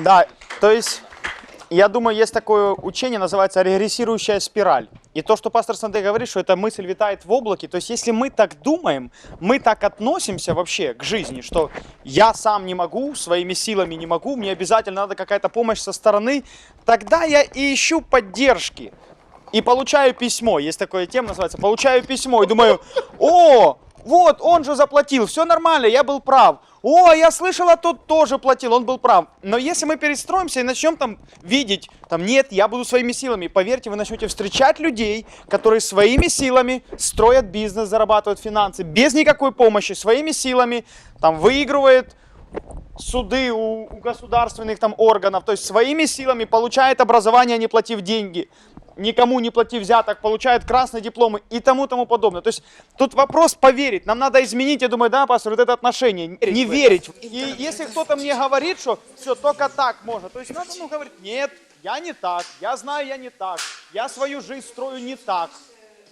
Да, то есть, я думаю, есть такое учение, называется регрессирующая спираль. И то, что пастор Сандей говорит, что эта мысль витает в облаке, то есть, если мы так думаем, мы так относимся вообще к жизни, что я сам не могу, своими силами не могу, мне обязательно надо какая-то помощь со стороны, тогда я и ищу поддержки. И получаю письмо, есть такая тема, называется, получаю письмо, и думаю, о, вот, он же заплатил, все нормально, я был прав. О, я слышала, тот тоже платил, он был прав. Но если мы перестроимся и начнем там видеть, там, нет, я буду своими силами, поверьте, вы начнете встречать людей, которые своими силами строят бизнес, зарабатывают финансы, без никакой помощи, своими силами, там, выигрывают суды у государственных там органов, то есть своими силами получает образование, не платив деньги, никому не платив взяток, получает красные дипломы и тому подобное. То есть тут вопрос поверить, нам надо изменить, я думаю, да, пастор, вот это отношение, не верить. И если кто-то мне говорит, что все, только так можно, то есть надо говорить, нет, я не так, я знаю, я не так, я свою жизнь строю не так,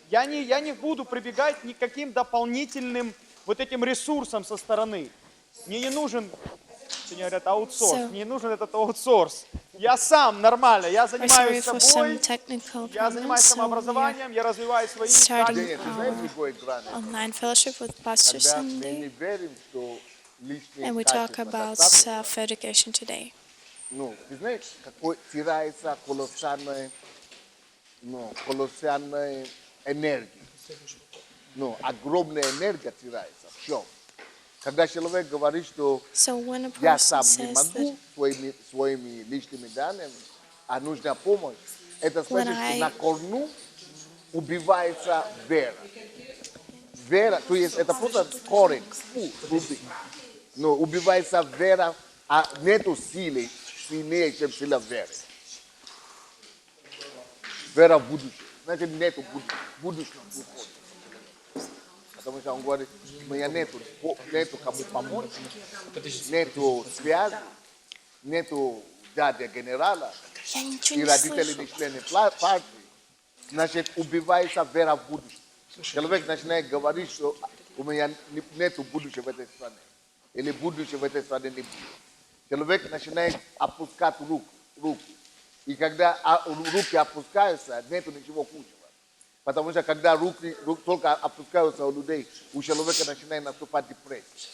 я не буду прибегать ни к каким дополнительным вот этим ресурсам со стороны. Мне не нужен, сегодня говорят, аутсорс. Мне не нужен этот аутсорс. Я сам нормально, я занимаюсь собой, я занимаюсь самообразованием, я развиваю свои качества. Online fellowship with Pastor Sunday, and we talk about self-education today. Ну, ты знаешь, какой теряется колоссальная энергия. Ну, огромная энергия теряется. В чем? Когда человек говорит, что я сам не могу своими личными данными, а нужна помощь, это значит, что на корню убивается вера. Вера, то есть это просто корень, но убивается вера, а нету силы сильнее, чем сила веры. Вера в будущее. Значит, нету будущего. Потому что он говорит, у меня нету кому помочь, нету связи, нету дяди генерала, и родители не члены партии. Значит, убивается вера в будущее. Человек начинает говорить, что у меня нету будущего в этой стране. Или будущего в этой стране не будет. Человек начинает опускать руки. И когда руки опускаются, нету ничего худшего. Потому что когда руки только опускаются у людей, у человека начинает наступать депрессия.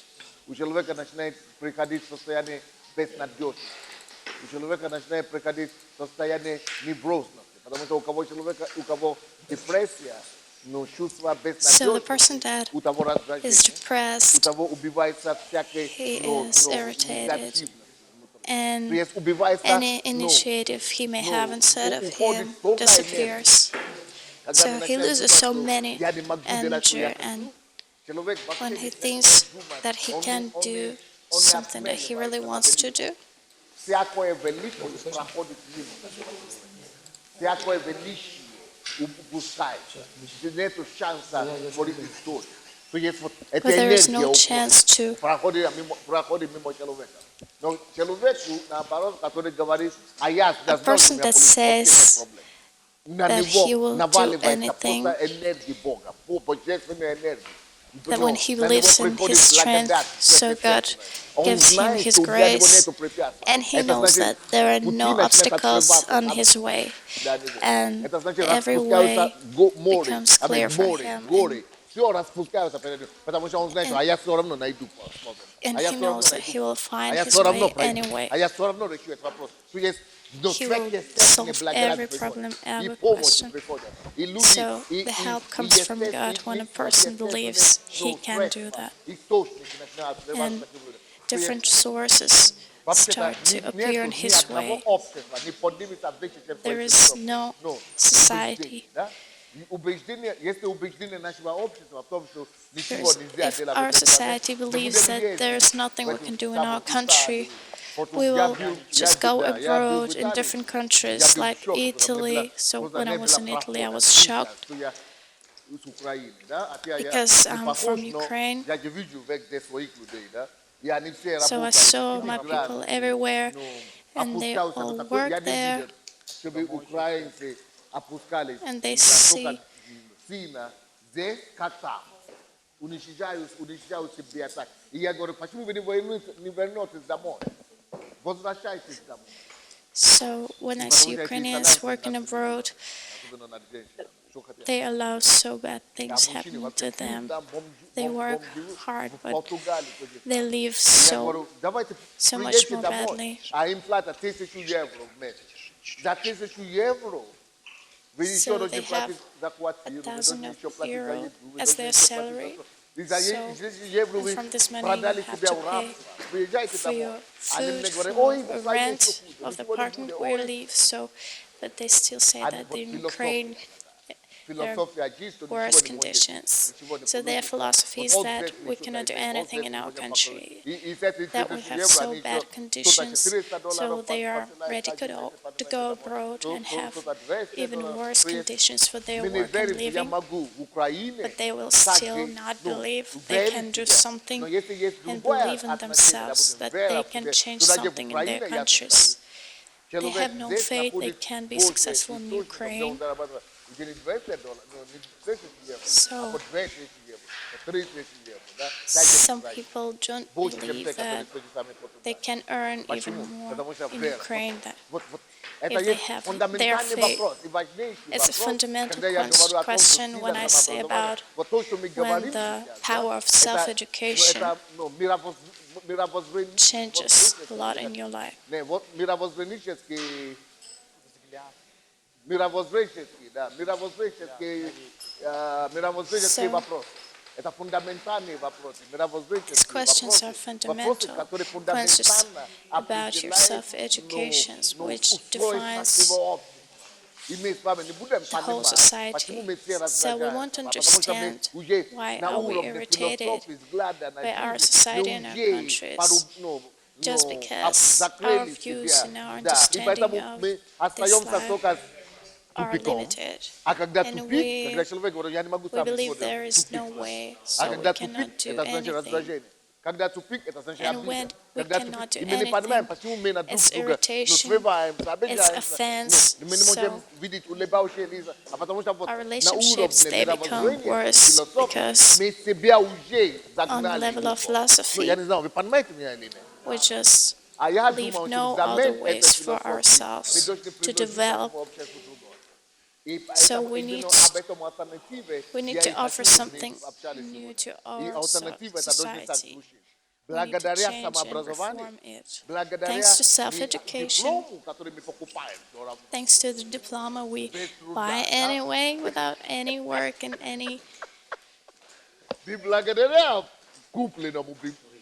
У человека начинает приходить состояние безнадежности. У человека начинает приходить состояние неврозности. Потому что у кого депрессия, но чувство безнадежности, So the person that у того раздражение, is depressed, у того убивается всякие he is irritated, and убивается, any initiative he may have inside of him disappears. So he loses so many energy, and when he thinks that he can do something that he really wants to do, всякое великое проходит мимо. Всякое величие упускает. Нету шанса творить историю. То есть вот эта энергия проходит мимо человека. Но человеку, наоборот, который говорит, а я должен, person that says that he will do anything, that when he believes in his strength, so God gives him his grace, and he knows that there are no obstacles on his way, and every way becomes clear for him. And he knows that he will find his way anyway. He will solve every problem, every question. So the help comes from God when a person believes he can do that. And different sources start to appear in his way. There is no society. If our society believes that there's nothing we can do in our country, we will just go abroad in different countries like Italy. So when I was in Italy, I was shocked because I'm from Ukraine. So I saw my people everywhere, and they all work there, and they see. Возвращайтесь домой. So when I see Ukrainians working abroad, Особенно на женщинах. Что хотят? they allow so bad А things мужчины happen вообще to them. там They work бомбируют. hard, В but Португалии то же they самое. live Я so говорю, давайте so much приедьте more домой, badly. а им платят 1000 евро в месяц. За 1000 евро вы еще So должны they have платить за квартиру, вы 1,000 должны еще платить за euro еду, вы as должны their еще платить salary. за то. И за So, 1000 евро and вы from this money you продали have себя to в pay рабство. Приезжайте for домой. your Они food, мне говорят, for ой, в a Украине rent все хуже, of the ничего не apartment будет, where you ой. live. So, but they still say А that вот in философия. Ukraine Философия есть, что ничего worse не можем. conditions. Ничего не So their получится. philosophy Вот is он that здесь we ничего cannot do не имеет, он anything здесь in не our можем country, покрыть. И с этих that we 1000 have евро so они bad еще conditions, $400 so they are посылают ready каждый месяц, to go abroad and have кто-то $200 even worse приедет. conditions for their Мы не work and верим, что я living, могу в Украине but they will так still жить. not Ну, believe they верить can в do себя. something Но если есть and другое believe in отношение, themselves допустим, that вера they в can себе, change что даже в something in their Украине я countries. They человек have no здесь faith, they находит can be больше successful in источников, где он Ukraine. зарабатывает уже не $200, ну, не 1000 евро, а So по 2000 евро, по 3000 евро. Да? some Дайте people don't больше, чем believe те, которые that в той же самой they Португалии. can earn even Почему? more Потому что in вера. Ukraine than Вот это if they есть have their фундаментальный faith. вопрос и важнейший It's a вопрос, fundamental когда я говорю о том, что question сила when I say самообразования, about вот то, что мы when говорим the сейчас, power of self-education это changes a lot in your life. Не, вот мировоззренческий, да, мировоззренческий So, вопрос. Это фундаментальные вопросы, мировоззренческие these questions are вопросы, fundamental которые questions фундаментально about your определяют, self-education, which устройство defines всего общества. И мы с вами не будем the whole понимать, почему society. мы все So we want to раздражаемся, потому что мы understand уже why на are we уровне irritated философии, взгляда на by our жизнь, society мы and our уже countries just because закрыли our views себя. and our Да, и поэтому understanding of мы this остаемся life только с are тупиком. limited. А когда And тупик, когда человек говорит, я не могу We сам believe ничего there делать, is no тупик. way, А so we когда cannot тупик, do это значит anything. раздражение. Когда тупик, это значит And when обида. we Когда cannot тупик, do и мы не понимаем, anything, почему мы на друг it's друга irritation, срываемся, it's обижаемся. offense. Мы не можем So видеть улыбающие лица, а потому что вот our на relationships, уровне they become мировоззрения, worse философии, because мы себя уже on the загнали level of глубоко. Ну, я philosophy, не знаю, вы понимаете меня или нет? we just А я leave думаю, no что other взамен ways этой for философии мы ourselves должны to предложить develop. этому обществу другое. И So поэтому we именно need- об этом альтернативе We need я to и offer хочу, чтобы something мы общались new сегодня. to И our альтернатива это должен так society. звучит. We need to Благодаря change and самообразованию, reform it. благодаря Thanks to self-education, диплому, который мы покупаем, все равно, thanks to the diploma we без труда, buy да? anyway without any work and any И благодаря купленному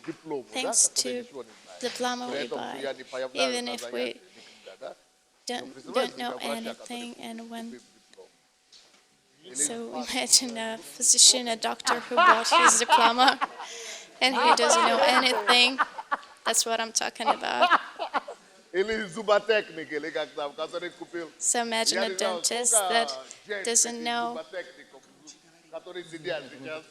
диплому, да, thanks который to ничего не знает. diploma При we этом, что buy, я не появляюсь even на if занятиях we никогда, да? don't know anything, and when so imagine a physician, a doctor who bought his diploma and he doesn't know anything. That's what I'm talking about. Или зуботехник, или как там, который купил. So imagine Я a не знаю, dentist сколько that женщин doesn't этих know зуботехников, которые сидят сейчас.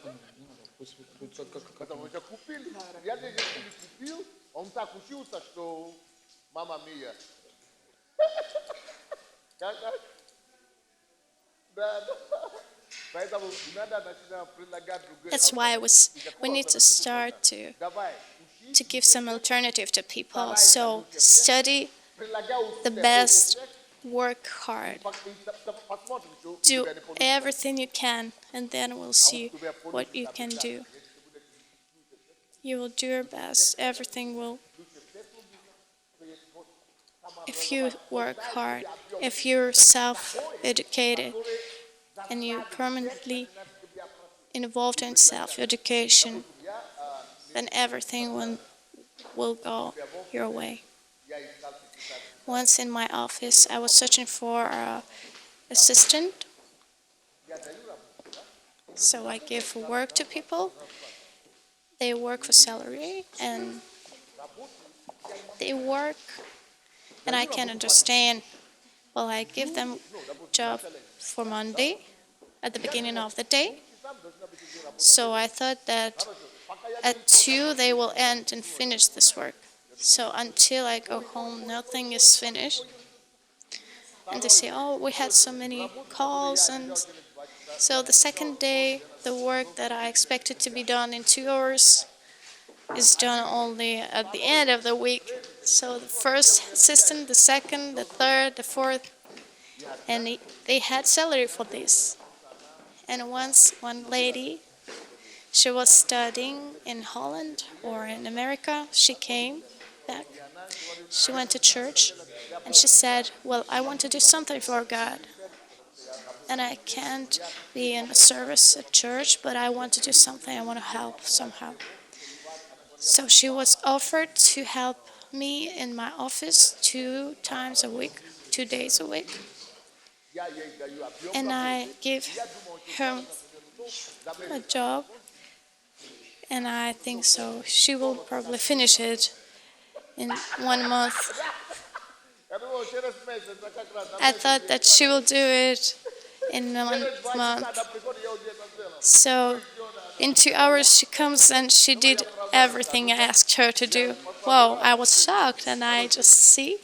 Потому что купили. Я здесь не купил, он так учился, что мама мия. Как? Да, да. Поэтому надо начинать предлагать другие That's why альтернативы. we need to start to Давай, give some alternative to people. So study предлагай the усилия, best, work hard, посмотрим, что у do тебя не получится. everything you can, and then we'll see what you can do. You will do your best. Everything will. If you work hard, if you're self-educated, and you permanently involved in self-education, then everything will go your way. Once in my office, I was searching for an assistant. So I give work to people. They work for salary and they work, and I can understand. Well, I give them job for Monday at the beginning of the day. So I thought that at 2 they will end and finish this work. So until I go home, nothing is finished. And they say, oh, we had so many calls. And so the second day, the work that I expected to be done in 2 hours is done only at the end of the week. So the first assistant, the second, the third, the fourth, and they had salary for this. And once one lady, she was studying in Holland or in America, she came back. She went to church and she said, well, I want to do something for God. And I can't be in a service at church, but I want to do something. I want to help somehow. So she was offered to help me in my office 2 times a week, 2 days a week. And I gave her a job, and I think so. She will probably finish it in 1 month. I thought that she will do it in 1 month. So in 2 hours she comes and she did everything I asked her to do. Wow, I was shocked, and I just see.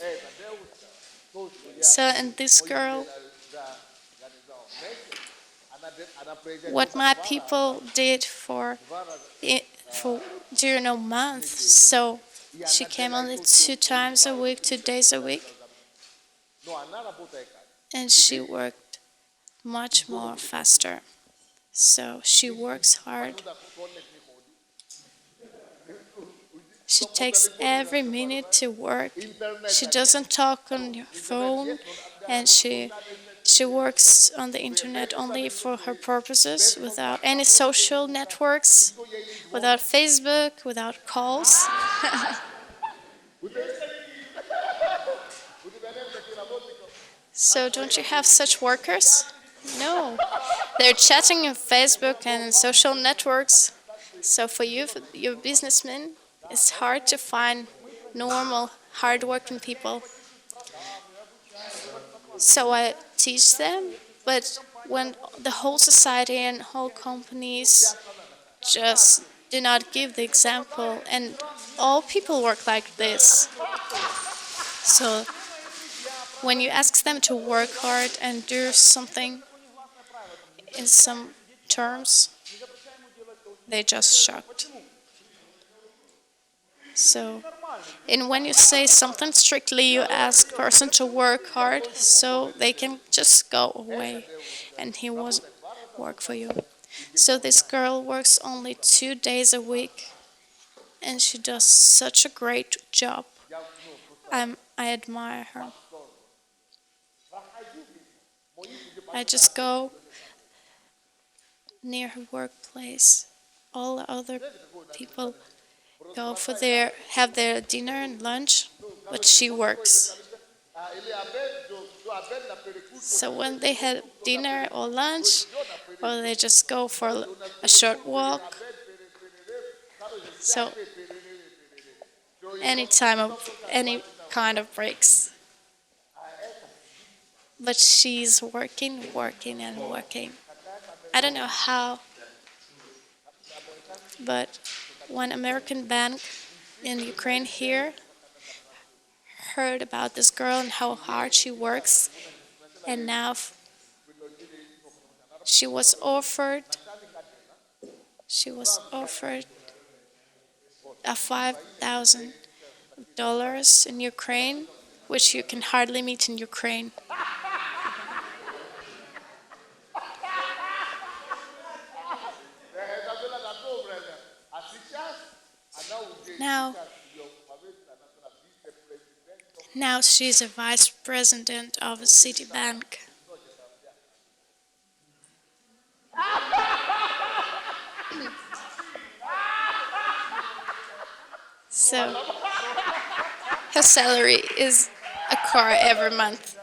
So, and this girl, what my people did for during a month. So she came only 2 times a week, 2 days a week, and she worked much more faster. So she works hard. She takes every minute to work. She doesn't talk on her phone, and she works on the internet only for her purposes, without any social networks, without Facebook, without calls. So don't you have such workers? No. They're chatting on Facebook and social networks. So for you, for your businessmen, it's hard to find normal, hardworking people. So I teach them, but when the whole society and whole companies just do not give the example, and all people work like this. So when you ask them to work hard and do something in some terms, they just shocked. So, and when you say something strictly, you ask person to work hard so they can just go away, and he won't work for you. So this girl works only 2 days a week, and she does such a great job. I admire her. I just go near her workplace. All the other people go for have their dinner and lunch, but she works. So when they have dinner or lunch, or they just go for a short walk, so any kind of breaks. But she's working and working. I don't know how, but one American bank in Ukraine here heard about this girl and how hard she works, and now she was offered a $5,000 in Ukraine, which you can hardly meet in Ukraine. Now she's a vice president of a city bank. So her salary is a car every month.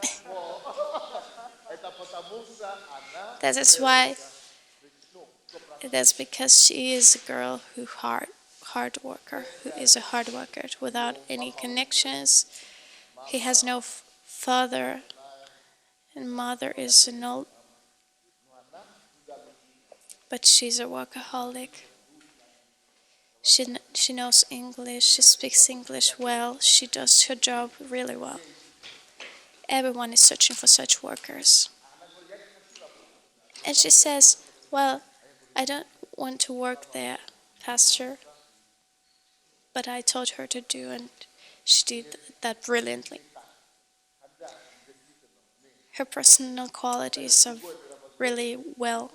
That's because she is a girl who is a hard worker without any connections. He has no father, and mother is an old, but she's a workaholic. She knows English, she speaks English well, she does her job really well. Everyone is searching for such workers. And she says, well, I don't want to work there, Pastor, but I told her to do, and She did that brilliantly. Her personal qualities are really well.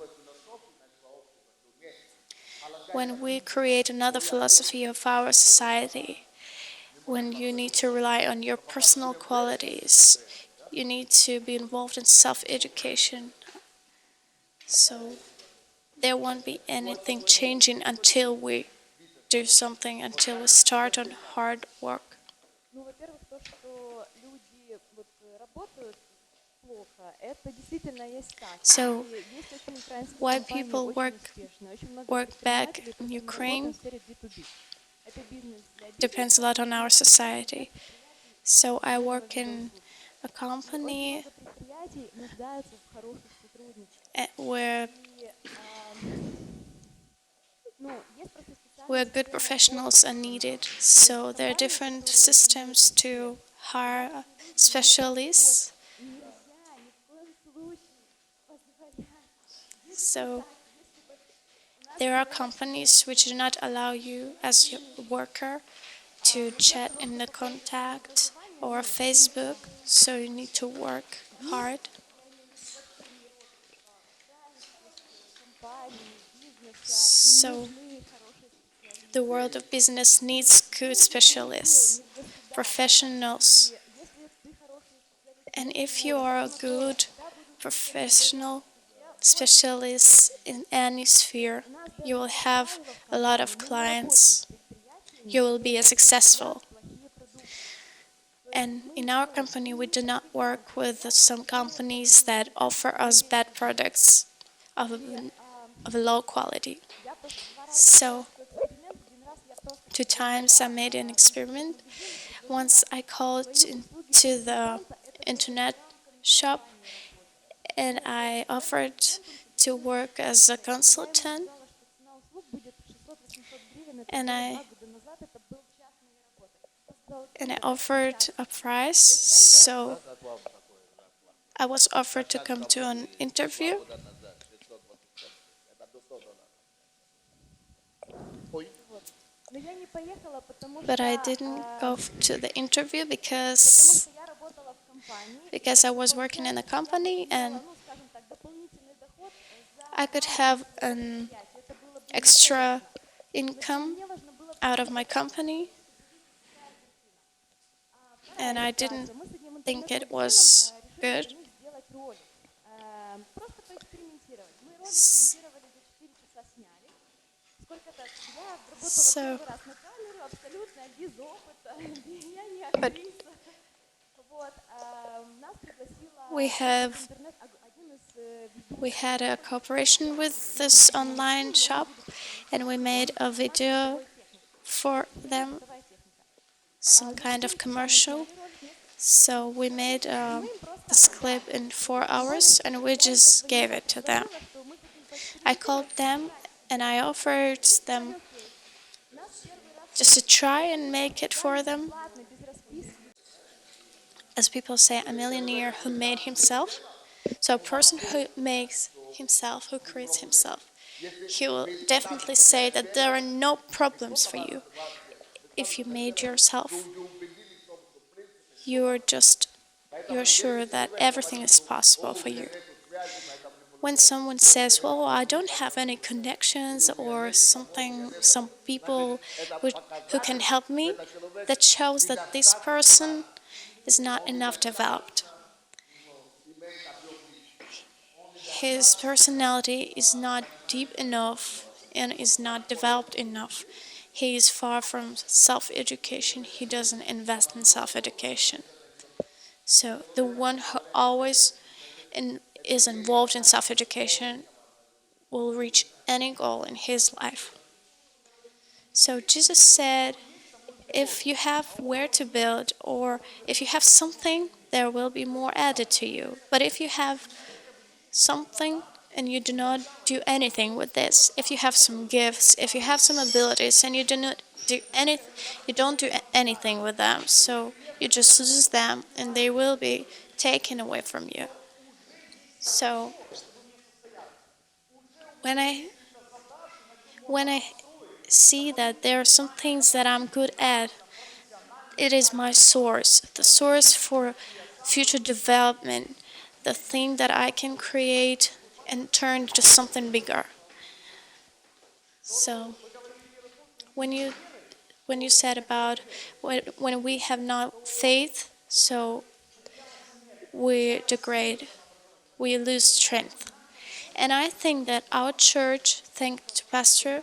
When we create another philosophy of our society, when you need to rely on your personal qualities, you need to be involved in self-education. So there won't be anything changing until we do something, until we start on hard work. Ну, во-первых, то, что люди вот работают плохо, это действительно есть так. So И есть очень украинские why компании, people очень успешные, очень много work back предпринимателей, in которые Ukraine работают в сфере B2B. Это бизнес для depends a бизнеса, lot on our society. So I work in a очень company много предприятий нуждаются в хороших сотрудниках. where И, ну, есть просто where специальные good системы professionals are needed. So there are different systems to hire specialists. нельзя ни в коем случае позволять. So there are companies which do not allow you as a worker to chat in the contact or Facebook, so you need to work hard. Компании, бизнеса, им So нужны хорошие специалисты. the world of business needs good specialists, professionals. И если ты хороший специалист, And if you are a good professional specialist in any sphere, you will have a lot of clients. You will be successful. плохие продукты. And in our company, we do not work with some companies that offer us bad products of low quality. Я просто два раза So, такой эксперимент, один раз я просто 2 times I made an experiment. Once I called into the internet shop and I offered to work as a consultant, сказала, что цена услуг будет 600-800 гривен. Это and было I 2 года назад, это был час моей работы. Я сказала, and I offered a price. So I was offered to come to an interview, но я не поехала, потому but I что didn't go to the interview потому because что я работала в компании. I was working in a company and Ну, скажем так, дополнительный доход за I could have an предприятие. Это было бы extra income мне важно было out of my company, and I didn't мы с одним think it интернет-магазином was решили good. для них сделать ролик. Просто поэкспериментировать. Мы ролик S- смонтировали за 4 часа, сняли. Сколько так? Я работала So, первый раз на камеру, абсолютно без опыта. Я не But- актриса. Вот. Нас пригласила we have интернет, один из we had a cooperation with this online shop, and we made a video for them, some kind of commercial. So we made this clip in 4 hours, and we just gave it to them. что мы хотим поэкспериментировать. I called them and I offered them just to try and make it for them. Бесплатно, без расписки. As people say, a millionaire who made himself. So a person who makes himself, who creates himself, he will definitely say that there are no problems for you. If you made yourself, you're sure that everything is possible for you. When someone says, well, I don't have any connections or something, some people who can help me, that shows that this person is not enough developed. His personality is not deep enough and is not developed enough. He is far from self-education. He doesn't invest in self-education. So the one who always is involved in self-education will reach any goal in his life. So Jesus said, if you have where to build or if you have something, there will be more added to you. But if you have something and you do not do anything with this, if you have some gifts, if you have some abilities and you don't do anything with them, so you just lose them and they will be taken away from you. So when I see that there are some things that I'm good at, it is my source, the source for future development, the thing that I can create and turn to something bigger. So when you said about when we have not faith, so we degrade, we lose strength. And I think that our church, thanks to Pastor,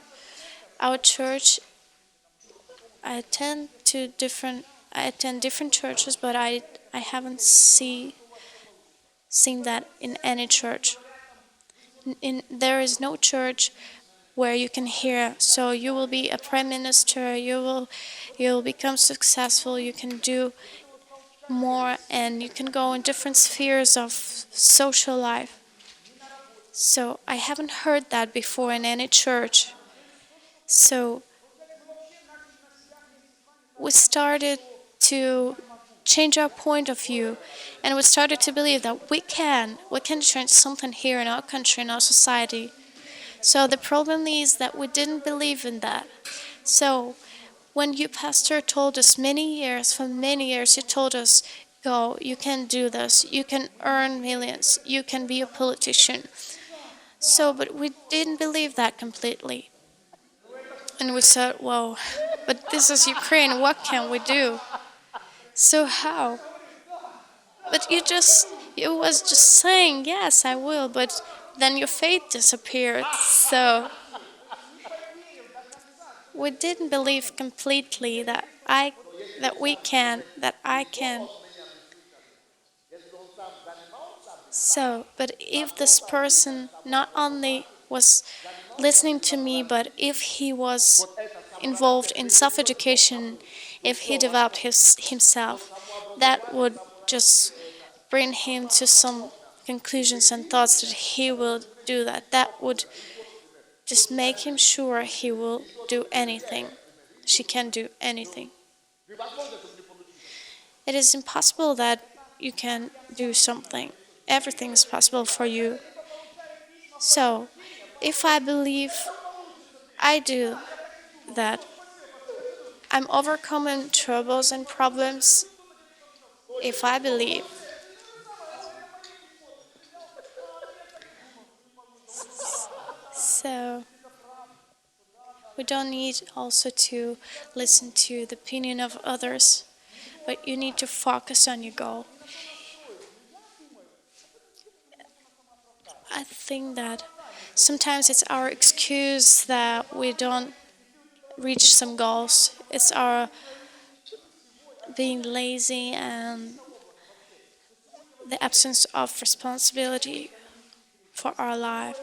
our church, I attend to different I attend different churches, but I haven't seen that in any church. There is no church where you can hear, so you will be a prime minister, you will become successful, you can do more, and you can go in different spheres of social life. So I haven't heard that before in any church. So we started to change our point of view, and we started to believe that we can change something here in our country, in our society. So the problem is that we didn't believe in that. So when you, pastor, told us for many years, you told us, go, you can do this, you can earn millions, you can be a politician. So, but we didn't believe that completely. And we said, whoa, but this is Ukraine, what can we do? So how? But you was just saying, yes, I will, but then your faith disappeared. So we didn't believe completely that I can. So, but if this person not only was listening to me, but if he was involved in self-education, if he developed himself, that would just bring him to some conclusions and thoughts that he will do that. That would just make him sure he will do anything. She can do anything. It is impossible that you can do something. Everything is possible for you. So, if I believe I do that, I'm overcoming troubles and problems. If I believe. So, we don't need also to listen to the opinion of others, but you need to focus on your goal. I think that sometimes it's our excuse that we don't reach some goals. It's our being lazy and the absence of responsibility for our life.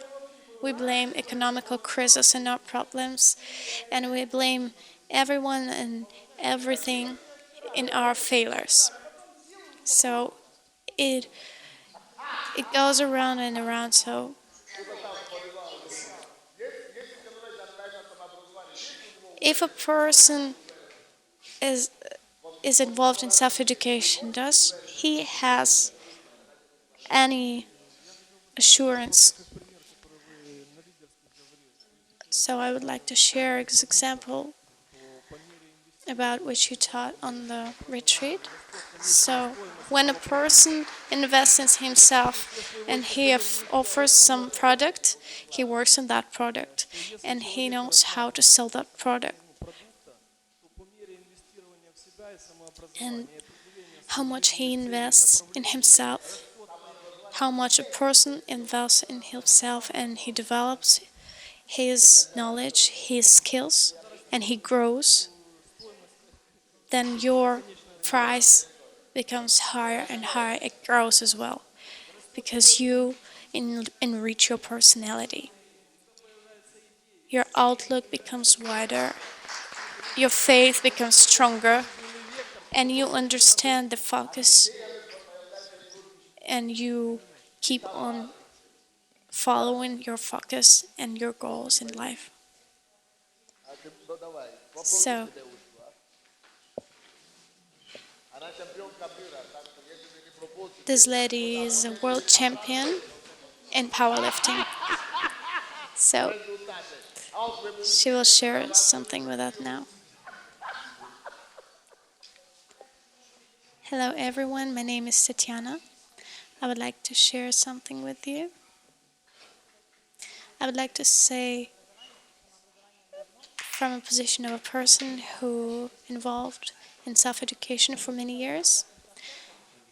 We blame economical crisis and not problems, and we blame everyone and everything in our failures. So it goes around and around. So if a person is involved in self-education, does he has any assurance? So I would like to share an example about what you taught on the retreat. So when a person invests in himself and he offers some product, he works on that product and he knows how to sell that product. And how much he invests in himself, how much a person invests in himself, and he develops his knowledge, his skills, and he grows, then your price becomes higher and higher. It grows as well because you enrich your personality. Your outlook becomes wider, your faith becomes stronger, and you understand the focus, and you keep on following your focus and your goals in life. So, this lady is a world champion in powerlifting. So, she will share something with us now. Hello everyone, my name is Tatiana. I would like to share something with you. I would like to say from a position of a person who involved in self-education for many years.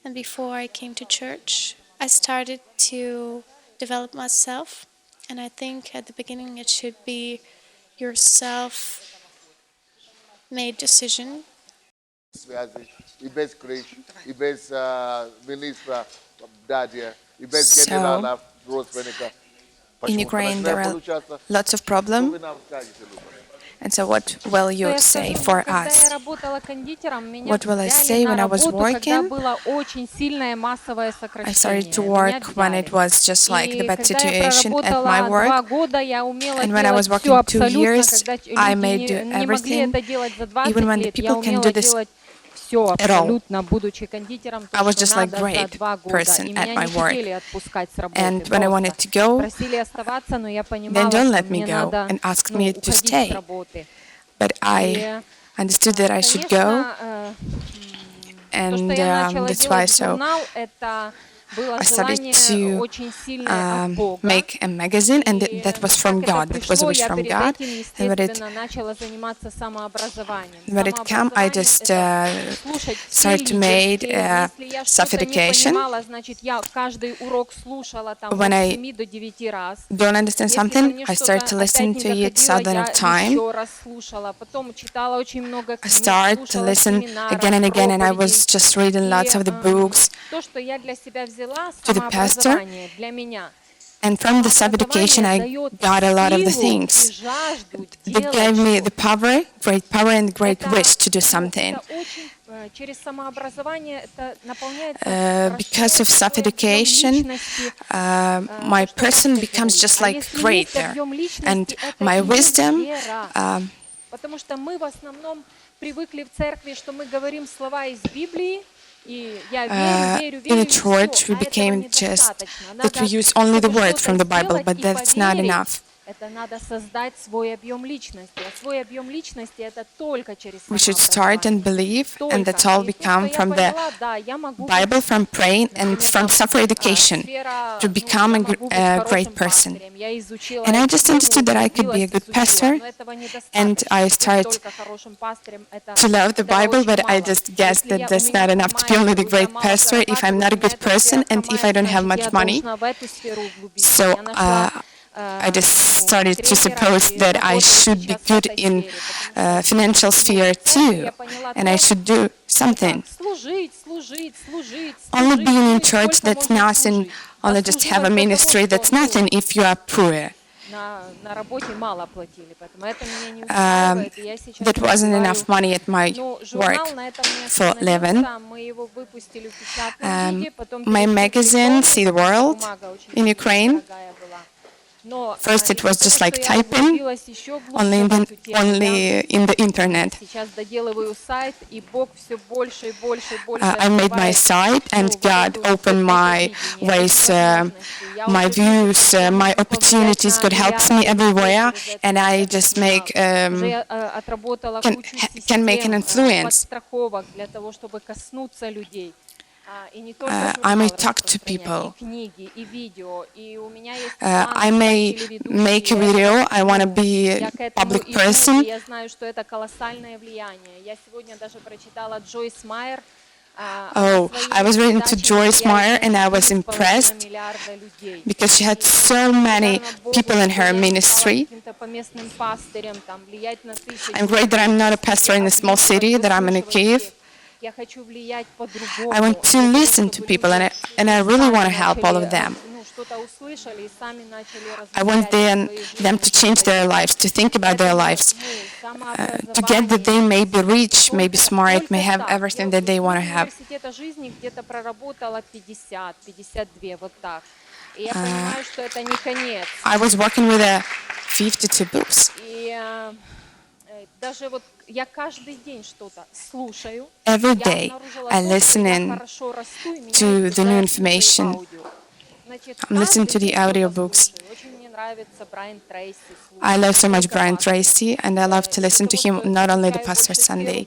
And before I came to church, I started to develop myself. And I think at the beginning it should be your self-made decision. Связи, и без крыш, и без министра Дадия, и без So, генерала родственника. in Ukraine, there are lots of problems. And so what will you say for us? What will I say when I was working? I started to work when it was just like the bad situation at my work. And when I was working 2 years, I made do everything, even when the people can do this at all. I was just like great person at my work. And when I wanted to go, then don't let me go and asked me to stay. But I understood that I should go, and that's why I started to make a magazine, and that was from God. That was a wish from God. And when it came, I just started to make self-education. When I don't understand something, I start to listen to it 1,000 times. I start to listen again and again, and I was just reading lots of the books to the pastor, and from the self-education I got a lot of the things. They gave me the power, great power and great wish to do something. Because of self-education, my person becomes just like greater, and my wisdom in a church, we became just that we use only the words from the Bible, but that's not enough. We should start and believe, and that's all we come from the Bible, from praying, and from self-education to become a great person. And I just understood that I could be a good pastor, and I started to love the Bible, but I just guessed that that's not enough to be only the great pastor if I'm not a good person and if I don't have much money. So I just started to suppose that I should be good in financial sphere too, and I should do something. Only being in church, that's nothing. Only just have a ministry, that's nothing if you are poor. That wasn't enough money at my work for living. My magazine, See the World, in Ukraine. First it was just like typing, only in the internet. I made my site, and God opened my ways, my views, my opportunities. God helps me everywhere, and I just can make an influence. I may talk to people. I may make a video. I want to be a public person. Oh, I was reading to Joyce Meyer, and I was impressed because she had so many people in her ministry. I'm great that I'm not a pastor in a small city, that I'm in a cave. I want to listen to people, and I really want to help all of them. I want them to change their lives, to think about their lives, to get that they may be rich, may be smart, may have everything that they want to have. I was working with 52 books. Every day I listen in to the new information. I'm listening to the audiobooks. I love so much Brian Tracy, and I love to listen to him, not only the Pastor Sunday.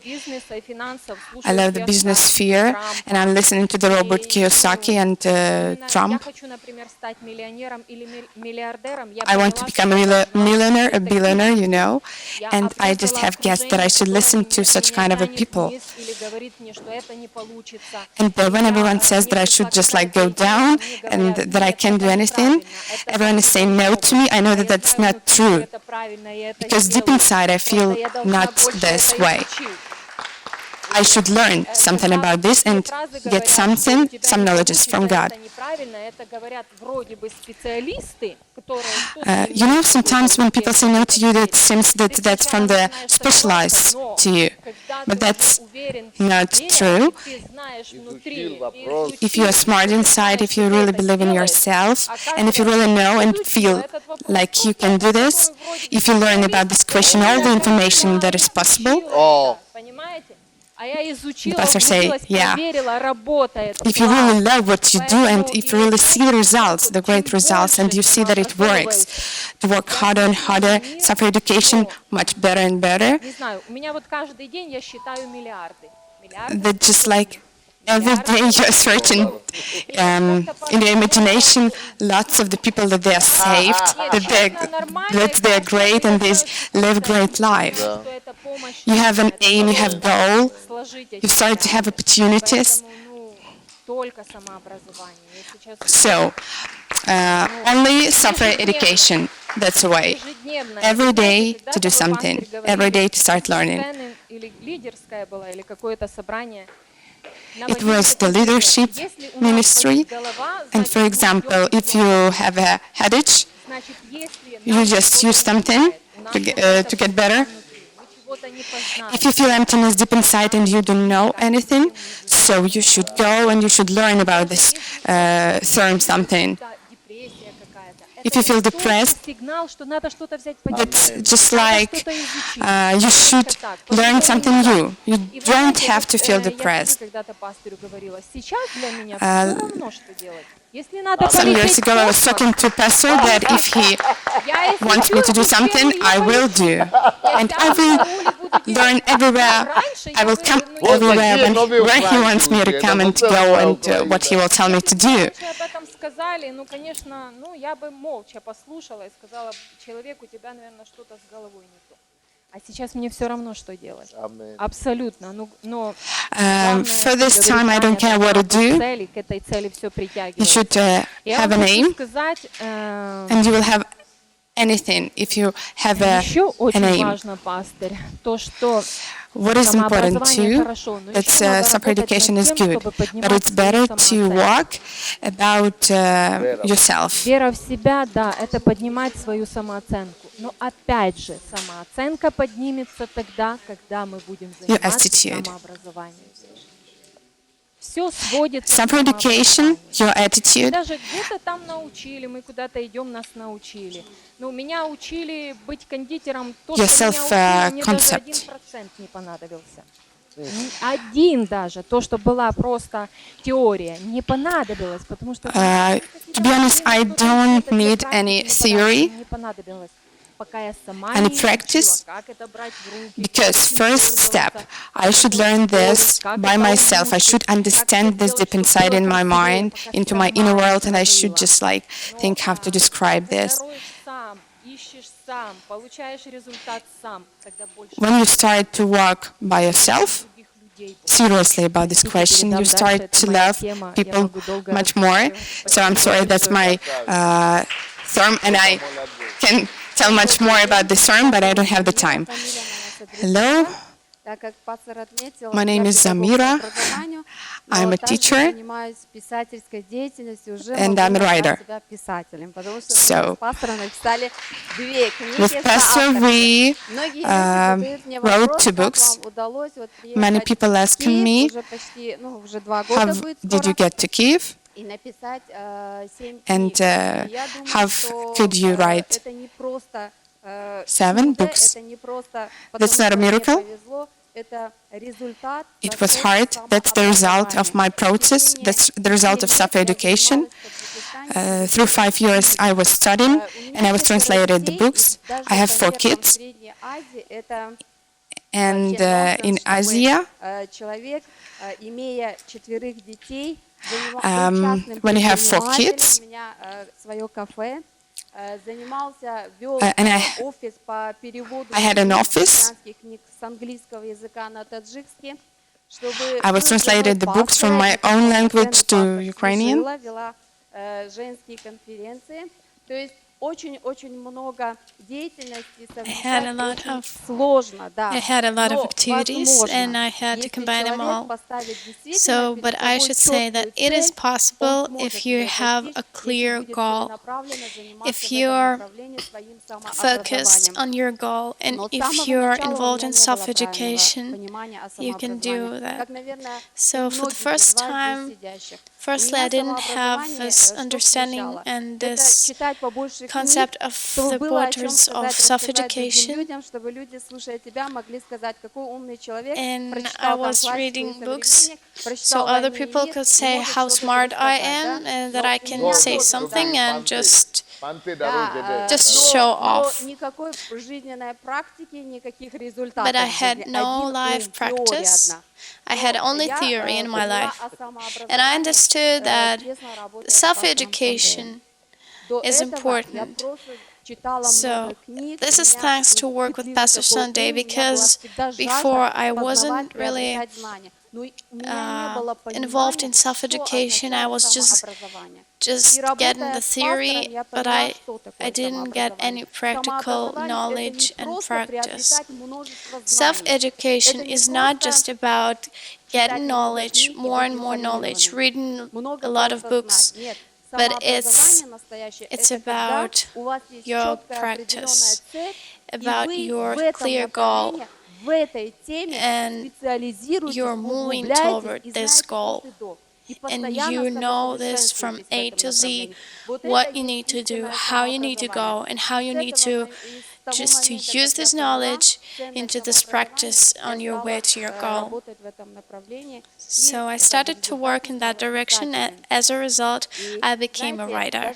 I love the business sphere, and I'm listening to the Robert Kiyosaki and Trump. I want to become a millionaire, a billionaire, you know, and I just have guessed that I should listen to such kind of a people. But when everyone says that I should just like go down and that I can't do anything, everyone is saying no to me. I know that that's not true, because deep inside I feel not this way. I should learn something about this and get some knowledge from God. You know, sometimes when people say no to you, it seems that that's from the specialized to you, but that's not true. If you are smart inside, if you really believe in yourself, and if you really know and feel like you can do this, if you learn about this question, all the information that is possible, the pastor say, yeah, if you really love what you do and if you really see the results, the great results, and you see that it works, to work harder and harder, suffer education much better and better, that just like every day you're searching in your imagination lots of the people that they are saved, that they're great and they live a great life. You have an aim, you have goal, you start to have opportunities. So, only suffer education, that's the way. Every day to do something, every day to start learning. It was the leadership ministry, and for example, if you have a headache, you just use something to get better. If you feel emptiness deep inside and you don't know anything, so you should go and you should learn about this term something. If you feel depressed, it's just like you should learn something new. You don't have to feel depressed. Some years ago, I was talking to a pastor that if he wants me to do something, I will do. And I will learn everywhere. I will come everywhere where he wants me to come and to go and what he will tell me to do. For this time, I don't care what to do. You should have an aim, and you will have anything if you have an aim. What is important too, that self-education is good, but it's better to walk about yourself. Вера в себя, да, это поднимать свою самооценку. Но опять же, самооценка поднимется тогда, когда мы будем заниматься самообразованием. Все сводится к self-education, your attitude. Даже где-то там научили, мы куда-то идем, нас научили. Но меня учили быть кондитером, то, что меня учили, мне даже 1% не понадобился. Один даже, то, что была просто теория, не понадобилось, потому что... To be honest, I don't need any theory, any practice, because first step, I should learn this by myself. I should understand this deep inside in my mind, into my inner world, and I should just like think how to describe this. When you start to work by yourself, seriously about this question, you start to love people much more. So I'm sorry, that's my term, and I can tell much more about this term, but I don't have the time. Hello, my name is Zamira. I'm a teacher and I'm a writer. So, with Pastor, we wrote 2 books. Many people asking me, how did you get to Kyiv? And how could you write 7 books? That's not a miracle. It was hard. That's the result of my process. That's the result of self-education. through 5 years I was studying and I was translated the books. I have 4 kids. And in Asia, when you have 4 kids, and I had an office. I was translated the books from my own language to Ukrainian. I had a lot of activities and I had to combine them all. So, but I should say that it is possible if you have a clear goal, if you're focused on your goal, and if you're involved in self-education, you can do that. So for the first time, firstly, I didn't have this understanding and this concept of the borders of self-education. And I was reading books so other people could say how smart I am and that I can say something and just show off. But I had no life practice. I had only theory in my life. And I understood that self-education is important. So this is thanks to work with Pastor Sunday, because before I wasn't really involved in self-education. I was just getting the theory, but I didn't get any practical knowledge and practice. Self-education is not just about getting knowledge, more and more knowledge, reading a lot of books, but it's about your practice, about your clear goal, and you're moving toward this goal. And you know this from A to Z, what you need to do, how you need to go, and how you need to just to use this knowledge into this practice on your way to your goal. So I started to work in that direction, and as a result, I became a writer.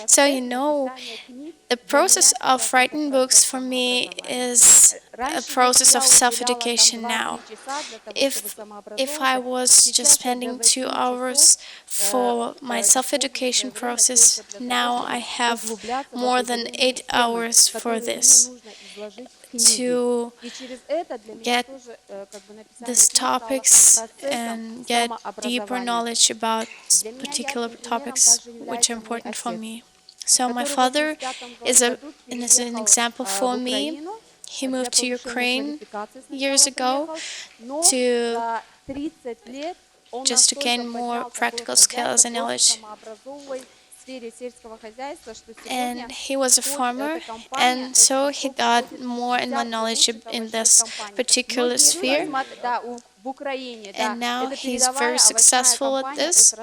So you know, the process of writing books for me is a process of self-education now. If I was just spending 2 hours for my self-education process, now I have more than 8 hours for this, to get these topics and get deeper knowledge about particular topics which are important for me. So my father is an example for me. He moved to Ukraine years ago just to gain more practical skills and knowledge. And he was a farmer, and so he got more and more knowledge in this particular sphere. And now he's very successful at this.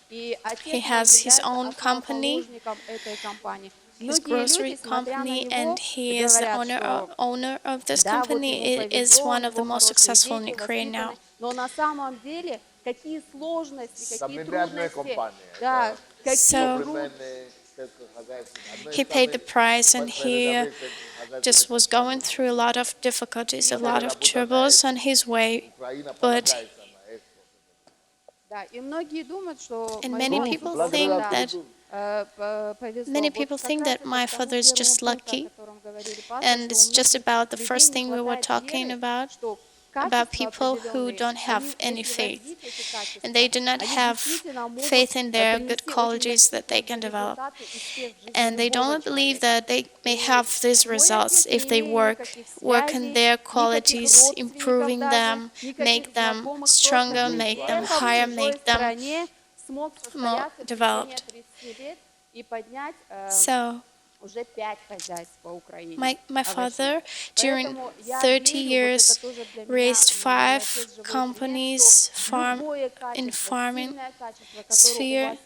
He has his own company, his grocery company, and he is the owner of this company. It is one of the most successful in Ukraine now. So he paid the price, and he just was going through a lot of difficulties, a lot of troubles on his way. But and many people think that my father is just lucky, and it's just about the first thing we were talking about people who don't have any faith, and they do not have faith in their good qualities that they can develop, and they don't believe that they may have these results if they work on their qualities, improving them, make them stronger, make them higher, make them more developed. So my father, during 30 years, raised 5 companies in farming sphere,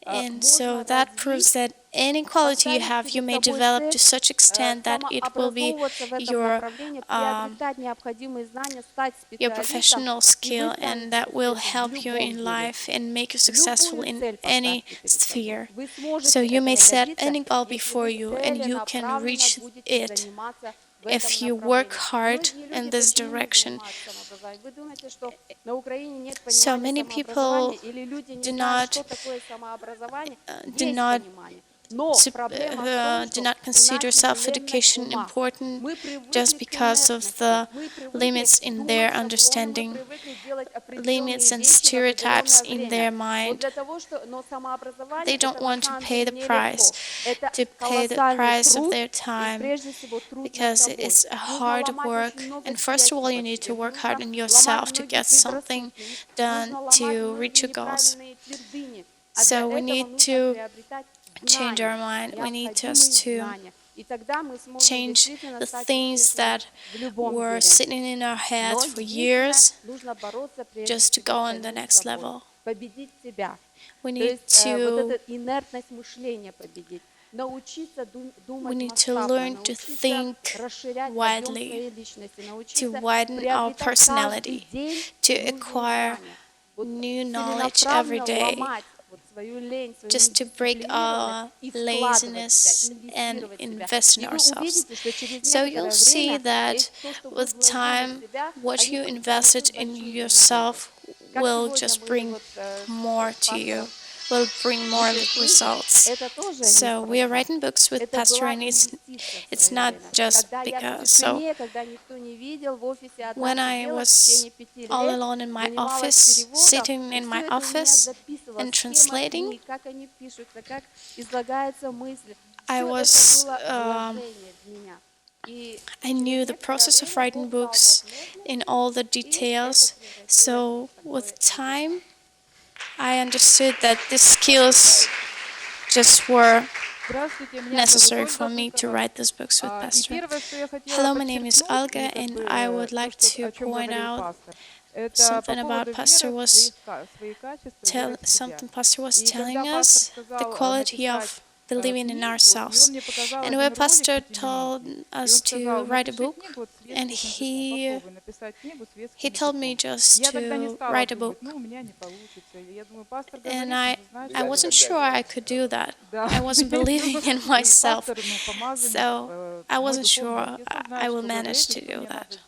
And so that proves that any quality you have, you may develop to such extent that it will be your professional skill, and that will help you in life and make you successful in any sphere. So you may set any goal before you, and you can reach it if you work hard in this direction. So many people do not consider self-education important just because of the limits in their understanding, limits and stereotypes in their mind. They don't want to pay the price of their time, because it's a hard work, and first of all you need to work hard on yourself to get something done to reach your goals. So we need to change our mind. We need just to change the things that were sitting in our heads for years just to go on the next level. We need to learn to think widely, to widen our personality, to acquire new knowledge every day, just to break our laziness and invest in ourselves. So you'll see that with time, what you invested in yourself will just bring more to you, will bring more results. So we are writing books with Pastor, and it's not just because. So when I was all alone in my office, sitting in my office and translating, I knew the process of writing books in all the details. So with time, I understood that these skills just were necessary for me to write these books with Pastor. Hello, my name is Olga, and I would like to point out something about Pastor was telling us, the quality of believing in ourselves. And where Pastor told us to write a book, and he told me just to write a book. And I wasn't sure I could do that. I wasn't believing in myself. So I wasn't sure I will manage to do that.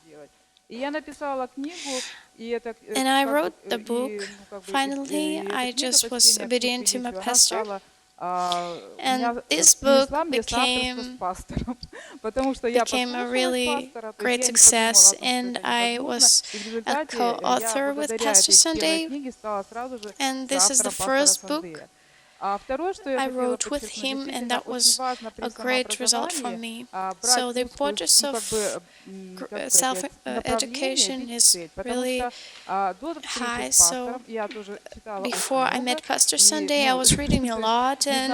And I wrote the book. Finally, I just was obedient to my pastor. And this book became a really great success, and I was a co-author with Pastor Sunday, and this is the first book I wrote with him, and that was a great result for me. So the importance of self-education is really high. So before I met Pastor Sunday, I was reading a lot, and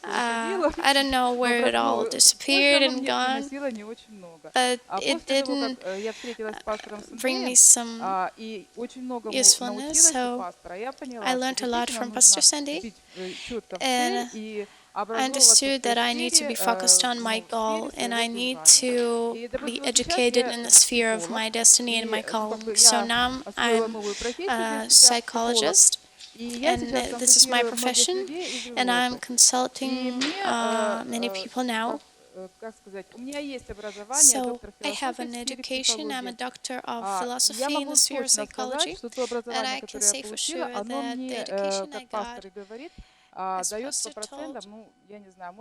I don't know where it all disappeared and gone, but it didn't bring me some usefulness. So I learned a lot from Pastor Sunday. And I understood that I need to be focused on my goal, and I need to be educated in the sphere of my destiny and my calling. So now I'm a psychologist, and this is my profession, and I'm consulting many people now. So I have an education, I'm a doctor of philosophy in the sphere of psychology, and I can say for sure that the education I got, as Pastor told, gives me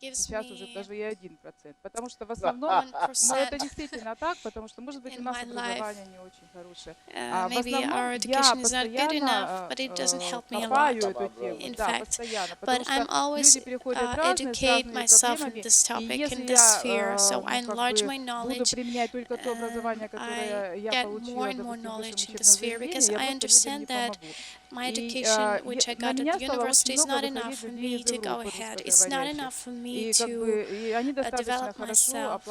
1% in my life. Maybe our education is not good enough, but it doesn't help me a lot, in fact. But I'm always educate myself in this topic, in this sphere, so I enlarge my knowledge. I get more and more knowledge in this sphere, because I understand that my education, which I got at the university, is not enough for me to go ahead. It's not enough for me to develop myself.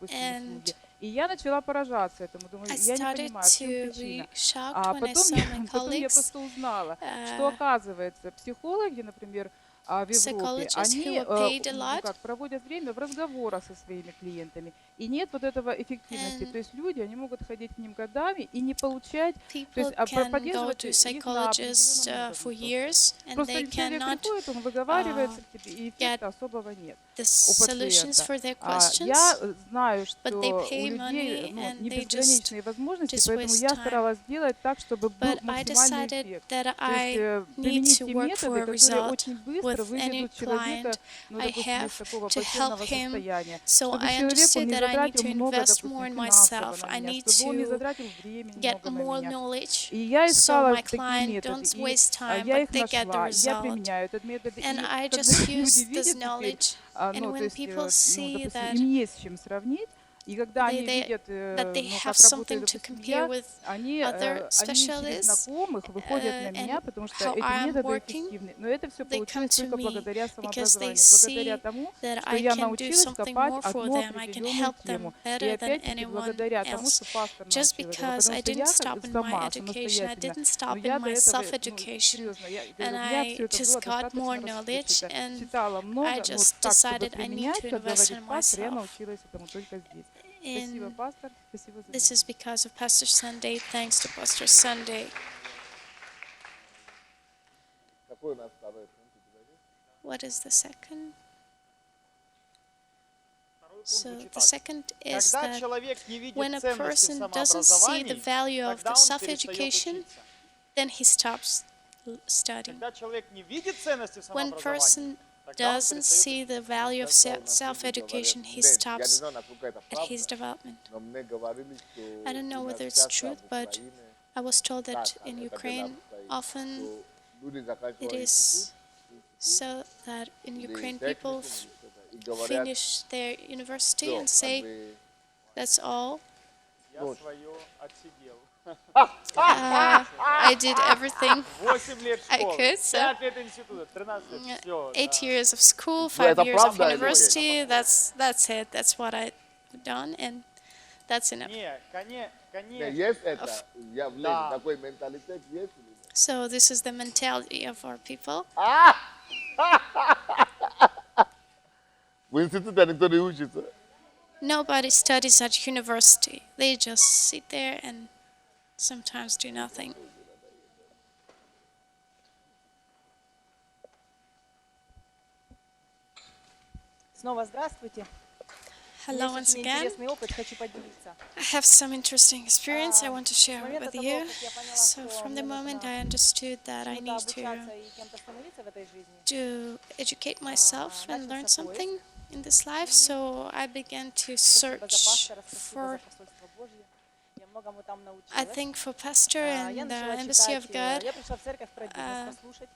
And И я начала поражаться этому, думаю, I я не started понимаю, в чем to причина. be shocked А when I потом saw my потом я colleagues, просто узнала, что оказывается психологи, например, в Европе, psychologists who они were paid a ну, lot, как, проводят время в разговорах со своими клиентами, и нет вот этого эффективности. То and есть люди, они могут ходить к ним годами и не получать, то people есть can go поддерживать to их на psychologists определенном for уровне. years, and Просто they человек cannot приходит, он выговаривается к тебе, и get эффекта особого нет the у solutions пациента. for their Я questions, знаю, but they что у pay людей money ну, and не they just безграничные возможности, поэтому waste я time. старалась сделать так, чтобы был But I максимальный decided эффект. that То есть I need применить to те work методы, for a которые result очень быстро with any выведут человека, client ну, I допустим, из have такого to help плачевного him. состояния, So чтобы I человек, он understood не that I need затратил to много, invest more допустим, in финансово myself. на I меня, need чтобы он не to затратил времени get много на more меня. knowledge, И я so искала my такие client методы, don't и waste time, я but их they get the нашла, я result. применяю этот метод, And и I когда just люди use this видят теперь, knowledge, and ну, то when есть, people ну, see допустим, that им есть с чем сравнить, и когда они видят, that they ну, have как something работает, to допустим, compare я, with они other через specialists, знакомых выходят на меня, and потому что how эти I'm методы working, эффективны. Но это все they come получилось to только me благодаря because they самообразованию, благодаря see тому, that что I я can do научилась something копать more for одну them. I can определенную help тему. them И better than опять-таки anyone благодаря тому, else. что пастор Just научил этому, because потому I что didn't я stop in my сама, education, I самостоятельно, didn't но stop я in до my этого, ну, self-education, серьезно, я and говорю, у меня I все это было just got more достаточно knowledge, расплывчато. and Читала I много, но just так, чтобы decided I need применять, to как invest говорит in пастор, я myself. научилась этому только здесь. Спасибо, And пастор, спасибо за this is внимание. because of Pastor Sunday. Thanks to Pastor Sunday. Какой у нас второй пункт? What is the second? So звучит the так. second is Когда that человек не видит when a ценности в person doesn't see the самообразовании, value of тогда the он перестает self-education, учиться. then he stops studying. Когда человек не видит ценности в When самообразовании, person тогда он doesn't перестает see учиться. the value of self-education, he Я не stops знаю, насколько это at his правда, development. но мне говорили, что I don't know у нас whether it's часто truth, в but Украине I was told that так, in это Ukraine обстоит, often что люди it заканчивают is институт so that in или Ukraine техникум people или что-то, и говорят, finish their university всё, and say, как бы, that's all. Я свое отсидел. I did everything 8 лет I школы, could, so 5 лет института, 13 лет, все. 8 years of school, Ну, это 5 years of правда или нет? university. That's it. That's what I've done, and that's enough. Не, не, конечно. есть это явление, Да. такой менталитет есть или нет? So this is the mentality of our people. В институте никто не учится. Nobody studies at university. They just sit there and sometimes do nothing. Снова здравствуйте. У Hello меня once есть очень again. интересный опыт, хочу поделиться. I have some interesting experience I want to С share момента with того, you. как я поняла, So что from мне the moment нужно I understood that I чему-то need to обучаться и кем-то становиться в этой жизни, educate myself and learn начался поиск. something in this life, so I began to спасибо за search пастора, спасибо for, за посольство Божье. Я многому там I научилась. think, for pastor Я and the начала embassy of читать, God. я пришла в церковь про бизнес послушать.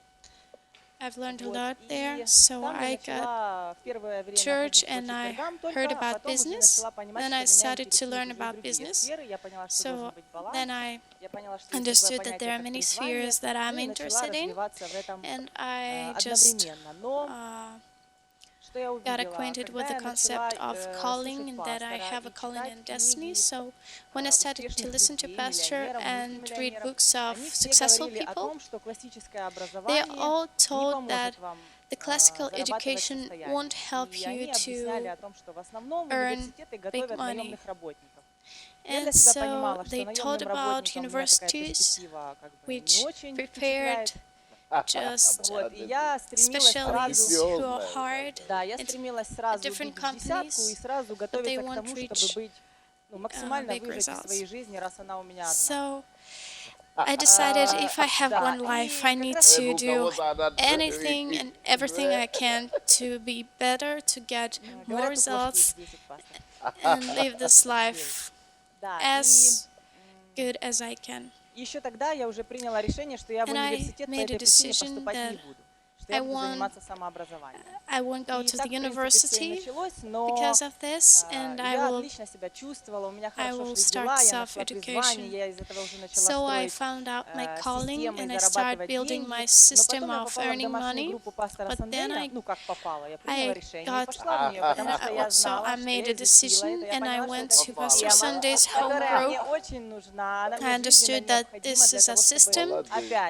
I've learned a Вот, lot и there, so там я I got начала в первое время church ходить по and I четвергам heard только, а about потом уже business. начала понимать, Then что I меня started to интересуют learn уже about другие business. сферы. Я поняла, что должен So быть баланс. then I Я поняла, что есть understood такое that there are понятие, как many призвание, spheres that I'm ну и начала interested in, развиваться в этом and I just одновременно. Но что я got увидела, acquainted with когда the я начала concept of calling слушать and that I пастора have a и calling читать and destiny. книги So when I started to успешных listen to людей, pastor миллионеров, and read мультимиллионеров, books of они все successful говорили о people, том, что классическое they образование all не told поможет that вам the classical зарабатывать education состояние. won't help И you они объясняли to о том, что в основном earn университеты готовят money. наемных работников. Я And для себя so понимала, что they told наемным about работникам у меня такая universities перспектива как бы не which очень prepared впечатляет. just Вот, и я стремилась specialists сразу, who are hard. да, я It's стремилась сразу different убить в десятку и companies, сразу готовиться к won't тому, reach, чтобы быть, ну, максимально big выжать из results. своей жизни, раз она у меня одна. So I decided if I have Да, one и life, I как need раз to Ну, do кого-то она- anything and everything I can to be better, to get more говорят, у кошки results, есть 10 пастор. and live this life Да, as good as I can. и еще тогда я уже приняла решение, что я в And I университет по made a этой причине decision поступать не that буду. Что I won't go to the university because of this, and I will start self-education. So I found out my calling, and I started building my system of earning money. But then I made a decision, and I went to Pastor Sunday's home group. I understood that this is a system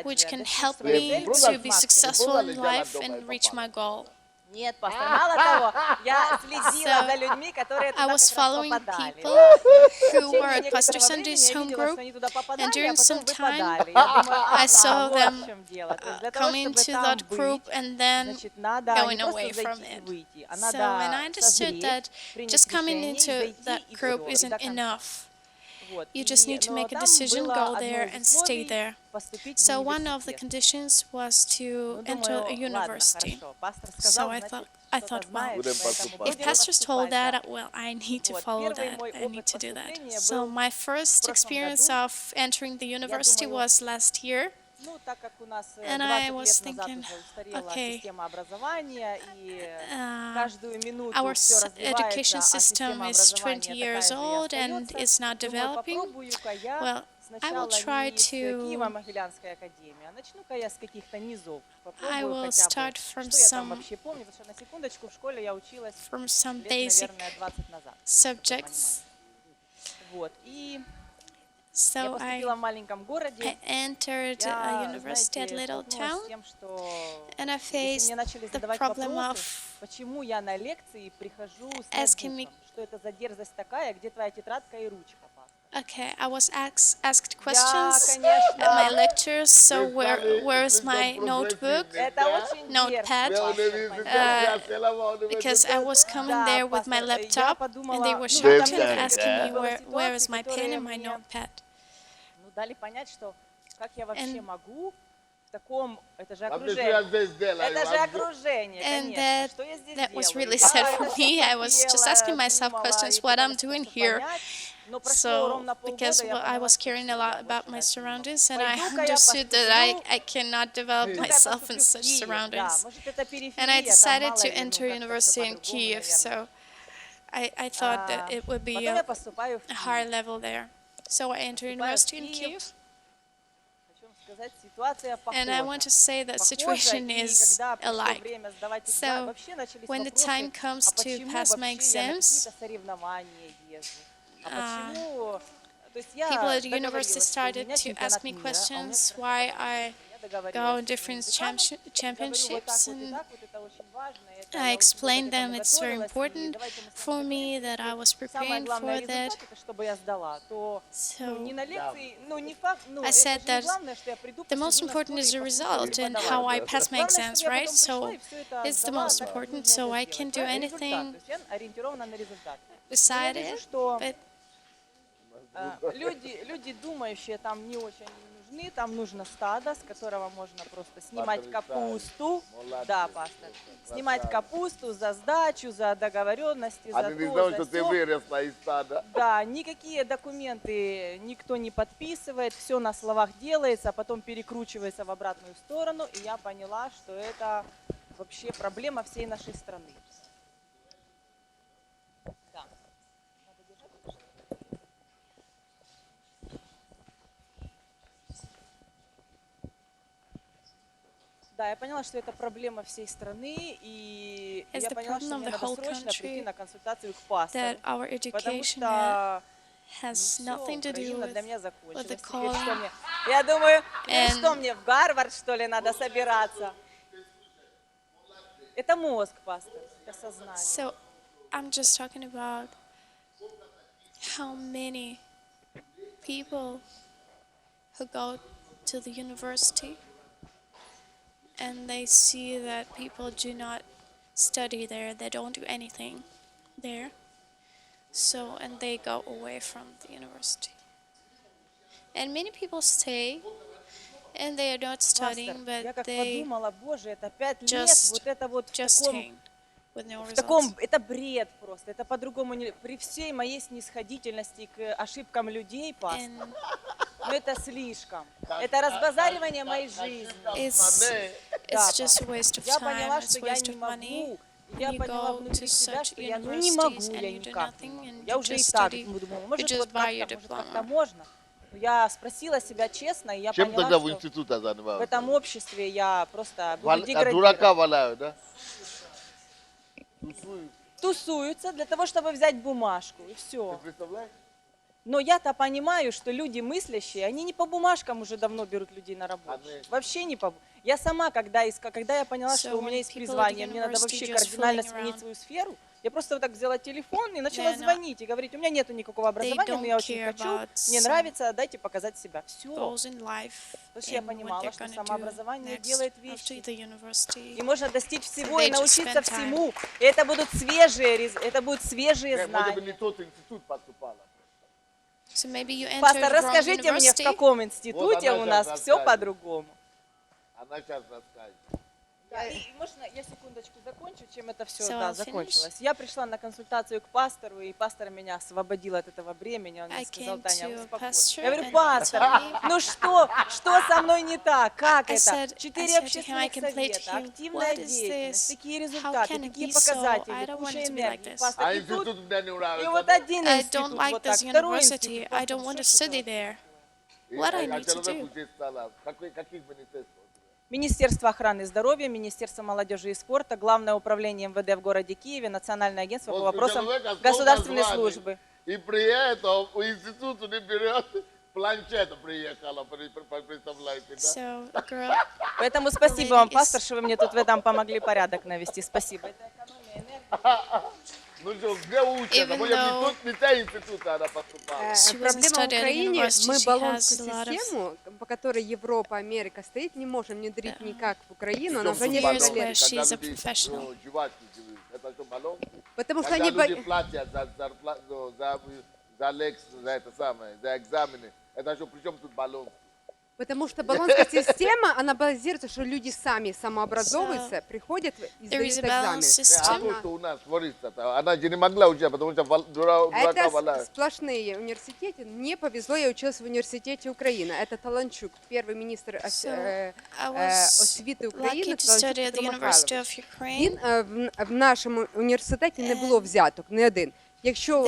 which can help me to be successful in life and reach my goal. Нет, пастор, мало того, я следила за людьми, которые I was following people who were at Pastor Sunday's home group, and during some time I saw them coming to that group and then going away from it. So, and I understood that just coming into that group isn't enough. You just need to make a decision, go there, and stay there. So one of the conditions was to enter a university. So I thought, well, if pastors told that, well, I need to follow that. I need to do that. So my first experience of entering the university was last year. And I was thinking, okay, our education system is 20 years old and it's not developing. Well, I will try to, I will start from some basic subjects. So I entered a university at little town, and I faced the problem of asking me. Okay, I was asked questions at my lectures. So where is my notebook, notepad? Because I was coming there with my laptop, and they were shouting, asking me where is my pen and my notepad. Дали понять, что как я вообще могу в таком, это же окружение, конечно, что я здесь делаю. That was really sad for me. I was just asking myself questions, what I'm doing here. So, because I was caring a lot about my surroundings, and I understood that I cannot develop myself in such surroundings. And I decided to enter university in Kyiv, so I thought that it would be a higher level there. So I entered university in Kyiv, and I want to say that situation is alike. So when the time comes to pass my exams, people at the university started to ask me questions why I go in different championships, and I explained them it's very important for me that I was preparing for that. So I said that the most important is the result and how I pass my exams, right? So it's the most important, so I can do anything beside it. But люди думающие там не очень нужны, там нужно стадо, с которого можно просто снимать капусту, да, пастор, снимать капусту за сдачу, за договоренности, за то, за все. Да, никакие документы никто не подписывает, все на словах делается, а потом перекручивается в обратную сторону, и я поняла, что это вообще проблема всей нашей страны. Да, я поняла, что это проблема всей страны, и я поняла, что мне надо срочно прийти на консультацию к пастору, потому что Украина для меня закончилась. Я думаю, что мне в Гарвард, что ли, надо собираться? Это мозг, пастор, это сознание. So I'm just talking about how many people who go to the university and they see that people do not study there, they don't do anything there. So, and they go away from the university. And many people stay, and they are not studying, but they just staying with no results. Это бред просто, это по-другому не... При всей моей снисходительности к ошибкам людей, пастор, но это слишком. Это разбазаривание моей жизни. it's just a waste of Я time, поняла, it's что a я waste не of money. могу. And Я you поняла go внутри to себя, such что я не могу, universities я and you do никак не nothing, могу. and Я you уже и just так study, думаю, you может just вот buy your как-то, может как-то diploma. можно. Но я спросила себя честно, и я Чем поняла, тогда в что институт в занимался? этом обществе я просто буду А дурака деградировать. валяют, да? Тусуют. Тусуются для того, чтобы взять бумажку, и Ты все. представляешь? Но я-то понимаю, что люди мыслящие, они не по бумажкам уже давно берут людей на работу. Вообще не по... Я сама, когда я поняла, So что у when меня есть people at the призвание, мне надо university вообще just кардинально fooling сменить around, свою сферу, я просто вот так взяла телефон и начала They're not- звонить и говорить, у меня нету никакого образования, но я don't очень care хочу, about мне some нравится, дайте показать себя. Все. goals in life Потому что я and what понимала, they're что gonna do самообразование next делает after вещи. the university. И можно достичь всего they и just научиться spend time. всему. И это будут свежие Может быть, знания. не тот институт поступала. So maybe you entered Пастор, the wrong расскажите мне, в university. каком институте она у нас сейчас все расскажет. по-другому. Она сейчас расскажет. И можно я секундочку закончу, чем это все So I'll закончилось? Я пришла на консультацию к пастору, и пастор меня освободил от этого бремени. Он мне I сказал, came Таня, to a успокойся. pastor Я говорю, and пастор, he told me- ну что со мной не так? Как I это? said 4 to him, I общественных complained to совета, him, активная what is деятельность, this? такие How результаты, can it такие be so? I показатели, don't want куча it to be like энергии. this. Пастор, А и тут, институт мне не и нравится. вот один I институт don't like вот так, this второй university. институт. I don't want to study there. What I need to do? Каких министерств? Министерство охраны здоровья, Министерство молодежи и спорта, Главное управление МВД в городе Киеве, Национальное агентство по вопросам государственной службы. И при этом у института не берет планшет, приехала, представляете, да? So the girl, Поэтому спасибо вам, пастор, что вы мне тут в этом помогли порядок навести. Спасибо. Это экономия энергии. Ну что, где учатся? Even Может, though- не те институты она поступала. She wasn't Проблема в studying at Украине, university. мы She баллонскую has a lot of- систему, по которой Европа, Америка стоит, не можем внедрить никак в Украину, она Причем уже тут несколько years баллон, where лет. she's когда a люди, professional. ну, жвачки делают. Это что, баллон? Потому что Когда они... люди платят за зарплату, за лекцию, за это самое, за экзамены. Это что, при чем тут баллон? Потому что баллонская система, она базируется, что люди сами самообразовываются, приходят и There is сдают a balanced экзамен. А system. то, что у нас творится, она же не могла учиться, потому что дурака Это валяют. сплошные университеты. Мне повезло, я училась в университете Украины. Это Таланчук, первый министр So I was освіти lucky України, to study Таланчук at the Петро University Михайлович. of Ukraine. Він в нашому університеті не було взяток, не один. Якщо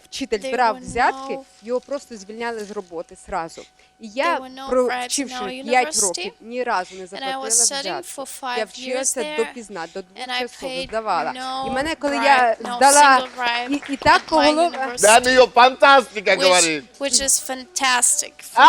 вчитель there брав were взятки, no- його просто звільняли з роботи зразу. І There я, were no провчивши bribes in our 5 university, років, ні разу не and I заплатила was studying взятку. for 5 Я years вчилася there, допізна, до 2 and I часов paid здавала. no І мене, коли bribe, я no здала, single bribe і так at по my голові... university, Для нее фантастика, говорит. which is fantastic for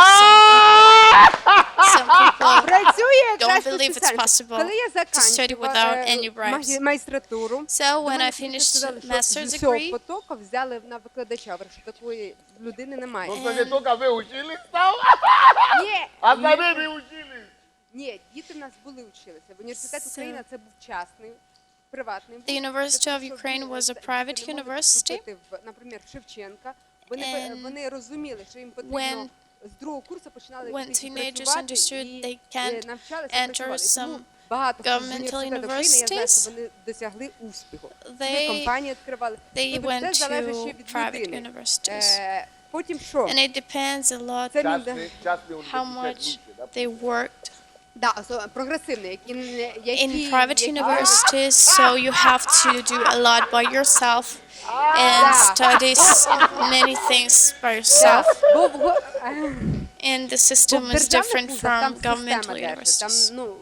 some people. Працює Don't якраз believe it's спеціальність. possible Коли я study without any закінчила bribes. магістратуру, So до when мене I тільки finished сказали, що master's з цього degree, потоку взяли на викладача. Я говорю, що такої людини немає. Ну, кстати, только вы учились там, Ні, а остальные не учились. ні, діти в нас були училися. В університет So- України це був частний, приватний. The University of Щоб Ukraine was a private діти могли university. вступити наприклад, в Шевченка. And Вони розуміли, що їм потрібно when- з другого курсу починали when йти teenagers працювати understood і they can't навчалися enter працювати. Тому some багато хто з governmental університету України, я знаю, universities, що вони досягли успіху. Вони they компанії відкривали. they Тобто це went залежить ще to від private людини. universities. Потім що? And it depends a lot Це Частный how университет much лучше, да? they worked да, прогресивний, які in private universities, so you have to do a lot by yourself and study many things by yourself. Бо And the system в is державних different вузах from там governmental система держить. Там, universities. ну,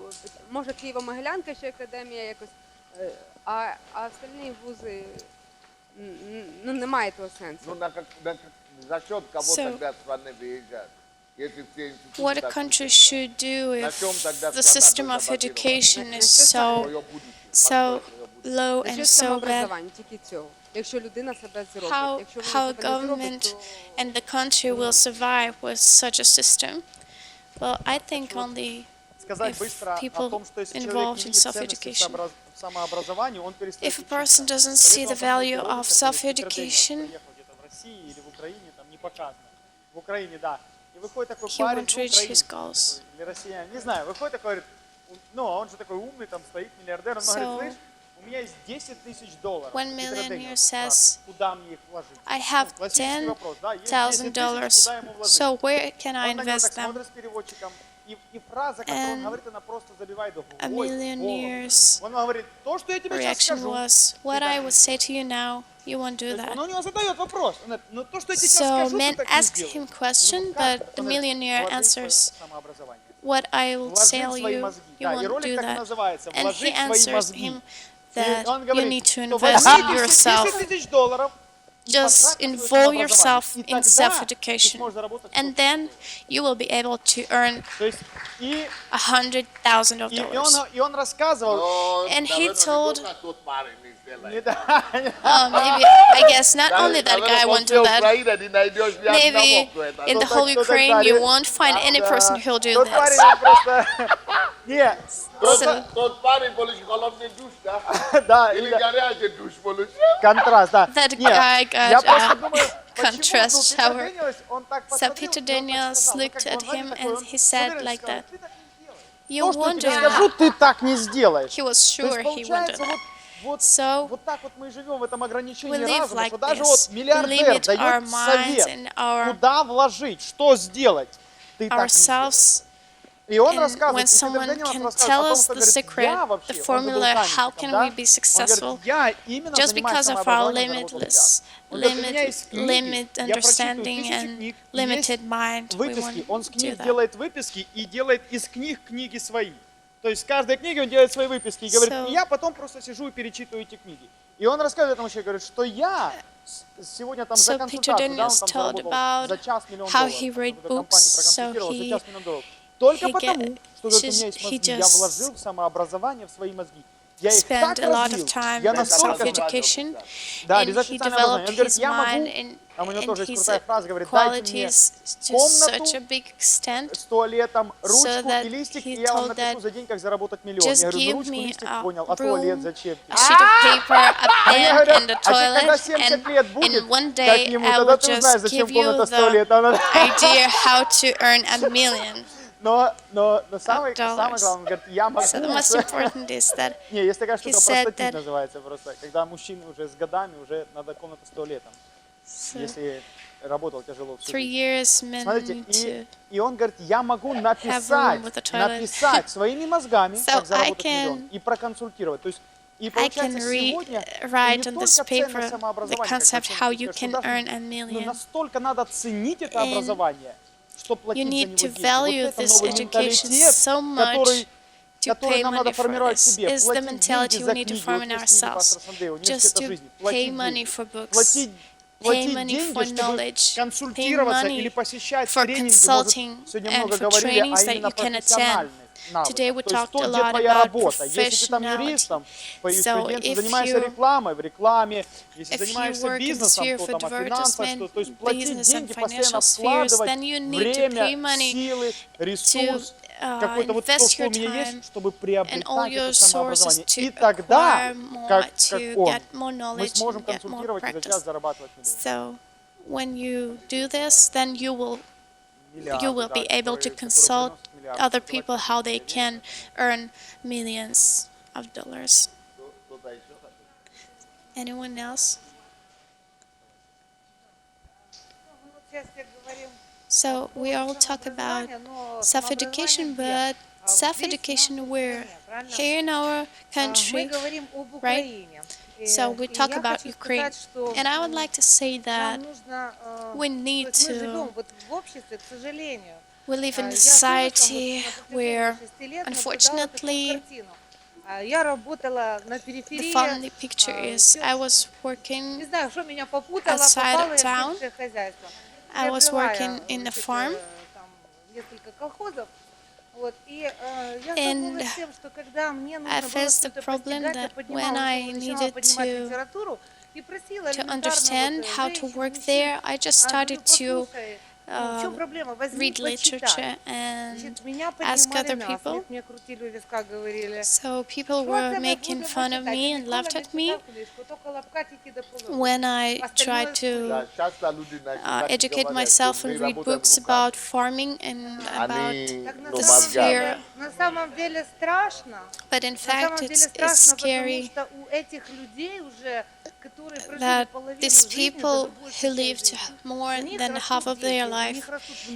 може Києво-Могилянка ще академія якось, а остальні вузи, ну, немає того сенсу. Ну, за счет кого So- тогда страны выезжать? Если все институты What a так country should do На if чем тогда the страна system будет of базироваться? education is свое so будущее, low Лише and so bad? самообразування, тільки цього. Якщо людина себе зробить, How якщо вона how себе не зробить, government то and the country will survive with such a system? Well, I think only Сказать if быстро о people том, что если человек involved не in видит ценности self-education. в самообразовании, он перестает if a person учиться. doesn't see the Советовал value бы of здоровье, который self-education, приехал где-то в России или в Украине, там не показано. В Украине, да. И выходит такой he парень, won't ну, reach his украинец goals. такой, или россиянин, не знаю, выходит такой, говорит, ну, а он же такой умный, там стоит, миллиардер, он говорит, So, слышь, у меня есть 10 тысяч долларов. when И millionaire трейдер says, спрашивает, куда мне их вложить? I have Классический вопрос, да, есть 10 тысяч, $10,000, куда ему вложить? so where can I Он на него invest так them? смотрит с переводчиком, И фраза, которую он говорит, она просто забивает a гвоздь в millionaire's голову. Он говорит, то, что я тебе сейчас reaction скажу. was, what I would say to you now, you won't do То есть that. он у него задает вопрос. Он говорит, ну то, что я тебе сейчас So скажу, man ты так не asked сделаешь. him question, Как? but the Он говорит, millionaire вложи в свое answers, самообразование. what I will Вложи в tell свои you, мозги. you Да, и won't ролик do так и that. называется. And Вложи he в свои answers мозги. him И that он you говорит, need to что invest возьми in 10 yourself. тысяч долларов, Just involve yourself in self-education, and then you will be able to earn $100,000. И он рассказывал, And he told, тот парень не сделает. maybe, I guess not only that guy won't do that, maybe in the whole Ukraine you won't find any person who'll do тот парень this. он просто... Нет, So, Тот парень получил холодный душ, да? да, Или горячий душ получил. контраст, да. that Нет, guy я got просто a думаю, contrast почему, shower. он так So посмотрел, Peter и он так Daniels сказал, ну, looked как бы at он, знаете, him такой, and он he said уверенно like сказал, that. ты так не сделаешь. You То, что я won't тебе do скажу, that. ты так не сделаешь. He was То sure есть he wouldn't do получается, that. вот So так вот мы живем в этом ограничении we live разума, like что даже this. вот We миллиардер limit our дает minds совет, and our куда вложить, что сделать. Ты так не сделаешь. ourselves. И он And рассказывает, when и Питер someone Дэниелс can рассказывает tell о том, us что the говорит, secret, я the вообще, он же был formula, how каменщиком, can да? we be Он successful? говорит, я именно Just занимаюсь because of our самообразованием, заработал limitless, миллиард. Он говорит, у меня есть книги, limit я прочитываю understanding тысячи and книг, и limited mind, есть we выписки, он won't с do книг that. делает выписки и делает из книг книги свои. То есть с каждой книги он делает свои выписки и говорит, So- и я потом просто сижу и перечитываю эти книги. И он рассказывает этому человеку, говорит, что я сегодня там за So Peter консультацию, да, он Daniels там told заработал about за час $1 000 000. how he read Какую-то компанию books, so проконсультировал за he- час $1 000 000. Только he потому, get- что говорит, у меня he есть мозги, я just вложил в самообразование, в свои мозги. Я их так spent a lot of развил, time я in настолько... self-education, Да, and без he специального образования. developed Он говорит, his я могу, mind and, а у него and тоже есть his крутая фраза, говорит, дайте мне qualities to комнату such a big extent, с туалетом, ручку that и листик, he и я вам told напишу that за день, как заработать миллион. just Я говорю, ну give ручку, me листик, a понял, а туалет room, зачем? a sheet of paper, a Мне pen, говорят, and a а когда toilet, 70 лет будет, and one как day ему, I тогда will ты узнаешь, just зачем give комната you с the туалетом. idea how to earn $1 million. Но самое dollars. главное, он говорит, я могу. So the most important is that Не, есть такая штука, said простатит that- называется просто, когда мужчины уже с годами, уже надо комната с туалетом, so если работал тяжело всю 3 жизнь. years men Смотрите, need to. и он говорит, я могу room написать, with a toilet. написать своими мозгами, So как заработать I миллион, и проконсультировать. То есть, и I получается, can сегодня write не on this только paper ценность the самообразования, как concept большой how спикер, you что can даже, earn $1 ну, million. настолько надо ценить это And образование, что платить You за need него to деньги. value Вот это this новый education менталитет, so much который to нам pay надо money for формировать в this. себе. Is the Платить mentality деньги we за need to книги. form Вот in есть книги ourselves. пастора Сандея, Just «Университета to жизни». pay Платить money деньги. for books, Платить pay money деньги, for чтобы knowledge, pay консультироваться или money посещать for тренинги. consulting Может, сегодня and много for говорили, trainings а that именно you can attend. профессиональных навыков. Today we То есть talked то, a где lot твоя about работа. Если ты там professionality. юристом по So юриспруденции, if занимаешься you- рекламой, в рекламе, если If you занимаешься work in the бизнесом, sphere то of там о финансах, advertisement, что, то есть платить business and деньги, постоянно financial spheres, вкладывать then you need to pay время, money силы, ресурс, какой-то вот то, invest что у your меня time есть, чтобы and all приобретать your это самообразование. sources to И тогда, acquire more, как to он, get more мы knowledge сможем and get more консультировать и за час practice. зарабатывать миллион. So when you do this, then you will be able to consult other people how they can earn millions of dollars. Кто-то еще хотел? Anyone else? So we all talk about self-education, but self-education where? Here in our country, right? So we talk about Ukraine. And I would like to say that we need to, we live in a society where, unfortunately, the funny picture is I was working outside of town. I was working in a farm. And I faced the problem that when I needed to understand how to work there, I just started to read literature and ask other people. So people were making fun of me and laughed at me when I tried to educate myself and read books about farming and about the sphere. But in fact, it's scary that these people who lived more than half of their life.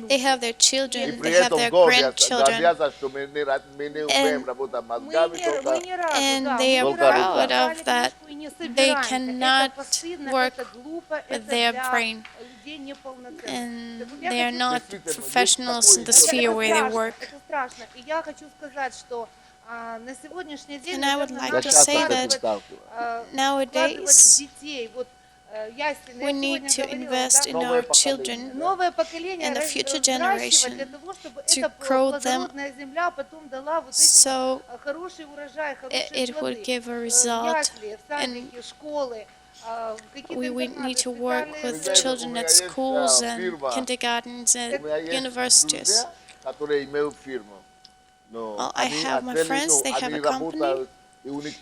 They have their children, И they при have этом their гордятся, grandchildren, что мы не умеем работать мозгами, and they are Только proud рука. of that. They cannot work with their brain, and they are not professionals in the sphere where they work. And I would like Я to часто say с этим that сталкиваюсь. nowadays we need to invest in our children and the future generation to grow them so it would give a result. And we would need to work with children at schools and kindergartens and universities. Которые имеют фирму. Well, I have my friends, they have a company,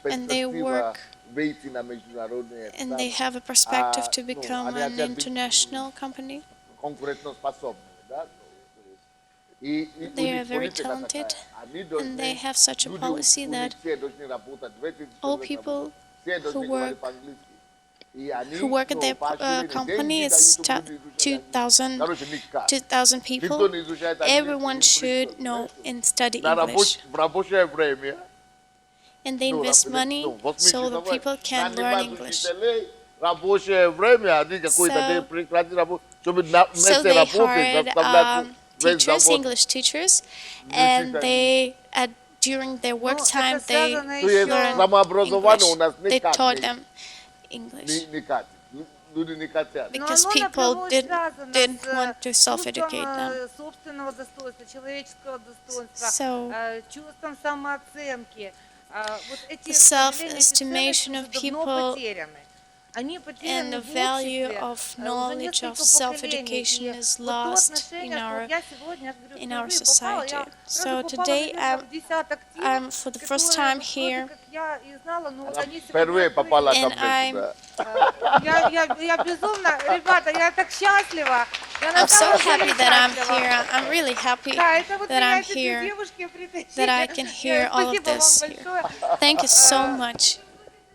and they work, выйти на международные and they have a perspective to become an international company. конкурентоспособные, да? И у They are них very политика talented, такая. Они and they должны, have such a люди policy у них that все должны работать в этих all условиях, people все должны who говорить work по-английски. И они, who work at their поощрение, company, деньги it's дают, чтобы люди изучали. Короче, никак. 2,000 Никто people. не изучает английский, Everyone им should пришлось, know знаешь, and study на English. в рабочее время. And they invest money so the people can learn English. Рабочее время, они какой-то прекратили работу, чтобы на So месте they работы hired заставлять весь teachers, завод. English teachers, and they, during their work time, they То есть learn самообразование у нас English. They никак taught не- them English не катит. Люди не хотят. because people didn't want to self-educate them. собственного достоинства, человеческого достоинства, So чувством самооценки. Вот эти, the к сожалению, эти self-estimation of ценности давно people потеряны. Они and потеряны the в value обществе of уже knowledge, of несколько self-education поколений. И is вот то lost отношение, in что our вот я сегодня, я говорю, in our впервые попала, society. я So сразу попала, today наверное, в десяток тех, I'm for the first которые time вот вроде here, как я и знала, но вот они Впервые сегодня попала ко And мне туда. я безумно, ребята, я так счастлива. Я на I'm so самом деле happy that I'm счастлива. here. I'm really happy Да, это вот that меня I'm эти две here, девушки притащили. that I can hear all of Спасибо вам this here. большое. Thank you so much.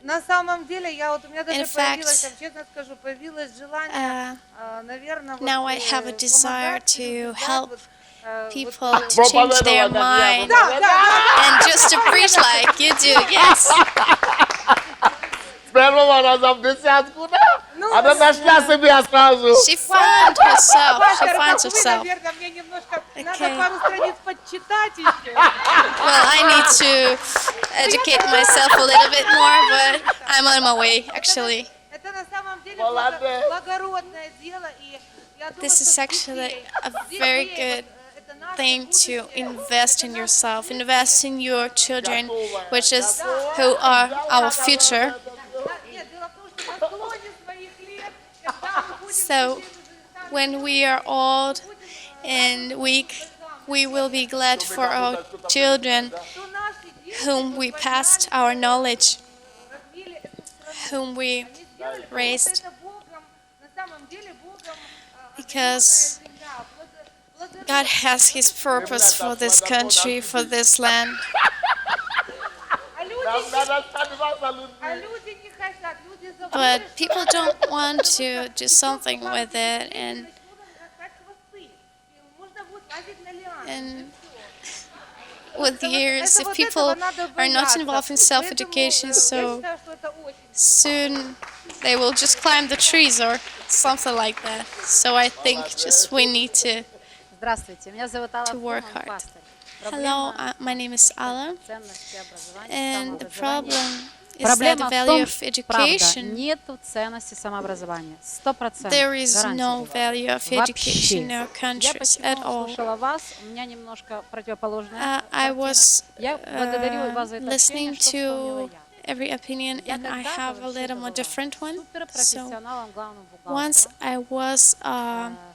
На самом деле, у меня даже In появилось, fact, честно скажу, появилось желание, наверное, Now I have a desire помогать to людям, да, help вот, people to change their mind Да. and just to preach like you do. Yes. С первого раза в десятку, да? Она нашла себя сразу. She found herself. She Пастор, finds как вы, herself. наверное, мне немножко надо Okay. пару страниц подчитать еще. Well, I need to educate myself a little bit more, but I'm on my way, actually. Это на самом деле Молодец. благородное дело, и я думаю, This is что actually a very good thing to invest in yourself, invest in your children, which is who are our future. So when we are old and weak, we will be glad for our children whom we passed our knowledge, whom we raised, because God has His purpose for this country, for this land. But people don't want to do something with it, and with years, if people are not involved in self-education, so soon they will just climb the trees or something like that. So I think just we need to Здравствуйте, меня зовут Алла, work I'm hard. pastor. Hello, my name is Ala, Ценности образования, and the самообразования. problem is that Проблема the в value том, of правда, education, нету ценности самообразования. 100%. there is no гарантия. value of education in our Я countries at почему all. слушала вас, у меня немножко противоположная I картина. was Я благодарю вас за это общение, listening что вспомнила to я. every opinion, Я and I когда-то have a вообще little more была different one. So суперпрофессионалом, главным once бухгалтером. I was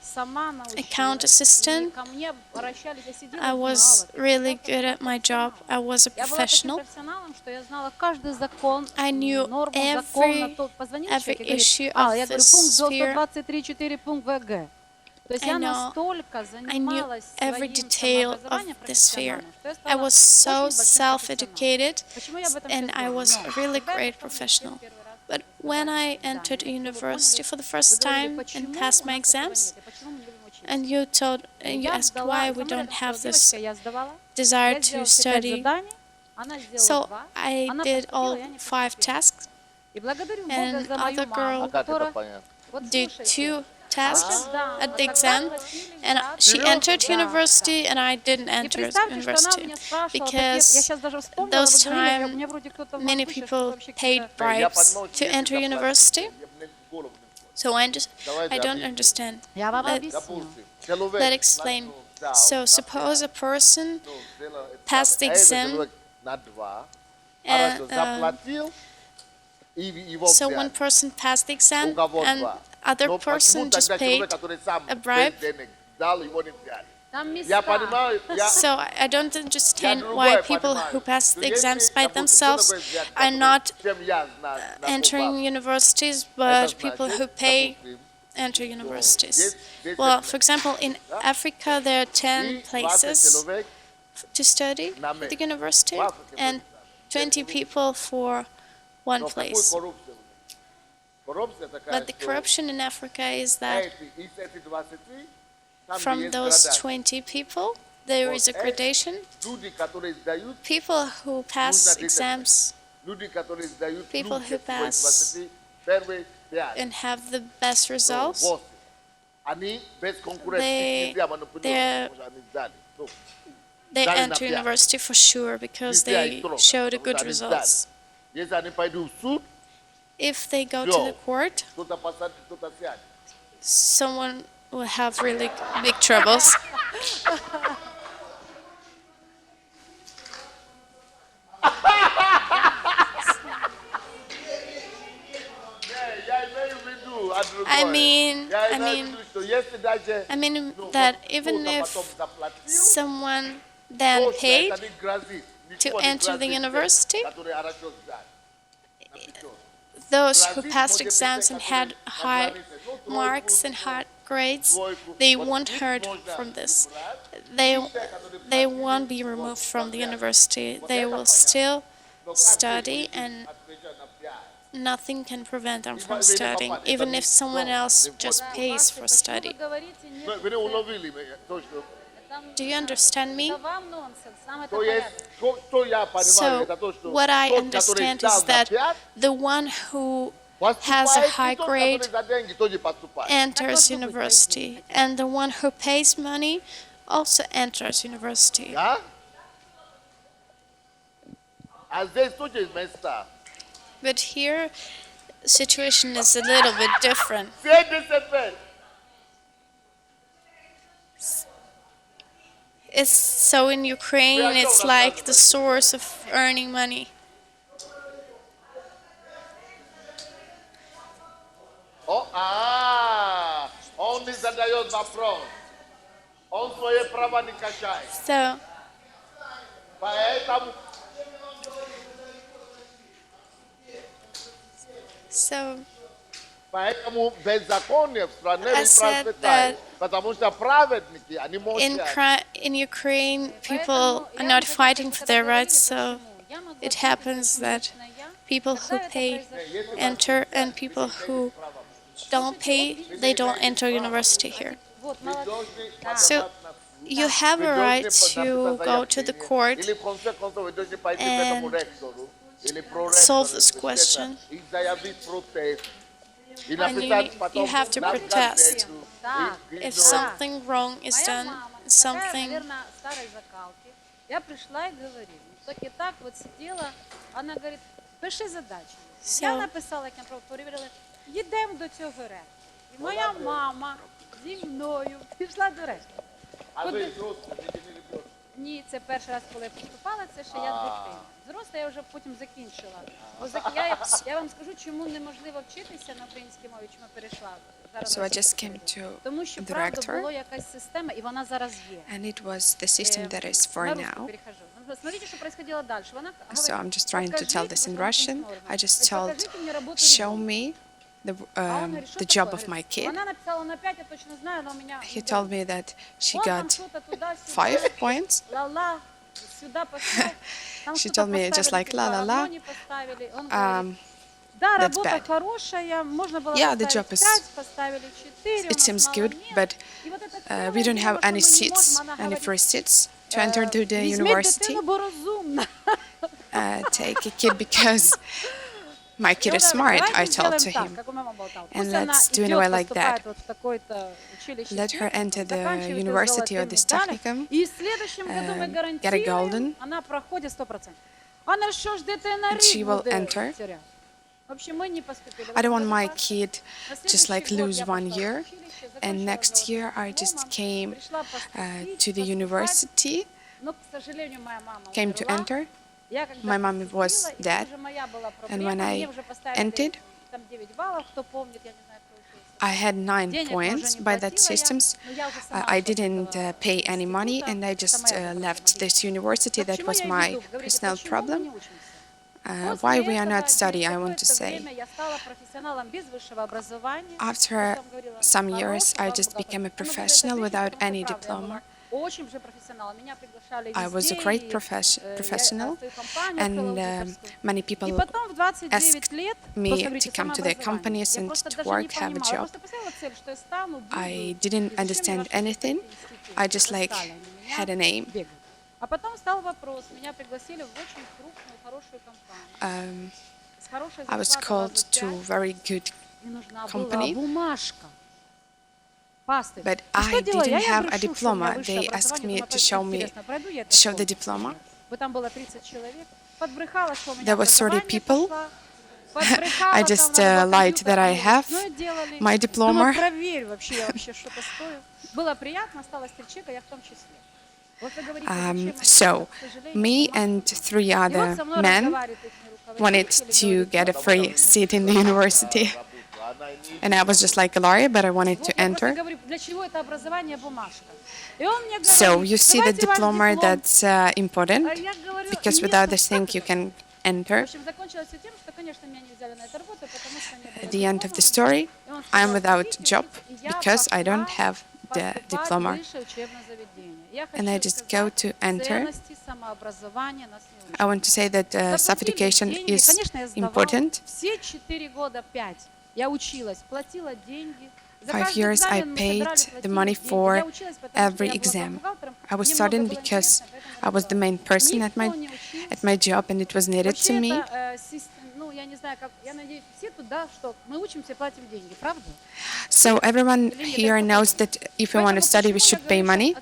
Сама account научилась, и assistant, ко мне обращались, я сидела, I was знала, really good at my job. I was a Я была таким professional. профессионалом, что я знала каждый закон, I knew норму every закона. Позвонил every человек и говорит, issue я of говорю, this пункт до sphere. 123.4, пункт ВГ. То есть I я know- настолько I knew занималась every своим detail of самообразованием this sphere. профессиональным, что я I стала was очень so большим профессионалом. self-educated, Почему я об этом and сейчас I говорю? was Но a really когда я great потом professional. первый раз But when I экзамен, entered чтобы вы university поняли, for the вы first говорили, time почему and у passed my нас этого exams, нет, и почему мы не любим учить And you asked why we don't have this desire to study. So I did all 5 tasks, and other girl did 2 tasks at the exam, and she entered university and I didn't enter university because those time many people paid bribes to enter university. So I don't understand. Let's explain. So suppose a person passed the exam, and so one person passed the exam and other person just paid a bribe. So I don't understand why people who pass the exams by themselves are not entering universities, but people who pay enter universities. Well, for example, in Africa there are 10 places to study at the university and 20 people for one place. But the corruption in Africa is that from those 20 people, there is a gradation. People who pass exams, people who pass and have the best results, they enter university for sure because they show the good results. If they go to the court, someone will have really big troubles. I mean that even if someone then paid to enter the university, those who passed exams and had high marks and high grades, they won't hurt from this. They won't be removed from the university. They will still study, and nothing can prevent them from studying, even if someone else just pays for study. Do you understand me? So, what I understand is that the one who has a high grade enters university, and the one who pays money also enters university. But here, the situation is a little bit different. So in Ukraine, it's like the source of earning money. So Поэтому беззаконие в стране процветает, потому что праведники, они молчат. In Ukraine, people are not fighting for their rights, so it happens that people who pay enter, and people who don't pay, they don't enter university here. So you have a right to go to the court and solve this question. And you have to protest. If something wrong is done, something... So, Йдемо до цього речі. І моя мама зі мною пішла до речі. Ні, це перший раз, коли я поступала, це ще я дитина. Зросла я вже потім закінчила. Бо я вам скажу, чому неможливо вчитися на українській мові, чому перейшла. So I just came to the rector, and it was the system that is for now. So I'm just trying to tell this in Russian. I just told, show me the job of my kid. He told me that she got 5 points. She told me just like la la la. that's работа bad. хорошая, можно было Yeah, the job поставить is, 5, поставили 4, it у нас seems мало good, мест. but И вот эта we первая don't have девушка, any мы не seats, можем, она any free говорит, seats to enter to the візьміть university. дитину, бо розумна. Take a kid because my kid is smart, I told to him. And let's do in a way like that. Let her enter the university or this technicum, get a golden, Она проходит 100%. Она що ж дитина and she рік will буде enter. теряти. В общем, ми не поступили. I don't want my kid just like lose 1 year. And next year I just came to the university, Но, к сожалению, моя мама came to умерла. enter. Я когда My mom was поступила, и dead. уже моя была And проблема, when I мне уже поставили entered, там 9 баллов, кто помнит, я не знаю, кто учился. I had 9 Денег мы points уже не by that платила я, systems. но я уже сама I ушла с didn't этого pay any money института. and I Это just моя проблема. left this university. Но к That чему was я и my веду? Говорите, personal почему мы problem. не учимся? Why После we are этого, not studying, I через want to какое-то say. время я стала профессионалом без высшего образования. After Потом говорила, some years, I хорошего just became a богатого. Ну, говорю, это professional отлично, without потому any что, правда, я была diploma. очень же профессионалом. Меня приглашали I was a везде, great и, professional, свою компанию открыла and аудиторскую. many И people потом в 29 asked лет, me просто to говорите, come to their самообразование. companies Я and просто to даже не work, have a понимала. Я job. просто поставила цель, что я стану, буду. I didn't understand anything. I just like had a name. А потом стал вопрос. Меня пригласили в очень крупную, хорошую компанию. С хорошей I was зарплатой called раза в to 5. very good Мне нужна company, была бумажка. Пастырь. but И что I делаю я? didn't Я have a брешу, что у меня diploma. высшее They asked образование. me Думаю, to show me, интересно, пройду я этот show the конкурс? diploma. Вот там было 30 человек. Подбрехала, что у меня There was 30 образование people. пошла. Подбрехала, I там just надо было lied компьютер, that I там have выпускное делали. my diploma. Думаю, проверь вообще, я вообще что-то стою. Было приятно, осталось 3 человека, я в том числе. Вот вы говорите, зачем So, к сожалению, me бумажка. and 3 И вот other со мной men разговаривает их wanted руководитель, to get a free seat in the university. And I was just like a lawyer, but I wanted Вот to я просто enter. говорю, для чего это образование, бумажка. И он мне So говорит, you see the давайте ваш diploma, диплом. that's important, А я говорю, because нет, without ну this как thing это you так? can В enter. общем, закончилось все тем, что, конечно, меня не взяли на эту работу, потому что не было At the end of the диплома. story, И он I am сказал, without «Идите job учитесь». И я because I don't пошла have the поступать в diploma. высшее учебное заведение. Я And I хочу just go сказать, to enter. ценности самообразования нас не учат. I want to say that Заплатили self-education деньги, is конечно, я сдавала. important. Все 4 года, 5 я училась, платила деньги. За 5 каждый years I экзамен мы paid собирали, the платили money деньги. for Я училась, потому что every я была exam. бухгалтером. I was Мне studying много было because интересно, поэтому I was the main person никто не учился. at my job and it was needed to Вообще me. это, ну, я не знаю, как, я надеюсь, все туда, что мы учимся, платим деньги, правда? So everyone here knows that if we want to study, we should pay money.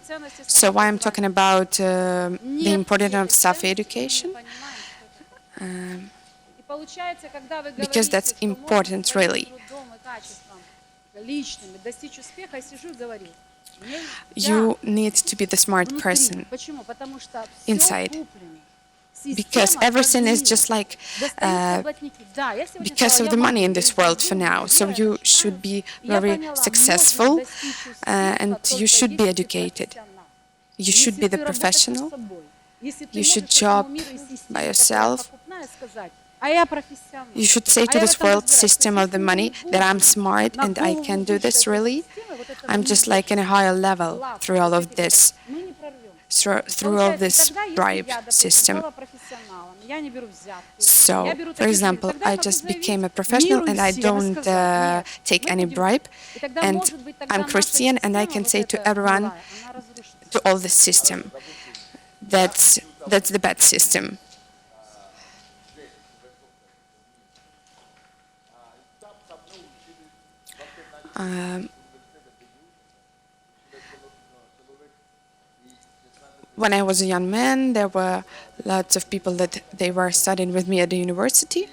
So why I'm talking about the importance of self-education? И получается, когда вы Because говорите, that's что можно important, своим really. трудом и качеством личными достичь успеха, я сижу и говорю, мне You need to be the smart внутри. person Почему? Потому что всё inside. куплено. Because Система everything is подменена. just like Достаются блатники. Да, я сегодня because сказала, of я the могу money in this перейти world в for другую now. So сферу, you я should be Я very поняла, successful можно достичь успеха and you только should be если ты educated. профессионал. You should Если be the ты работаешь над professional. собой, если ты You should можешь job этому миру и системе, by которая yourself. покупная, сказать, а я профессионал. You should say А to я в this этом world разбираюсь. system То of есть the если money ты that I'm будешь smart на and I голову can do выше this этой really. системы, вот этого I'm just мира, like in a higher level лавки, through all вот of этих this, мы не прорвем. through all Получается, this тогда, если bribe я, допустим, system. стала профессионалом, я не беру взятки, я So, беру for таких же, example, тогда I как just заявить became a professional миру и and I всем и don't сказать, нет, take мы any будем bribe, И тогда, and может быть, тогда I'm наша Christian and I система, can вот say to эта everyone, мировая, она разрушится. to all this system, that's the bad system. When I was a young man, there were lots of people that they were studying with me at the university,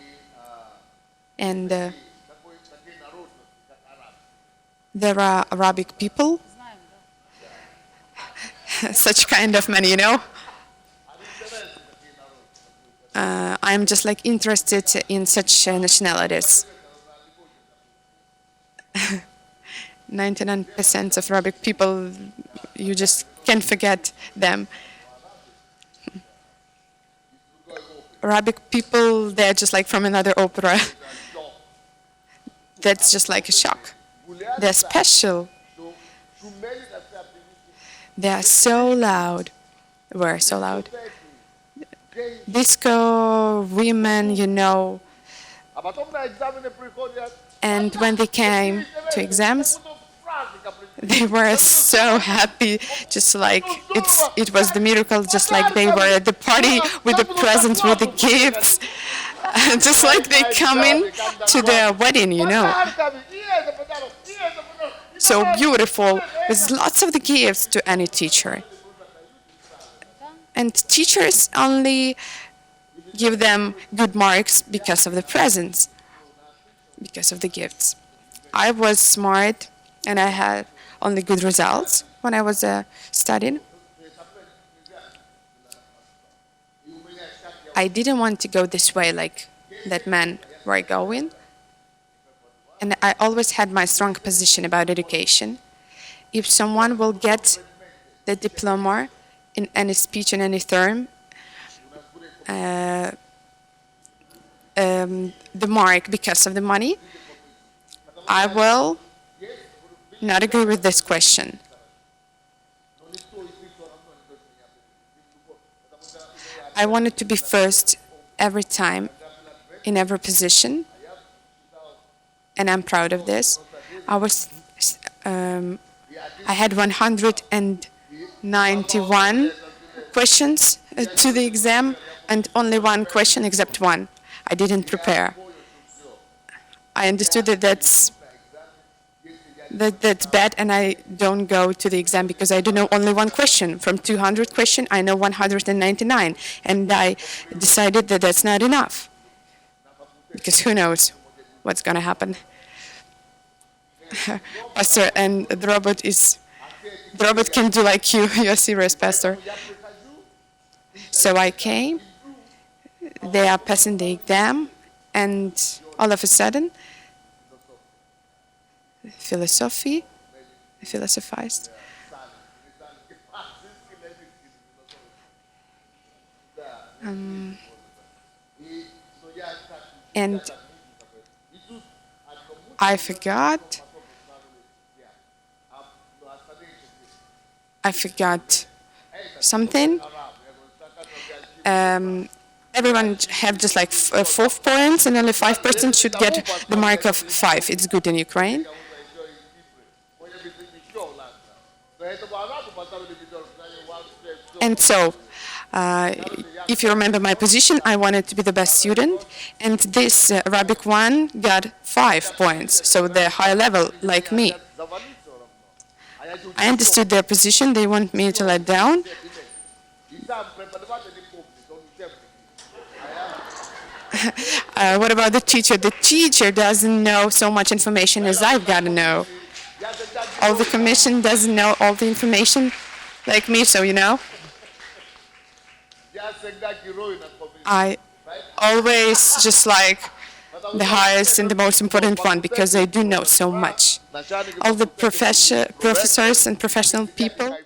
and there are Arabic people, such kind of men, you know. I'm just like interested in such nationalities. 99% of Arabic people, you just can't forget them. Arabic people, they're just like from another opera. That's just like a shock. They're special. They are so loud. Were so loud. Disco women, you know, And when they came to exams, they were so happy, just like it was the miracle, just like they were at the party with the presents, with the gifts, just like they come in to their wedding, you know. So beautiful, with lots of the gifts to any teacher. And teachers only give them good marks because of the presents, because of the gifts. I was smart and I had only good results when I was studying. I didn't want to go this way like that men were going. And I always had my strong position about education. If someone will get the diploma in any speech in any term, the mark because of the money, I will not agree with this question. I wanted to be first every time in every position, and I'm proud of this. I had 191 questions to the exam, and only one question except one. I didn't prepare. I understood that that's bad, and I don't go to the exam because I don't know only one question. From 200 questions, I know 199, and I decided that that's not enough, because who knows what's going to happen. Pastor, and the robot can do like you. You're serious, Pastor. So I came. They are passing the exam, and all of a sudden, philosophized. And I forgot something. Everyone have just like 4 points, and only 5% should get the mark of 5. It's good in Ukraine. And so, if you remember my position, I wanted to be the best student, and this Arabic one got 5 points, so they're high level like me. I understood their position. They want me to let down. What about the teacher? The teacher doesn't know so much information as I've got to know. All the commission doesn't know all the information like me, so you know. I always just like the highest and the most important one because they do know so much. All the professors and professional people,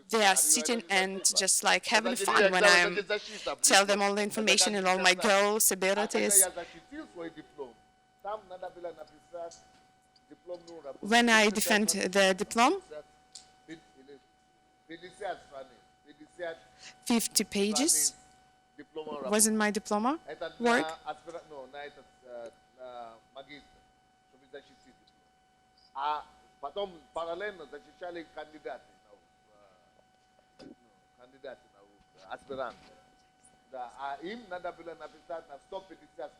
they are sitting and just like having fun when I tell them all the information and all my goals, abilities. When I defend the diploma, 50 pages wasn't my diploma work. Потом параллельно защищали кандидаты, аспиранты. Да, а им надо было написать на 150 страниц.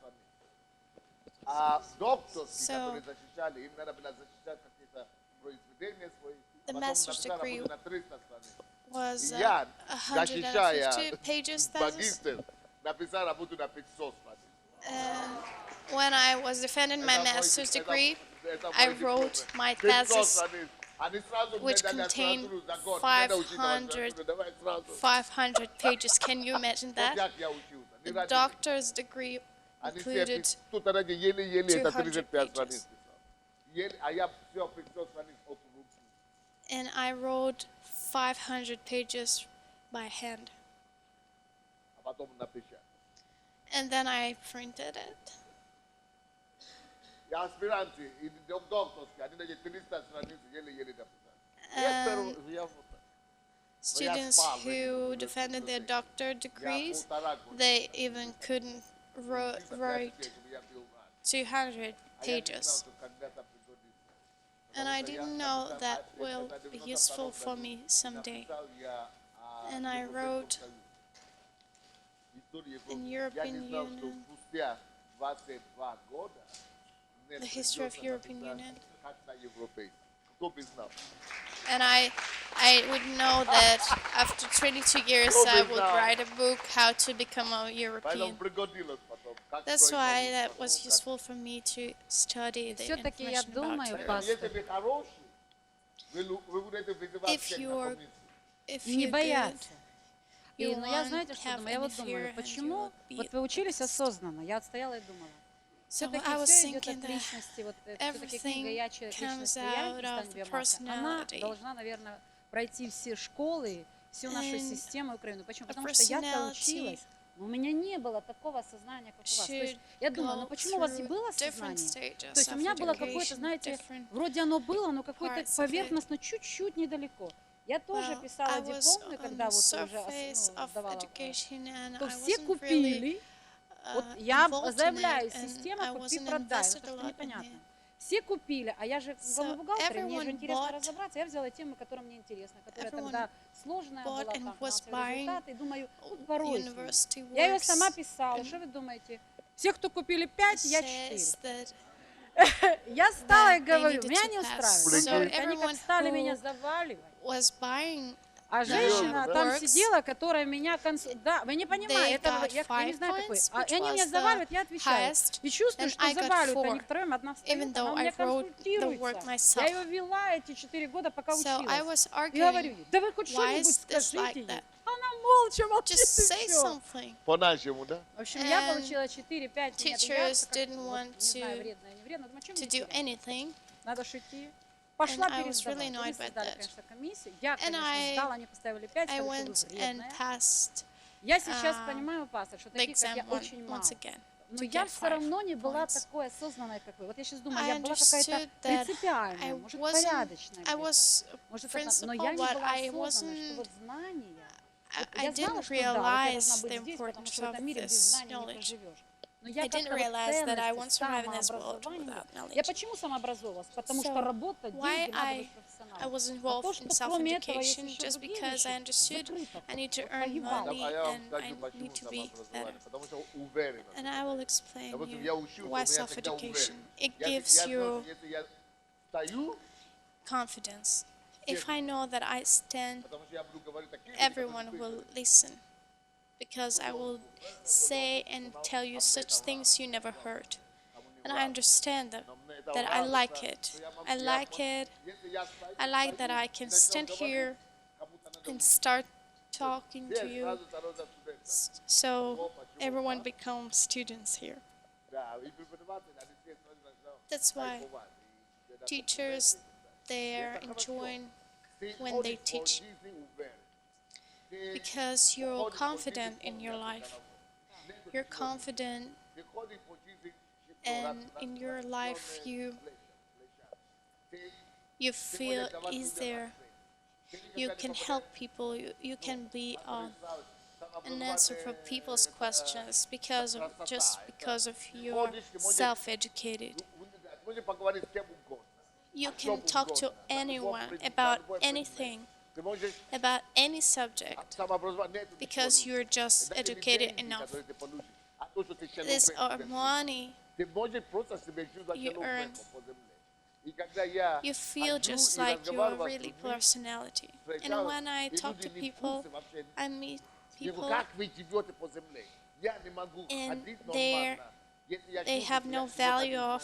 А докторские, которые защищали, им надо было защищать какие-то произведения свои. The master's degree на 300 страниц. Was И я, 150 pages thesis. магистр, написал работу на 500 страниц. When I was defending my master's degree, I wrote my thesis, which contained 500 pages. Can you imagine that? The doctor's degree included 200 pages. And I wrote 500 pages by hand. And then I printed it. Students who defended their doctorate degrees, they even couldn't wrote 200 pages. And I didn't know that will be useful for me someday. And I wrote in European Union, the history of European Union. And I would know that after 22 years I would write a book how to become a European. That's why that was useful for me to study the Все-таки я information about думаю, tourism. пастор, If не you're good, бояться. you Но я, won't знаете, что have думаю? Я any вот fear думаю, and you почему will be вот вы учились at peace. осознанно? Я вот стояла и думала. So Все-таки I was все идет thinking от that личности. Вот все-таки книга everything «Я человек, личность, comes я» out Стань of the биомасса. Она personality. должна, наверное, пройти все школы, всю нашу And систему Украины. Почему? the Потому что я-то personality училась, но у меня не было такого сознания, как у вас. То есть should я думала, ну go почему у вас и through было different сознание? То stages есть у of меня было какое-то, education, знаете, different вроде оно было, но какое-то parts of it. поверхностно, чуть-чуть недалеко. Я тоже Well, писала I was дипломную, on когда the вот уже surface of сдавала, education, and то I все wasn't really купили. Вот я involved in заявляю, it, and система I купи, wasn't продай. invested Ну, то, a что lot in непонятно. it. Все купили, а я же главный So бухгалтер, и мне же everyone интересно bought, разобраться. Я взяла тему, которая мне интересна, которая everyone тогда сложная была, bought and там, was финансовые buying результаты, и думаю, ну, порой с ней. university Я ее сама works писала, and что вы думаете? Все, кто купили 5, я 4. says that Я стала и they говорю, needed меня to не pass. устраивает. So Они как everyone стали меня who заваливать. was buying А женщина там works, сидела, которая меня... Да, вы не they понимаете, это, got я 5 не знаю, какой. points, А which они меня was the заваливают, я отвечаю. highest, И чувствую, and что I got заваливают 4, они втроем, одна встает, even она though у I меня wrote the консультируется. work Я myself. ее вела эти 4 года, пока So I училась. was И говорю arguing, ей, да вы хоть why что-нибудь is this скажите like ей. that? Она молча молчит, Just и say все. something. По-нашему, да? В общем, я And получила 4, 5, нет, я teachers как, didn't вот, want не знаю, to вредно, не вредно, думаю, чем to мне do терять? anything, Надо шутить. Пошла and I was пересдавать. really Они annoyed by создали, that. конечно, комиссию. Я, And конечно, сдала, они поставили 5, I сказали, что went вы and вредная. passed Я сейчас понимаю, пастор, что the таких, как я, exam очень мало. once again Но to я get все 5 равно не была points. такой осознанной, как вы. Вот я сейчас думаю, I я была какая-то understood that принципиальная, I может, wasn't, порядочная I где-то. was Может, это, но principled, я не but была I осознанной, что wasn't, вот знания, вот I я знала, didn't что да, вот я должна realize быть the здесь, потому что в importance этом of мире без this знаний не knowledge. проживешь. Но я I как-то didn't вот realize that I won't ценности, survive in this world самообразование. without knowledge. Я почему самообразовалась? Потому что So, работа, why деньги, надо быть I профессионалом. was А то, involved in что кроме этого есть self-education еще just другие because I вещи, understood закрыто. I need to Вот earn погибала. money А я вам and скажу, I почему need to be better. самообразование. Потому что уверенно. And I will explain Допустим, you я учился, why у меня всегда self-education. уверен. It Я gives знаю, you что если я стою, confidence. If I know that I stand, потому что я буду говорить такие, everyone will listen. Because I will say and tell you such things you never heard. And I understand that I like it. I like it. I like that I can stand here and start talking to you. So everyone becomes students here. That's why teachers, they're enjoying when they teach. Because you're confident in your life. You're confident, and in your life you feel easier. You can help people. You can be an answer for people's questions because of you're self-educated. You can talk to anyone about anything, about any subject, because you're just educated enough. This money you earn, you feel just like your really personality. And when I talk to people, I meet people, and they have no value of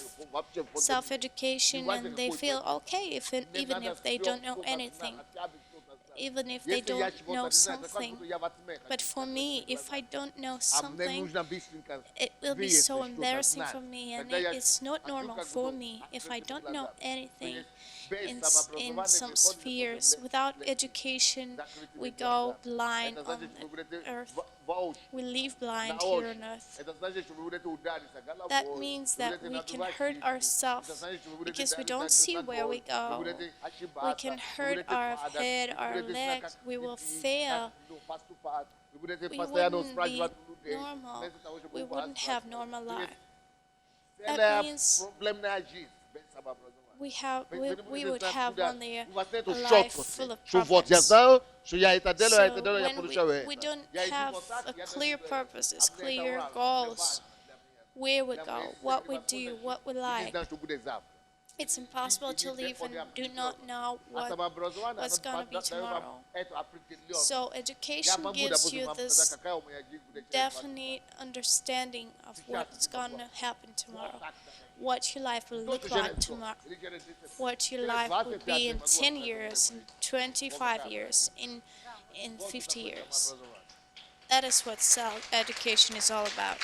self-education, and they feel okay even if they don't know anything, even if they don't know something. But for me, if I don't know something, it will be so embarrassing for me, and it's not normal for me if I don't know anything in some spheres. Without education, we go blind on the earth. We live blind here on earth. That means that we can hurt ourselves because we don't see where we go. We can hurt our head, our legs. We will fail. we wouldn't be normal. We wouldn't have normal life. That means we would have only a life full of problems. So when we don't have a clear purposes, clear goals, where we go, what we do, what we like, it's impossible to live and do not know what's going to be tomorrow. So education gives you this definite understanding of what's going to happen tomorrow, what your life will look like tomorrow, what your life will be in 10 years, in 25 years, in 50 years. That is what self-education is all about.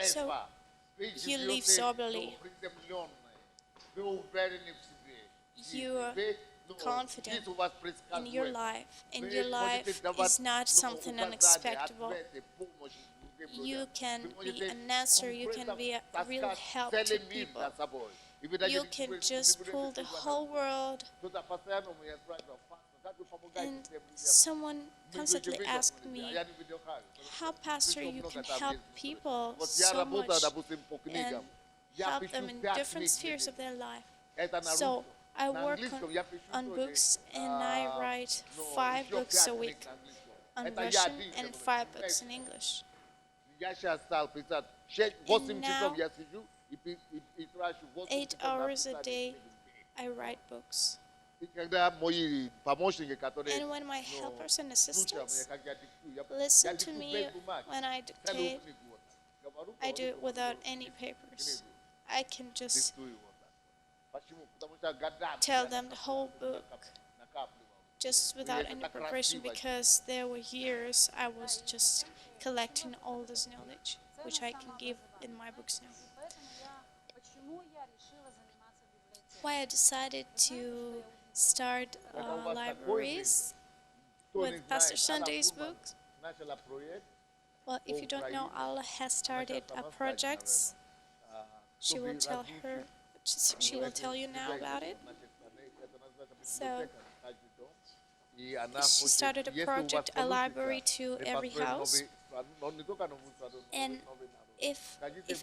So you live soberly. You're confident in your life, and your life is not something unexpected. You can be an answer, you can be a real help to people. You can just pull the whole world. And someone constantly asked me, how, Pastor, you can help people so much and help them in different spheres of their life. So I work on books, and I write 5 books a week on Russian and 5 books in English. And now, 8 hours a day, I write books. And when my helpers and assistants listen to me when I dictate, I do it without any papers. I can just tell them the whole book just without any preparation, because there were years I was just collecting all this knowledge, which I can give in my books now. Why I decided to start libraries with Pastor Sunday's books? Well, if you don't know, Allah has started a project. She will tell you now about it. So she started a project, a library to every house. And if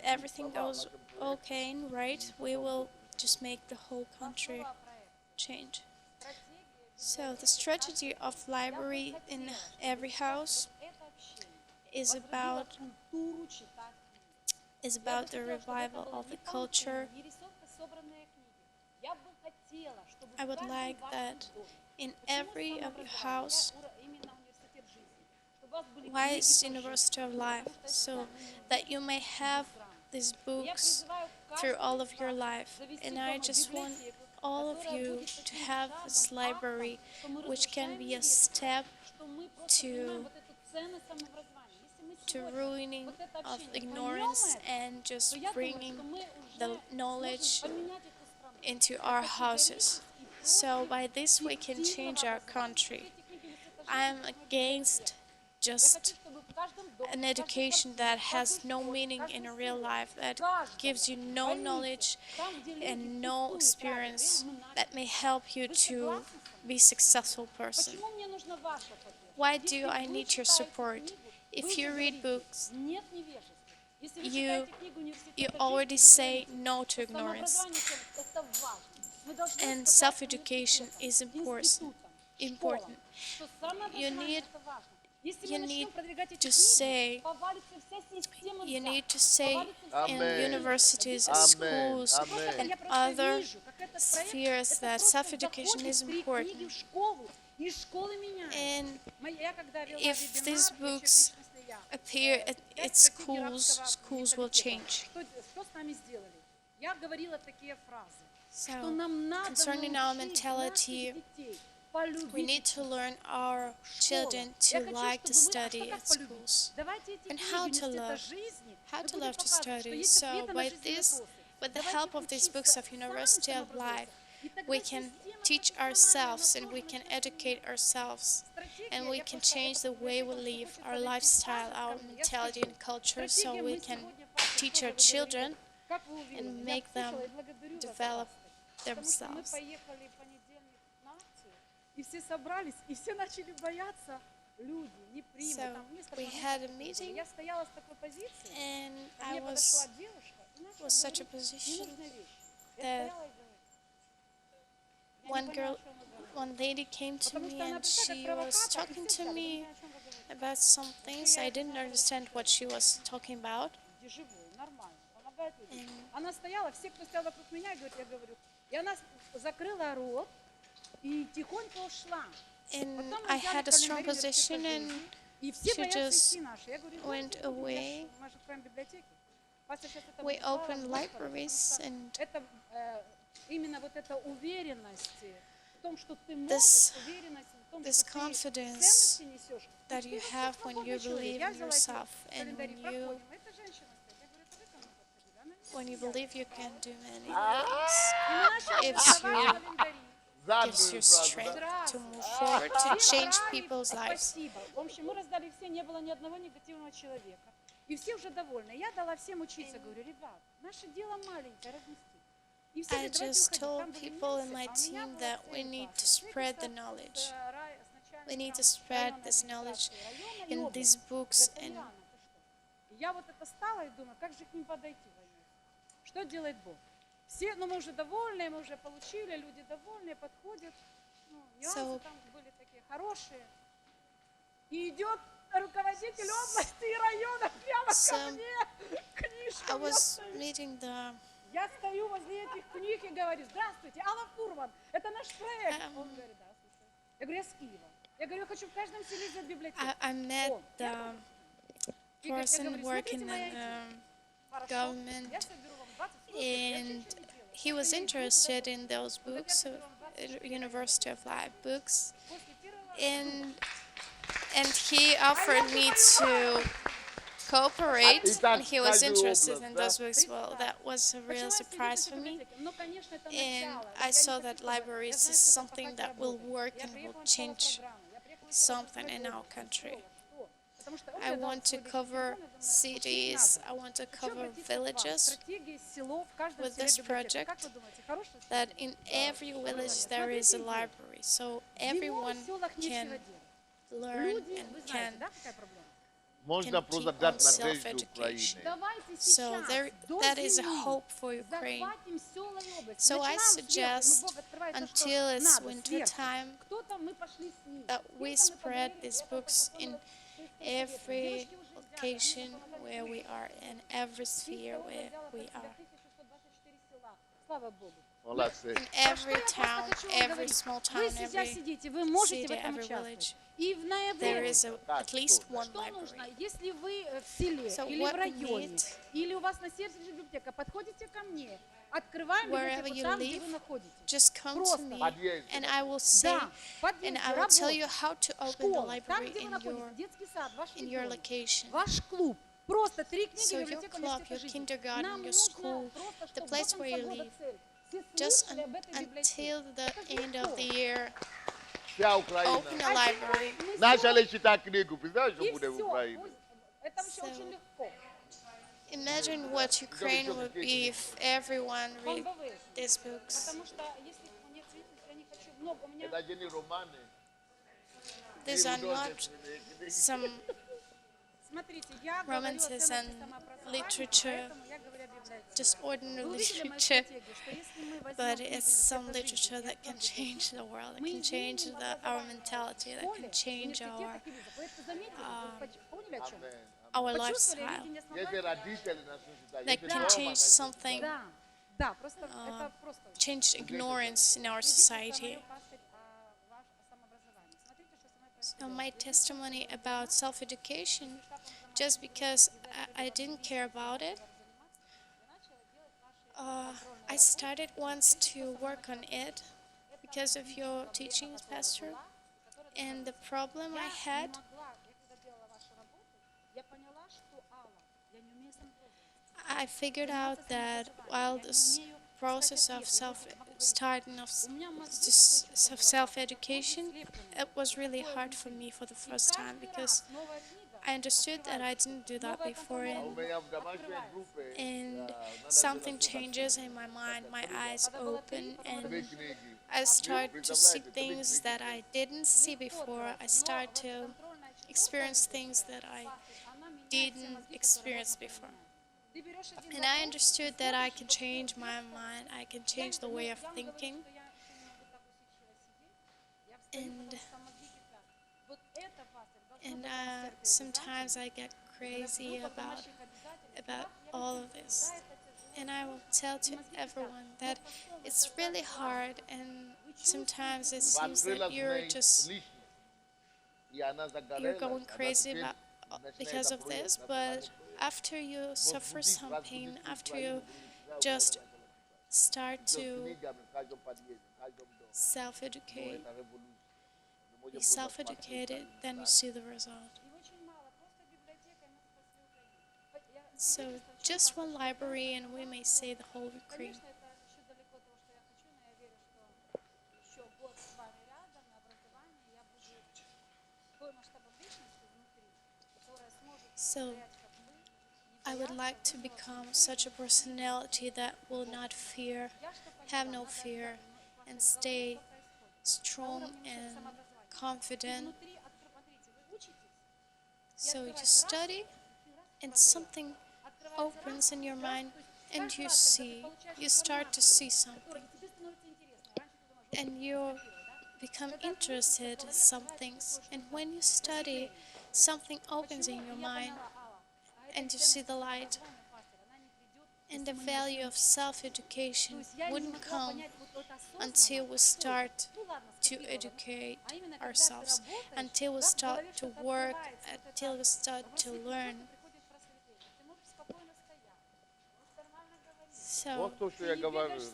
everything goes okay and right, we will just make the whole country change. So the strategy of library in every house is about the revival of the culture. I would like that in every of your house, wise University of Life, so that you may have these books through all of your life. And I just want all of you to have this library, which can be a step to ruining of ignorance and just bringing the knowledge into our houses. So by this we can change our country. I'm against just an education that has no meaning in real life, that gives you no knowledge and no experience that may help you to be a successful person. Why do I need your support? If you read books, you already say no to ignorance. And self-education is important. You need to say in universities, schools, and other spheres that self-education is important. And if these books appear at schools, schools will change. So, concerning our mentality, we need to learn our children to like to study at schools and how to love to study. So by this, with the help of these books of University of Life, we can teach ourselves and we can educate ourselves, and we can change the way we live, our lifestyle, our mentality and culture, so we can teach our children and make them develop themselves. и все собрались, и все начали бояться. Люди не примут. So Там место we по had a месту. meeting, Я стояла с такой позиции, and ко I мне подошла was девушка и начала such a говорить position ненужные вещи. Я that стояла и говорила. Я не one поняла, girl, что она говорит. one lady came to Потому me что она and пришла как she was провокатор, и talking все to взяли. me Вы о чем вы говорите? about some things. I didn't understand what she was talking about. Где живой, нормально, помогает людям. And Она стояла, все, кто стоял вокруг меня, говорит, я говорю, и она закрыла рот и тихонько ушла. and Потом мы I взяли had a strong календарь position, университета and жизни, и все she боятся just идти наши. Я говорю, went «Идите, away. мы же откроем библиотеки. Пастор сейчас это We слава opened Господу, libraries, потому and что это именно вот эта уверенность в том, что ты this- можешь, уверенность в том, this что ты confidence ценности несешь. that you have when you believe Я in взяла yourself эти and календари, when you проходим. Эта женщина стоит. Я говорю, это вы ко мне подходили? Она не when you сидела. believe you can do many И мы начали If раздавать you- календари. gives you strength to move forward, to change people's lives. Спасибо. В общем, мы раздали все, не было ни одного негативного человека. И все уже довольны. Я дала всем учиться, говорю, ребят, наше дело маленькое, разнести. И все I говорят, давайте just уходить. told Там были people in немцы, my а у меня team была that we цель need to класса. spread the Встретиться knowledge. с We need to начальником spread районной this knowledge администрации района и in области. these books, Говорят, and Ильяна, ты что? И я вот это стала и думаю, как же к ним подойти войной? Что делает Бог? Все, ну мы уже довольны, мы уже получили, люди довольные, подходят. Ну, нюансы So- там были такие хорошие. И идет руководитель области и района прямо ко So, мне, книжка. I was meeting the Я стою возле этих книг и говорю, здравствуйте, Алла Фурман, это наш проект. Он говорит, да, слушай. Я говорю, я с Киева. Я говорю, я хочу в каждом селе сделать библиотеку. I met О, я the говорю, я person говорю, working смотрите моя in идея. the Хорошо, government, я соберу вам 20 случаев, я and ничего не делаю. he was interested in those Вот я books, соберу вам 20 University of Life books, После первого and he offered me to cooperate, and he was interested in those books. Well, that was a real surprise for me, Ну, конечно, это and начало. I Я saw не that хочу сказать, libraries я знаю, is что это something пока that will работает. work Я and приехала will на change программу, я приехала something in на our country. что? Потому что он I мне дал want to свой личный cover телефон, я думаю, cities, надо. I want to Хочу cover обратиться к вам. villages, Стратегия село, в каждом with селе this библиотека. Как project, вы думаете, хорошая that стратегия? in every village there is a library, so everyone Зимой в селах нечего can делать. learn Люди, and вы can знаете, да, какая проблема? Можно keep просто on дать надежду self-education. Украине. Давайте So сейчас, there, до that is a зимы, hope for Ukraine. захватим села и области. So I Начинаем сверху, suggest, ну, Бог открывает то, что until it's надо, winter сверху. time, Кто-то мы пошли с ним. that we Где-то мы spread поговорили, these я books познакомилась in с сельским советом. every Девочки уже взяли, они location мне помогали where we книжки. are, in every sphere Чисто where взяла we под себя are. 1624 села. Слава Богу. Молодцы. In every Что я town, просто хочу вам every говорить? small Вы town, сейчас every сидите, вы можете в city, этом every участвовать. village, И в there ноябре, is at least one что нужно, library. если вы в селе So или what в we районе, need- или у вас на сердце лежит библиотека, подходите ко мне, открываем Wherever библиотеку you там, где live, вы находитесь. Just come to Просто. me, Подъезд. and I will say, Да, подъезде, and I will tell работа, you how to open the школа, там, library где вы in находитесь, детский сад, ваш in your ребенок, location. ваш клуб. Просто 3 книги So your библиотека club, университета your жизни. kindergarten, Нам your нужно school, просто, the чтобы place до where конца you года live, цель. Все just слышали об этой библиотеке. until the Это end of the легко. year, Вся Украина. open a library. Мы Начали читать книгу, представляешь, что и будет в все. Украине? Это вообще So- очень легко. Imagine what Ukraine would be if everyone read Бомбовые. these books. Потому что если нет свидетельств, я не хочу много. У меня Это же не романы. These are not some Смотрите, я говорю о romances ценности and самообразования, literature, поэтому я говорю о библиотеке. just ordinary Вы увидели мою literature, стратегию, что если мы возьмем but книги it's some «Университета literature жизни» that can change the world, that мы can change изменим our образование mentality, в that школе, can change университетах и вузах. Вы это заметили? Вы поняли, о чем? our Почувствовали lifestyle, видение Если основания? родители начнут читать, that если can дома change начнут something, Да, да, просто это просто. change ignorance in our society. Пастырь, о самообразовании. Смотрите, что со мной So происходило. my testimony about self-education, just because I didn't care about it, I started once to work on it because of your teachings, Pastor. And the problem I had, Я когда делала вашу работу, я поняла, что Алла, я не умею сам пользоваться. I figured out that while this process of self-education, it was really hard for me for the first time because Новая книга. I understood that I didn't do that before, У меня в домашней группе and something changes in my mind, my eyes open, две and книги. I start to see things that I didn't see before. I start to experience things that I didn't experience before. And I understood that I can change my mind, I can change the way of thinking. And sometimes I get crazy about all of this. And I will tell to everyone that it's really hard, and sometimes it seems that you're going crazy because of this, but after you suffer some pain, after you just start to self-educate, be self-educated, then you see the result. So just one library and we may say the whole decree. So I would like to become such a personality that will not fear, have no fear, and stay strong and confident. So you study and something opens in your mind and you start to see something. And you become interested in some things. And when you study, something opens in your mind and you see the light. And the value of self-education wouldn't come until we start to educate ourselves, until we start to work, until we start to learn. So,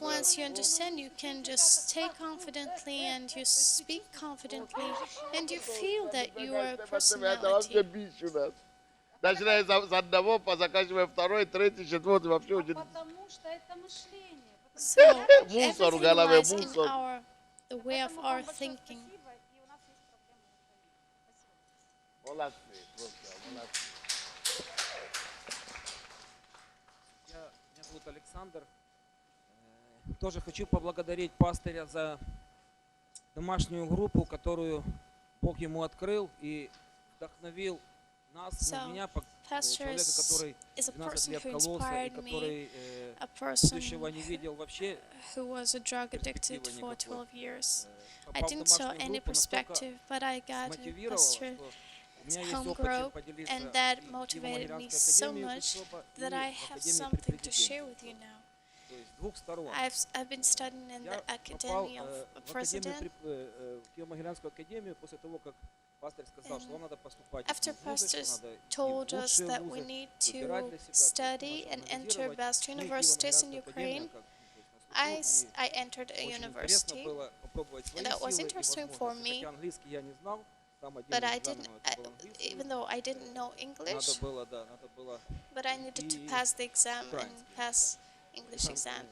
once you understand, you can just stay confidently and you speak confidently and you feel that you are a personality. Начиная с одного, заканчивая второй, третий, четвертый, вообще очень... So, everything lies in the way of our thinking. Меня зовут Александр. Тоже хочу поблагодарить пастыря за домашнюю группу, которую Бог ему открыл и вдохновил нас, меня, человека, который 12 лет кололся и который будущего не видел вообще. Who was a drug addicted for 12 years. I didn't saw any perspective, but I got Pastor's home group, and that motivated me so much that I have something to share with you now. I've been studying in the Academy of a President. After pastors told us that we need to study and enter best universities in Ukraine, I entered a university, and that was interesting for me. But I didn't, even though I didn't know English, but I needed to pass the exam and pass English exam.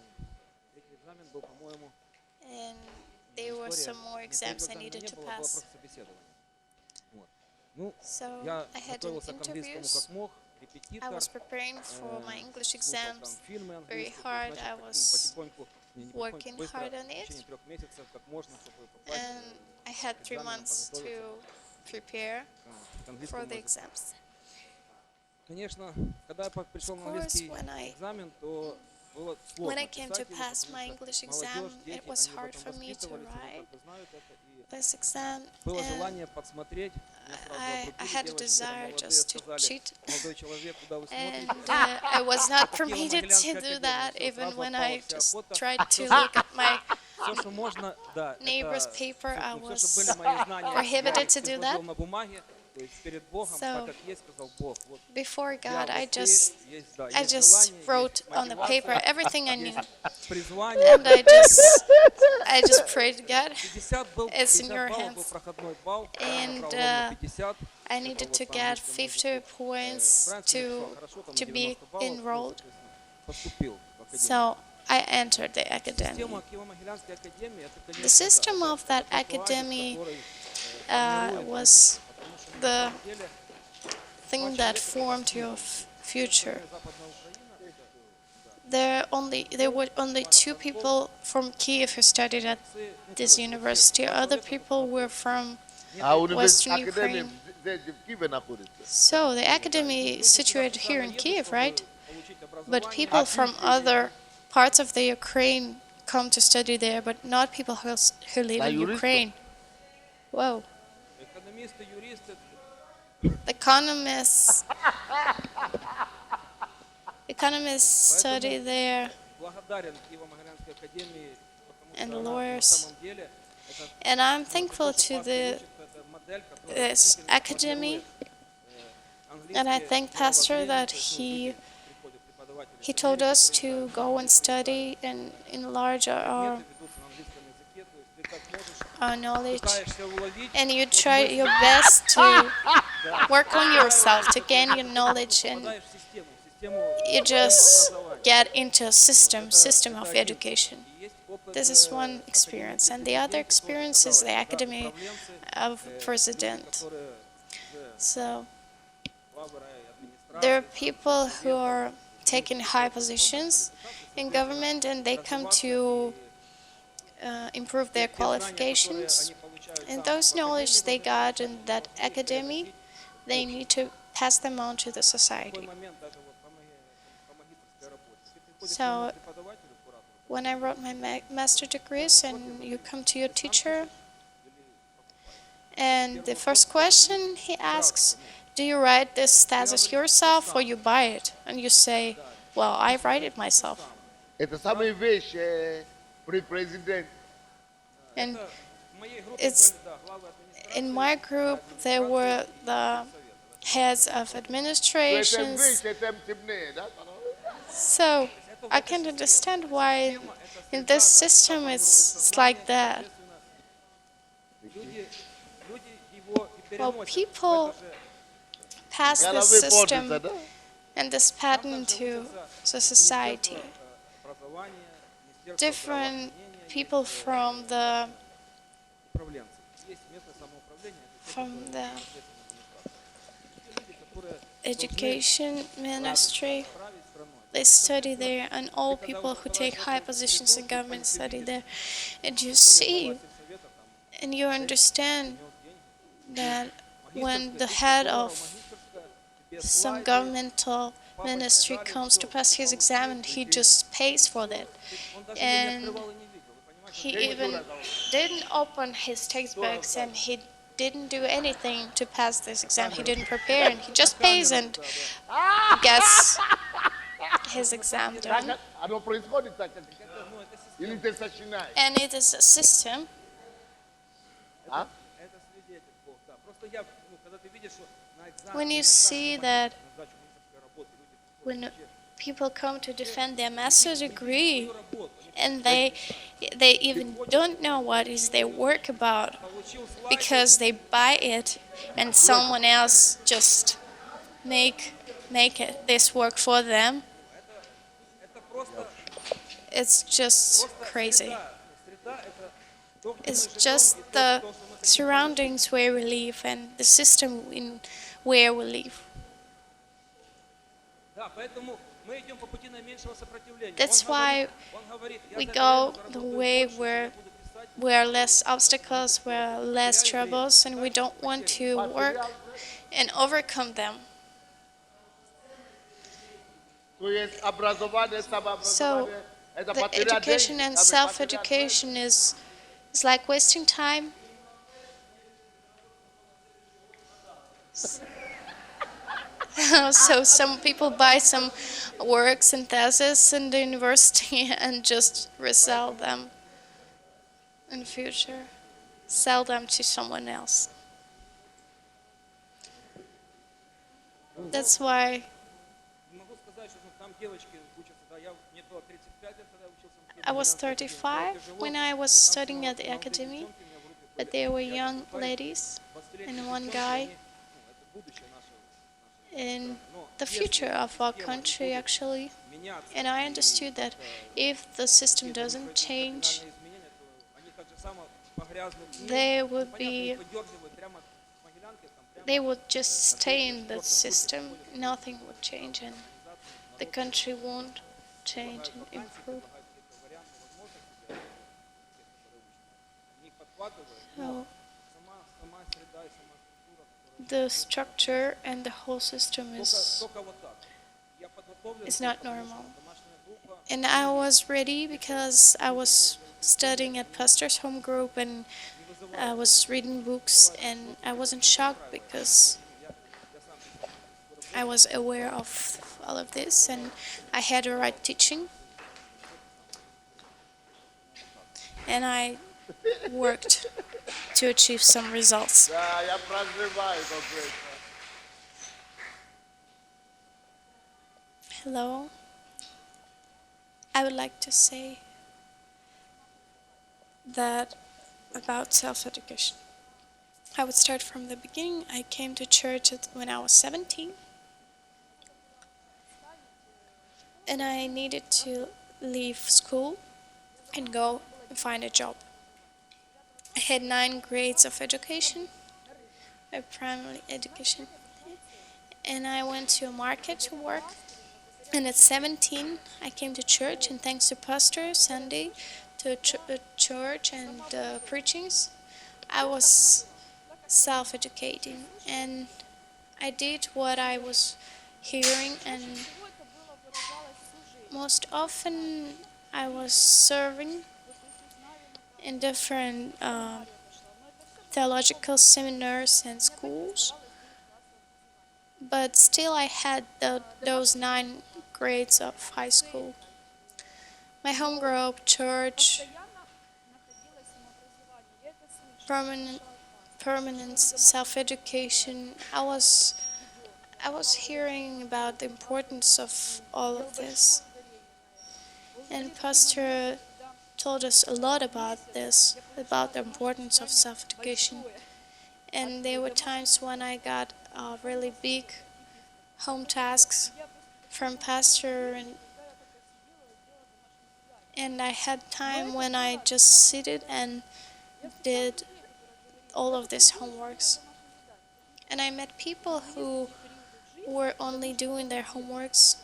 And there were some more exams I needed to pass. So I had interviews. I was preparing for my English exams very hard. I was working hard on it. And I had 3 months to prepare for the exams. When I came to pass my English exam, it was hard for me to write this exam, and I had a desire just to cheat, and I was not permitted to do that even when I just tried to look at my neighbor's paper. I was prohibited to do that. So before God, I just wrote on the paper everything I knew, and I just prayed to God, it's in your hands, and I needed to get 50 points to be enrolled. So I entered the academy. The system of that academy was the thing that formed your future. there were only 2 people from Kiev who studied at this university. Other people were from Western Ukraine. So the academy is situated here in Kiev, right? But people from other parts of the Ukraine come to study there, but not people who live in Ukraine. Whoa. Economists study there, and lawyers. And I'm thankful to this academy, and I thank Pastor that he told us to go and study and enlarge our knowledge. And you try your best to work on yourself to gain your knowledge, and you just get into a system of education. This is one experience, and the other experience is the academy of president. So there are people who are taking high positions in government, and they come to improve their qualifications, and those knowledge they got in that academy, they need to pass them on to the society. So when I wrote my master degrees, and you come to your teacher, and the first question he asks, do you write this thesis yourself or you buy it? And you say, well, I write it myself. And it's in my group there were the heads of administrations. So I can understand why in this system it's like that. Well, people pass this system and this pattern to the society. Different people from the education ministry, they study there, and all people who take high positions in government study there. And you see, and you understand that when the head of some governmental ministry comes to pass his exam, and he just pays for that. And he even didn't open his textbooks, and he didn't do anything to pass this exam. He didn't prepare, and he just pays and gets his exam done. And it is a system. When you see that when people come to defend their master's degree, and they even don't know what is their work about, because they buy it and someone else just make this work for them. It's just crazy. It's just the surroundings where we live and the system in where we live. That's why we go the way where are less obstacles, where are less troubles, and we don't want to work and overcome them. So the education and self-education is like wasting time. So some people buy some works and theses in the university and just resell them in the future, sell them to someone else. That's why I was 35 when I was studying at the academy, but there were young ladies and one guy. In the future of our country, actually. And I understood that if the system doesn't change, they would just stay in the system. Nothing would change, and the country won't change and improve. So the structure and the whole system is not normal. And I was ready because I was studying at Pastor's home group and I was reading books, and I wasn't shocked because I was aware of all of this and I had the right teaching. And I worked to achieve some results. Hello. I would like to say that about self-education. I would start from the beginning. I came to church when I was 17. And I needed to leave school and go and find a job. I had 9 grades of education, a primary education. And I went to a market to work. And at 17, I came to church, and thanks to Pastor Sunday, to church and preachings, I was self-educating. And I did what I was hearing, and most often I was serving in different theological seminars and schools. But still I had those 9 grades of high school. My home group, church, permanent self-education. I was hearing about the importance of all of this. And Pastor told us a lot about this, about the importance of self-education. And there were times when I got really big home tasks from Pastor, and I had time when I just seated and did all of these homeworks. And I met people who were only doing their homeworks,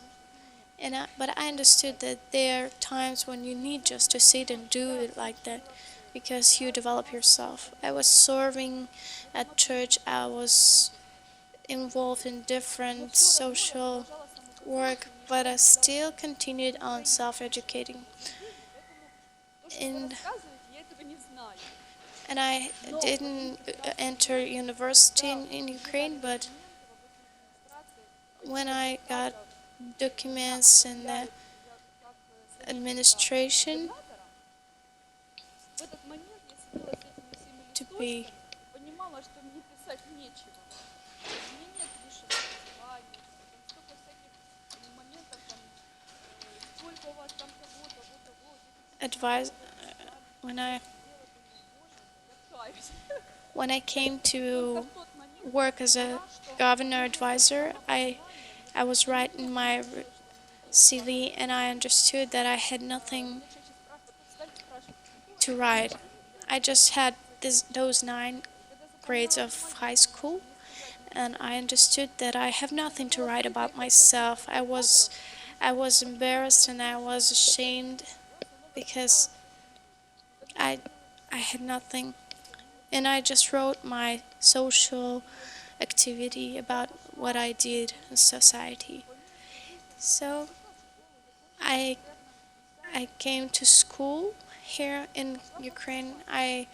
but I understood that there are times when you need just to sit and do it like that, because you develop yourself. I was serving at church, I was involved in different social work, but I still continued on self-educating. And I didn't enter university in Ukraine, but when I got documents in the administration to be advised, when I came to work as a governor advisor, I was writing my CV, and I understood that I had nothing to write. I just had those 9 grades of high school, and I understood that I have nothing to write about myself. I was embarrassed and I was ashamed because I had nothing. And I just wrote my social activity about what I did in society. So I came to school here in Ukraine. I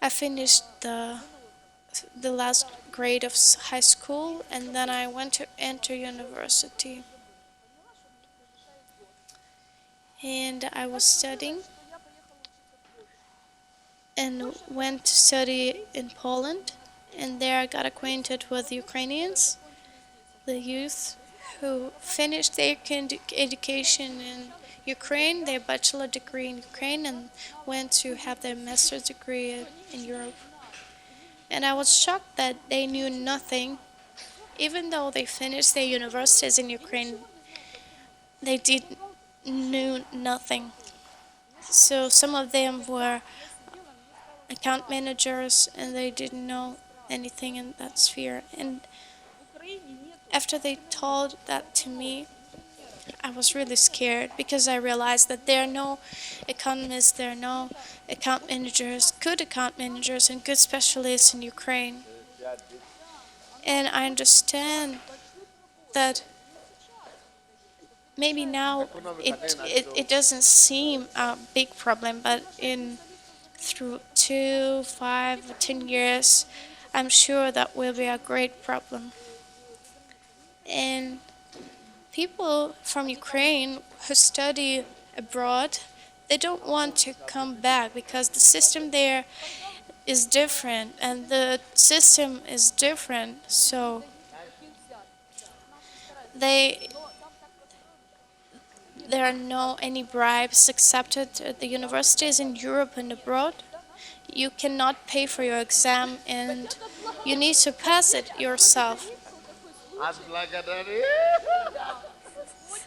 finished the last grade of high school, and then I went to enter university. And I was studying and went to study in Poland, and there I got acquainted with Ukrainians, the youth who finished their education in Ukraine, their bachelor degree in Ukraine, and went to have their master's degree in Europe. And I was shocked that they knew nothing. Even though they finished their universities in Ukraine, they knew nothing. So some of them were account managers, and they didn't know anything in that sphere. And after they told that to me, I was really scared because I realized that there are no economists, there are no account managers, good account managers and good specialists in Ukraine. And I understand that maybe now it doesn't seem a big problem, but through 2, 5, 10 years, I'm sure that will be a great problem. And people from Ukraine who study abroad, they don't want to come back because the system there is different and the system is different. So there are no any bribes accepted at the universities in Europe and abroad. You cannot pay for your exam and you need to pass it yourself.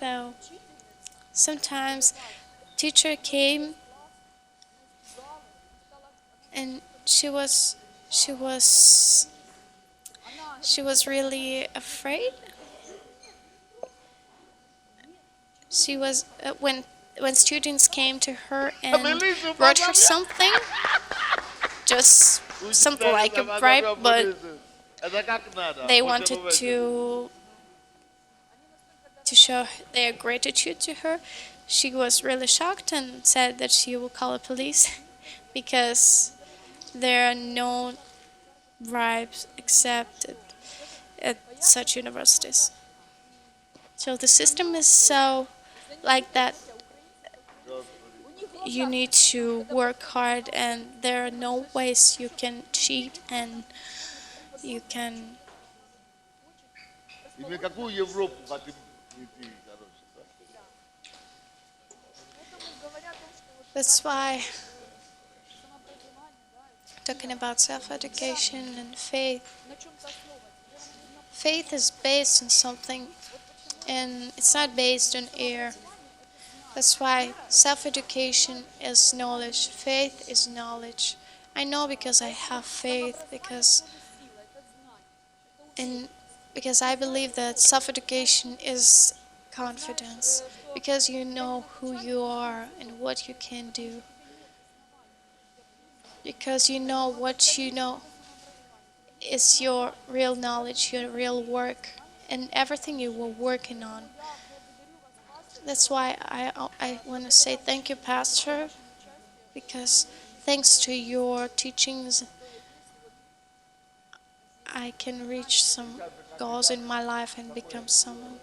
So sometimes teacher came and she was really afraid. She was when students came to her and brought her something, just something like a bribe, but they wanted to show their gratitude to her. She was really shocked and said that she will call the police because there are no bribes accepted at such universities. So the system is so like that. You need to work hard and there are no ways you can cheat and you can. That's why talking about self-education and faith is based on something and it's not based on air. That's why self-education is knowledge, faith is knowledge. I know because I have faith, because I believe that self-education is confidence, because you know who you are and what you can do. Because you know what you know is your real knowledge, your real work, and everything you were working on. That's why I want to say thank you, Pastor, because thanks to your teachings, I can reach some goals in my life and become someone.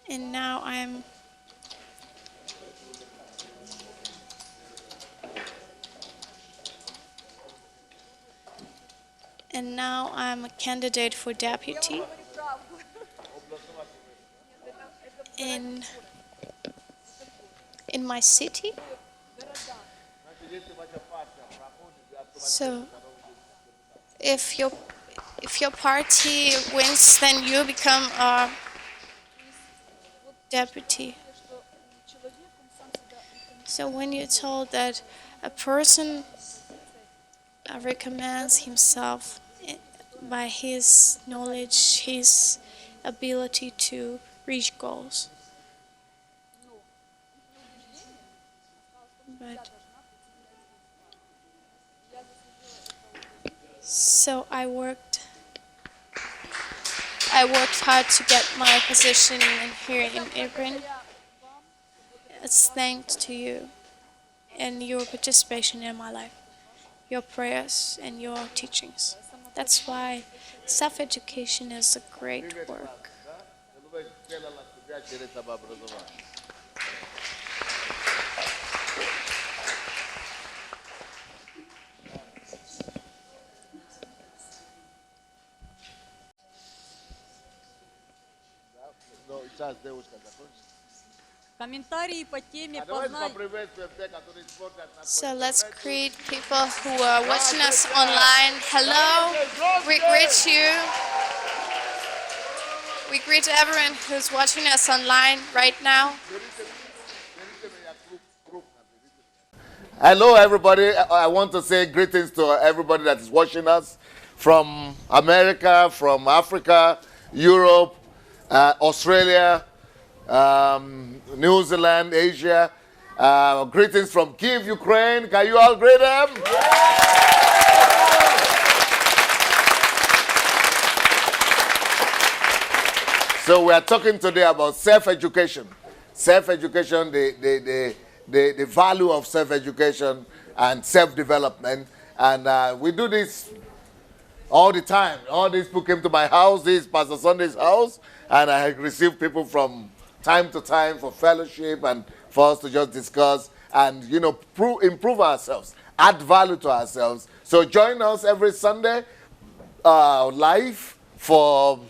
And now I'm a candidate for deputy in my city. So if your party wins, then you become a deputy. So when you're told that a person recommends himself by his knowledge, his ability to reach goals. So I worked hard to get my position here in Ukraine. It's thanks to you and your participation in my life, your prayers and your teachings. That's why self-education is a great work. So let's greet people who are watching us online. Hello, we greet you. We greet everyone who's watching us online right now. Hello, everybody. I want to say greetings to everybody that is watching us from America, from Africa, Europe, Australia, New Zealand, Asia. Greetings from Kiev, Ukraine. Can you all greet them? So we are talking today about self-education. Self-education, the value of self-education and self-development. And we do this all the time. All these people came to my house. This is Pastor Sunday's house. And I received people from time to time for fellowship and for us to just discuss and, you know, improve ourselves, add value to ourselves. So join us every Sunday live for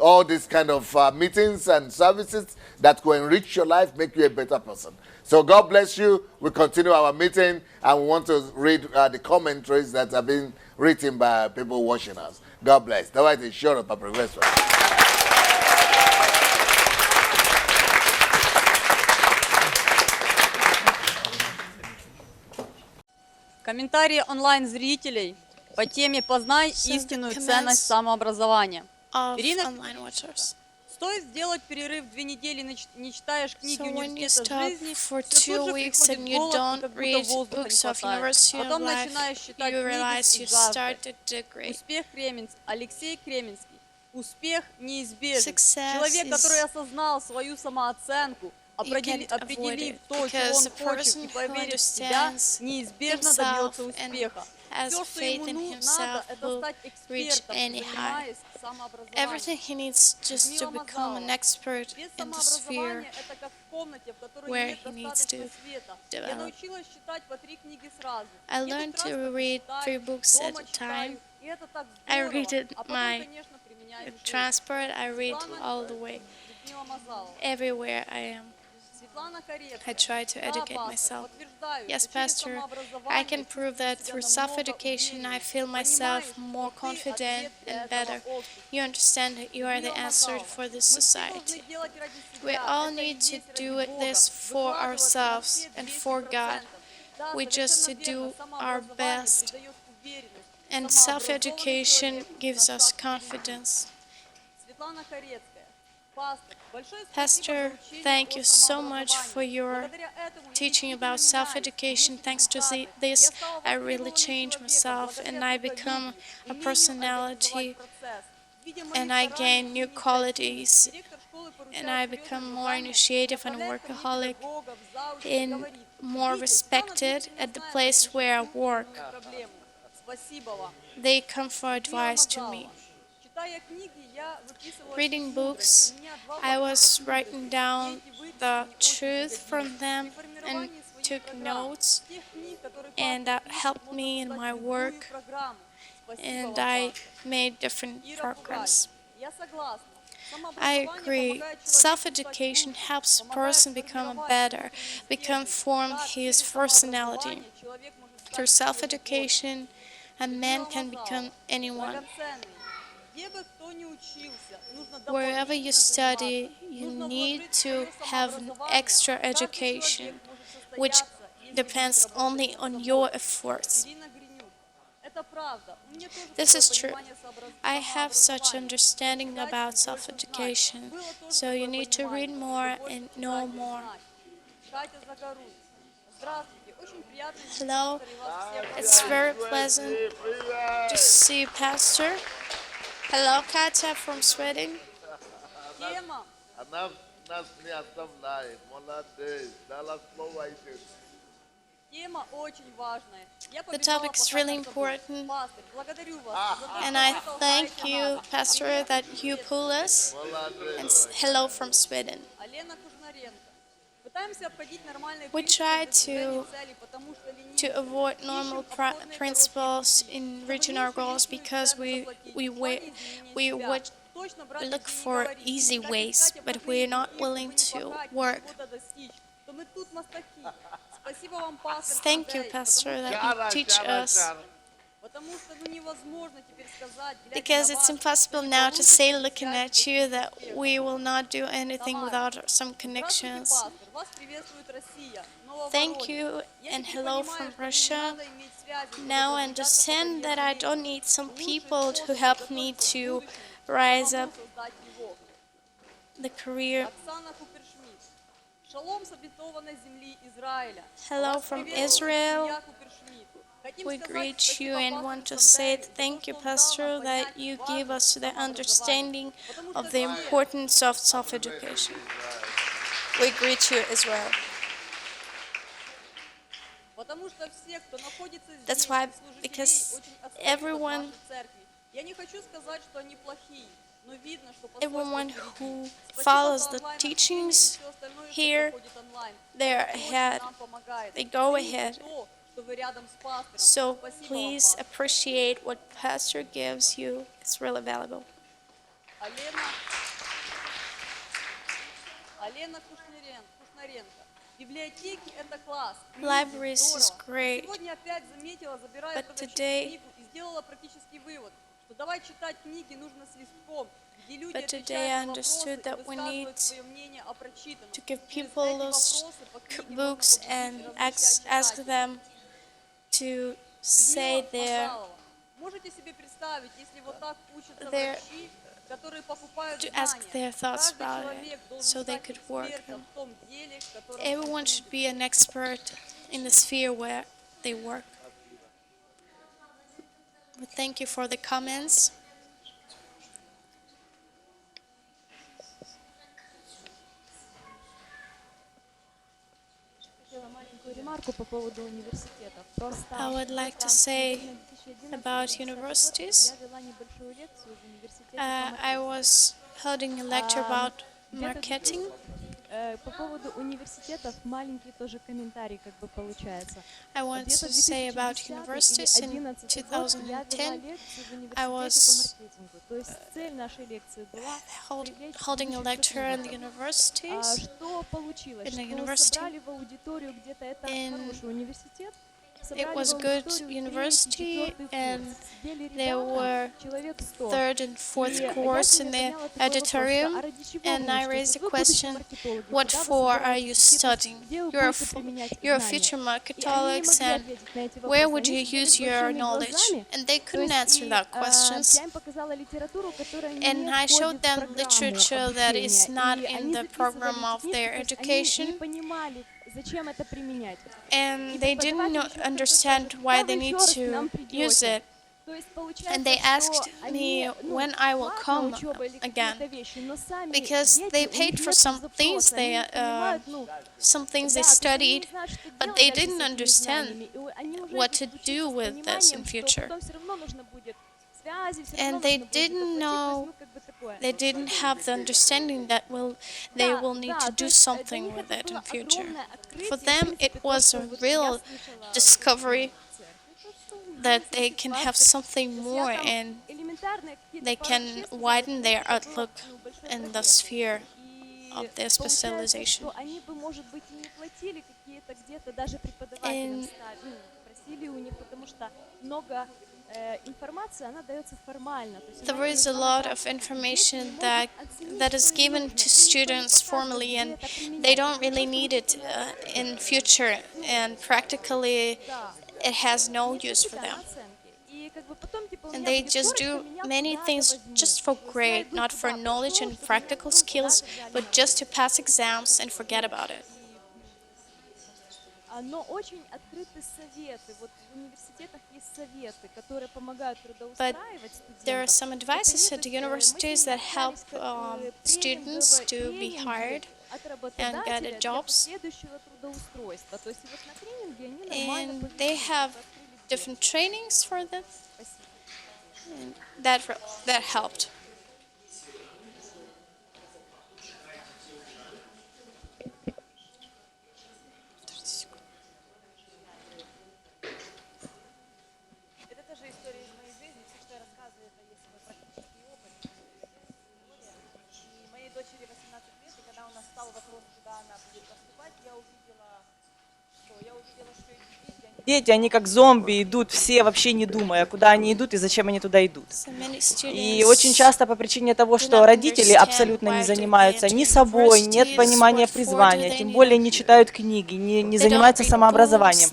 all these kind of meetings and services that will enrich your life, make you a better person. So God bless you. We continue our meeting and we want to read the commentaries that have been written by people watching us. God bless. Давайте еще раз поприветствуем. Комментарии онлайн-зрителей по теме «Познай истинную ценность самообразования». Ирина, стоит сделать перерыв 2 недели, не читаешь книги университета жизни, все тут же приходит голод, как будто воздуха не хватает. Потом начинаешь считать книги и жажда. Успех Алексей Кременский. Успех неизбежен. Человек, который осознал свою самооценку, определив то, чего он хочет, и поверив в себя, неизбежно добьется успеха. Все, что ему надо, это стать экспертом, занимаясь самообразованием. Everything he needs just to become an expert in the sphere where he needs to develop. I learned to read 3 books at a time. I read it my transport, I read all the way, everywhere I am. I try to educate myself. Yes, Pastor, I can prove that through self-education I feel myself more confident and better. You understand that you are the answer for this society. We all need to do this for ourselves and for God. We just to do our best. And self-education gives us confidence. Pastor, thank you so much for your teaching about self-education. Thanks to this, I really changed myself and I become a personality and I gain new qualities and I become more initiative and workaholic and more respected at the place where I work. They come for advice to me. Reading books, I was writing down the truth from them and took notes, and that helped me in my work, and I made different progress. I agree. Self-education helps a person become better, form his personality. Through self-education, a man can become anyone. Wherever you study, you need to have an extra education, which depends only on your efforts. This is true. I have such understanding about self-education, so you need to read more and know more. Hello, it's very pleasant to see you, Pastor. Hello, Katja from Sweden. The topic is really important, and I thank you, Pastor, that you pull us. And hello from Sweden. We try to avoid normal principles in reaching our goals because we would look for easy ways, but we're not willing to work. Thank you, Pastor, that you teach us. Because it's impossible now to say, looking at you, that we will not do anything without some connections. Thank you and hello from Russia. Now I understand that I don't need some people to help me to rise up the career. Hello from Israel. We greet you and want to say thank you, Pastor, that you give us the understanding of the importance of self-education. We greet you, Israel. That's why, because everyone who follows the teachings here, they're ahead. They go ahead. So please appreciate what Pastor gives you. It's really valuable. Libraries is great, but today I understood that we need to give people those books and ask them to say to ask their thoughts about it, so they could work them. Everyone should be an expert in the sphere where they work. But thank you for the comments. I would like to say about universities. I was holding a lecture about marketing. I want to say about universities. In 2010, I was holding a lecture in the universities, and it was a good university, and there were third and fourth course in the auditorium, and I raised a question: what for are you studying? You're a future marketologist, and where would you use your knowledge? And they couldn't answer that questions. And I showed them literature that is not in the program of their education, and they didn't understand why they need to use it. And they asked me when I will come again, because they paid for some things they studied, but they didn't understand what to do with this in future. And they didn't know, they didn't have the understanding that they will need to do something with it in future. For them, it was a real discovery that they can have something more, and they can widen their outlook in the sphere of their specialization. And there is a lot of information that is given to students formally, and they don't really need it in future, and practically it has no use for them. And they just do many things just for grade, not for knowledge and practical skills, but just to pass exams and forget about it. But there are some advices at the universities that help students to be hired and get jobs. And they have different trainings for them, and that helped. Дети, они как зомби идут все, вообще не думая, куда они идут и зачем они туда идут. И очень часто по причине того, что родители абсолютно не занимаются ни собой, нет понимания призвания, тем более не читают книги, не занимаются самообразованием.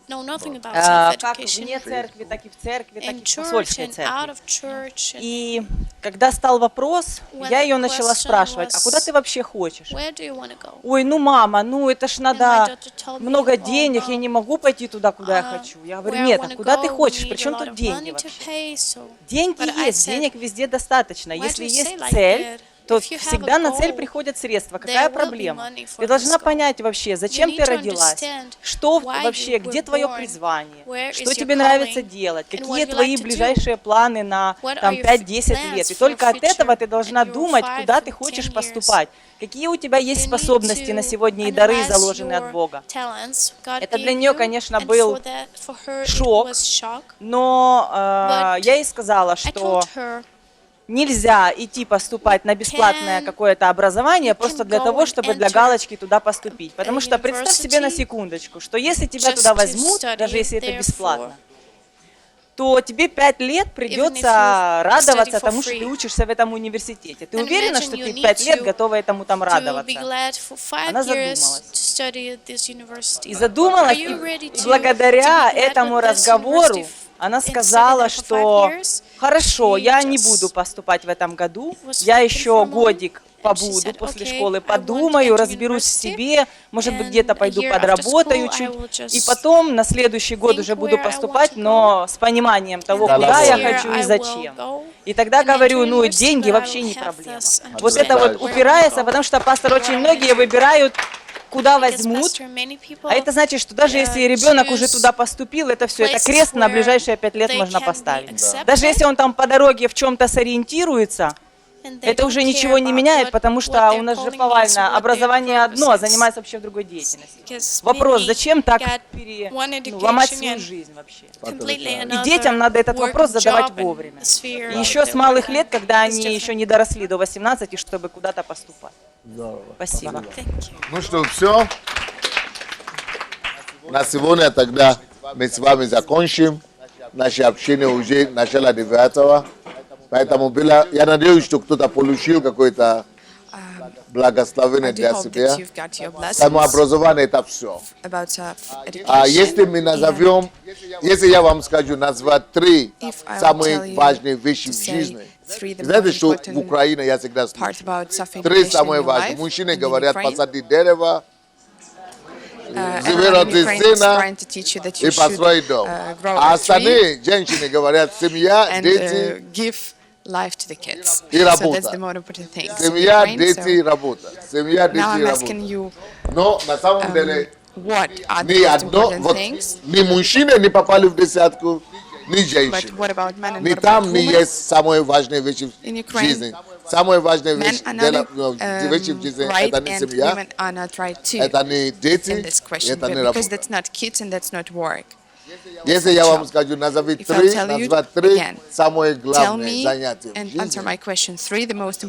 know nothing about как self-education вне церкви, так и в церкви, так и in в church посольской and out церкви. of church. И когда стал вопрос, When я the ее начала question спрашивать, а куда was, ты вообще хочешь? where do you want to go? Ой, ну мама, ну это ж And my надо daughter told me, много oh, денег, я Mom, не могу пойти туда, куда я хочу. Я говорю, where I нет, а want to куда ты go, we хочешь? need a Причем lot тут of деньги money to вообще? pay, so. Деньги But I есть, said, денег везде достаточно. why Если do you есть say like цель, that? то If you have всегда a на цель goal, приходят средства. there Какая will be проблема? money for Ты должна this goal. понять вообще, зачем You ты need to родилась, understand что why вообще, you где were твое born, призвание, where что is тебе your нравится calling, делать, and what какие you твои like to do. ближайшие планы на What are там, your 5-10 лет. plans И for только your от этого ты future должна and your думать, 5 куда and ты 10 хочешь years. поступать, какие у тебя есть You need способности на to сегодня и дары, analyze заложенные от your Бога. talents God Это для gave нее, you, конечно, and был for her it шок, was shock. но But я ей сказала, I что told her, нельзя идти поступать на бесплатное какое-то образование просто для того, чтобы для галочки туда поступить. Потому что представь себе на секундочку, что если тебя туда возьмут, даже если это бесплатно, то тебе 5 лет придется радоваться тому, что ты учишься в этом университете. Ты уверена, что ты 5 лет готова этому там радоваться? Она задумалась. И задумалась, и благодаря этому разговору она сказала, что хорошо, я не буду поступать в этом году, я еще годик побуду после школы, подумаю, разберусь в себе, может быть, где-то пойду подработаю чуть, и потом на следующий год уже буду поступать, но с пониманием того, куда я хочу и зачем. И тогда говорю, ну, деньги вообще не проблема. Вот это вот упирается, потому что, пастор, очень многие выбирают, куда возьмут, а это значит, что даже если ребенок уже туда поступил, это все, это крест на ближайшие 5 лет можно поставить. Даже если он там по дороге в чем-то сориентируется, это уже ничего не меняет, потому что у нас же повально образование одно, а занимается вообще в другой деятельности. Вопрос, зачем так ломать свою жизнь вообще? И детям надо этот вопрос задавать вовремя. И еще с малых лет, когда они еще не доросли до 18, чтобы куда-то поступать. Спасибо. Ну что, все? На сегодня тогда мы с вами закончим. Наше общение уже начало 9. Поэтому я надеюсь, что кто-то получил какое-то благословение для себя. Самообразование – это все. А если мы назовем, если я вам скажу назвать 3 самые важные вещи в жизни, знаете, что в Украине я всегда слышу? 3 самые важные. Мужчины говорят, посади дерево, заведи сына и построй дом. А остальные женщины говорят, семья, дети и работа. Семья, дети и работа. Семья, дети и работа. Но на самом деле ни одно, вот, ни мужчины не попали в десятку, ни женщины. Ни там не есть самые важные вещи в жизни. Самые важные вещи в жизни – это не семья, это не дети, это не работа. Если я вам скажу, назови 3 самые главные занятия в жизни,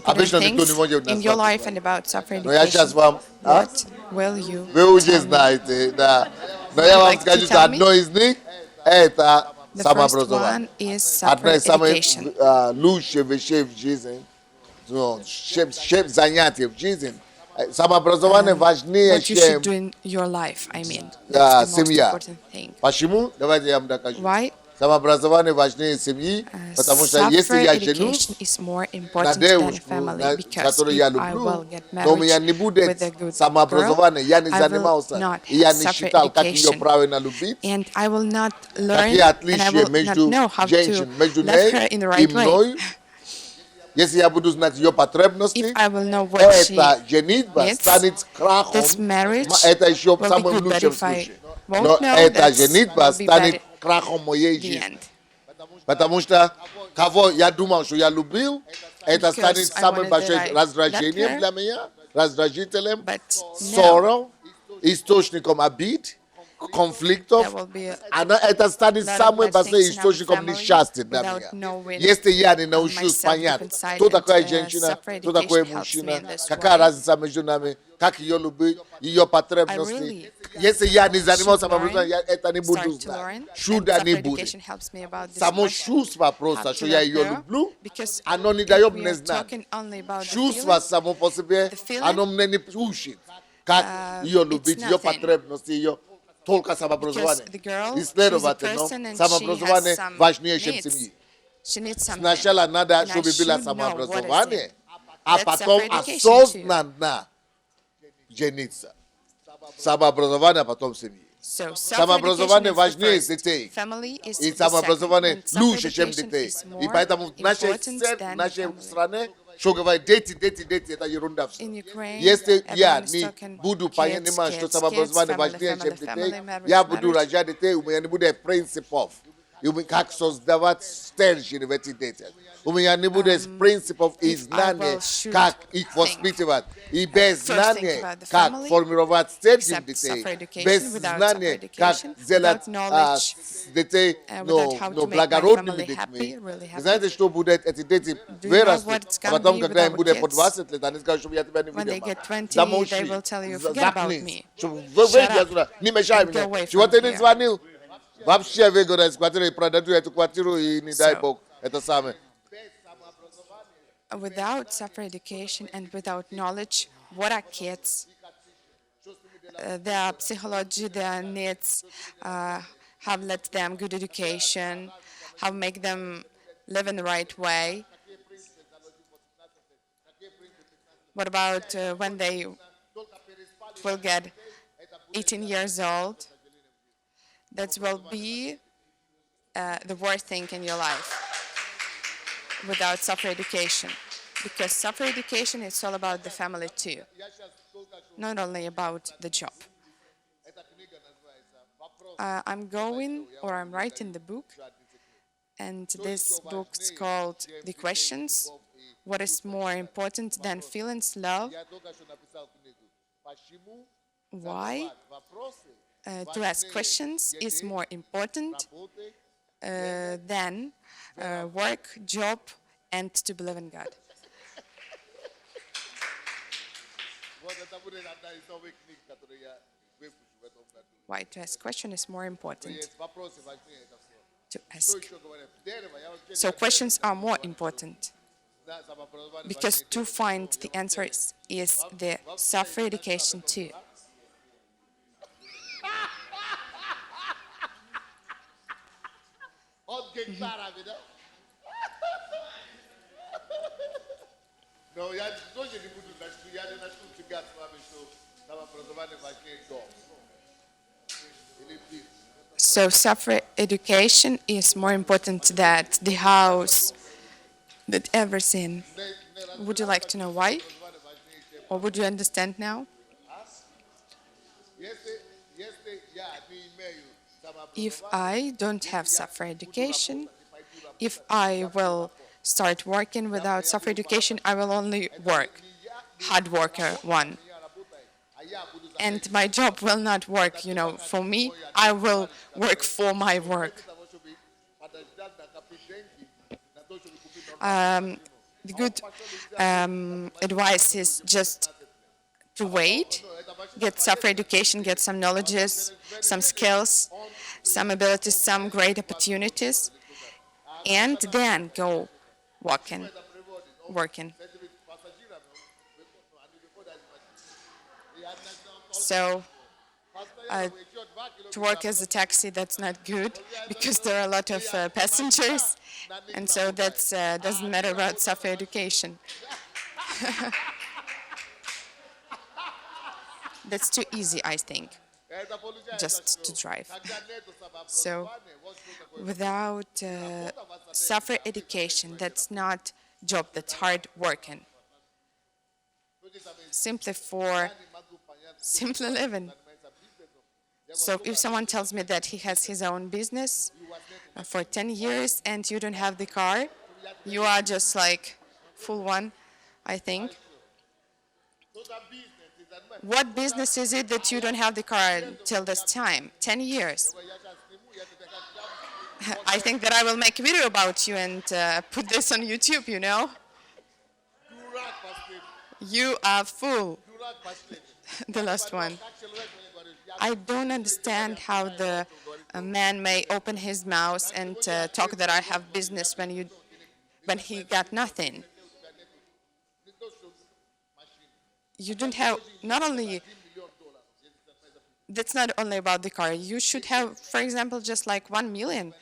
обычно никто не может назвать. Но я сейчас вам, вы уже знаете, да. Но я вам скажу, что одно из них – это самообразование. Одна из самых лучших вещей в жизни, занятий в жизни. Самообразование важнее, чем семья. Почему? Давайте я вам докажу. Самообразование важнее семьи, потому что если я женюсь на девушку, которую я люблю, то у меня не будет самообразования, я не занимался, и я не считал, как ее правильно любить, какие отличия между женщиной, между ней и мной. Если я буду знать ее потребности, эта женитьба станет крахом, это еще в самом лучшем случае. Но эта женитьба станет крахом моей жизни. Потому что кого я думал, что я любил, это станет самым большим раздражением для меня, раздражителем, ссором, источником обид, конфликтов. Это станет самым большим источником несчастья для меня. Если я не научусь понять, кто такая женщина, кто такой мужчина, какая разница между нами, как ее любить, ее потребности. Если я не занимался образованием, я это не буду знать. Чуда не будет. Само чувство просто, что я ее люблю, оно не дает мне знать. Чувство само по себе, оно мне не учит. Как ее любить, ее потребности, ее Только because самообразование. the girl, И she's a следовательно, person and she самообразование has some важнее, чем needs. семьи. She needs something. Сначала надо, And I чтобы было should know what is самообразование, it. а That's потом self-education too. осознанно жениться. Самообразование, а потом семьи. So Самообразование self-education is the важнее first. детей. Family is И the second. самообразование And лучше, чем self-education детей. is И more поэтому в нашей important than family. стране, что говорят, дети, это ерунда все. In Ukraine, Если я everyone is не talking буду kids, понимать, что kids, самообразование family, важнее, чем family, детей, family, я marriage, буду marriage. рожать детей, у меня не будет принципов. И как создавать стержень в этих детях. У меня не будет принципов и знаний, как их воспитывать. И без знаний, как формировать стержень детей, без знаний, как сделать детей благородными детьми. Вы знаете, что будет? Эти дети вырастут, а потом, когда им будет по 20 лет, они скажут, что я тебя не видел. Замолчи, заткнись. Выйди отсюда, не мешай мне. Чего ты не звонил? Вообще выгода из квартиры, продаю эту квартиру и не дай Бог, это самое. Without self-education and without knowledge, what are kids? Their psychology, their needs, have let them good education, have make them live in the right way. What about when they will get 18 years old? That will be the worst thing in your life without self-education. Because self-education is all about the family too, not only about the job. I'm writing the book, and this book is called The Questions. What is more important than feelings, love? Why? To ask questions is more important than work, job, and to believe in God. Why to ask questions is more important to ask. So questions are more important because to find the answers is the self-education too. No, я тоже не буду начну, я не начну тягать с вами, что самообразование важнее дома. So self-education is more important than the house, than everything. Would you like to know why? Or would you understand now? If I don't have self-education, if I will start working without self-education, I will only work, hard worker one. And my job will not work, for me. I will work for my work. The good advice is just to wait, get self-education, get some knowledges, some skills, some abilities, some great opportunities, and then go working. So to work as a taxi, that's not good because there are a lot of passengers, and so that doesn't matter about self-education. That's too easy, I think, just to drive. So without self-education, that's not job, that's hard working. Simply living. So if someone tells me that he has his own business for 10 years and you don't have the car, you are just like full one, I think. What business is it that you don't have the car till this time? 10 years. I think that I will make a video about you and put this on YouTube, You are full. The last one. I don't understand how a man may open his mouth and talk that I have business when he got nothing. You don't have, not only that's not only about the car. You should have, for example, just like $1 million.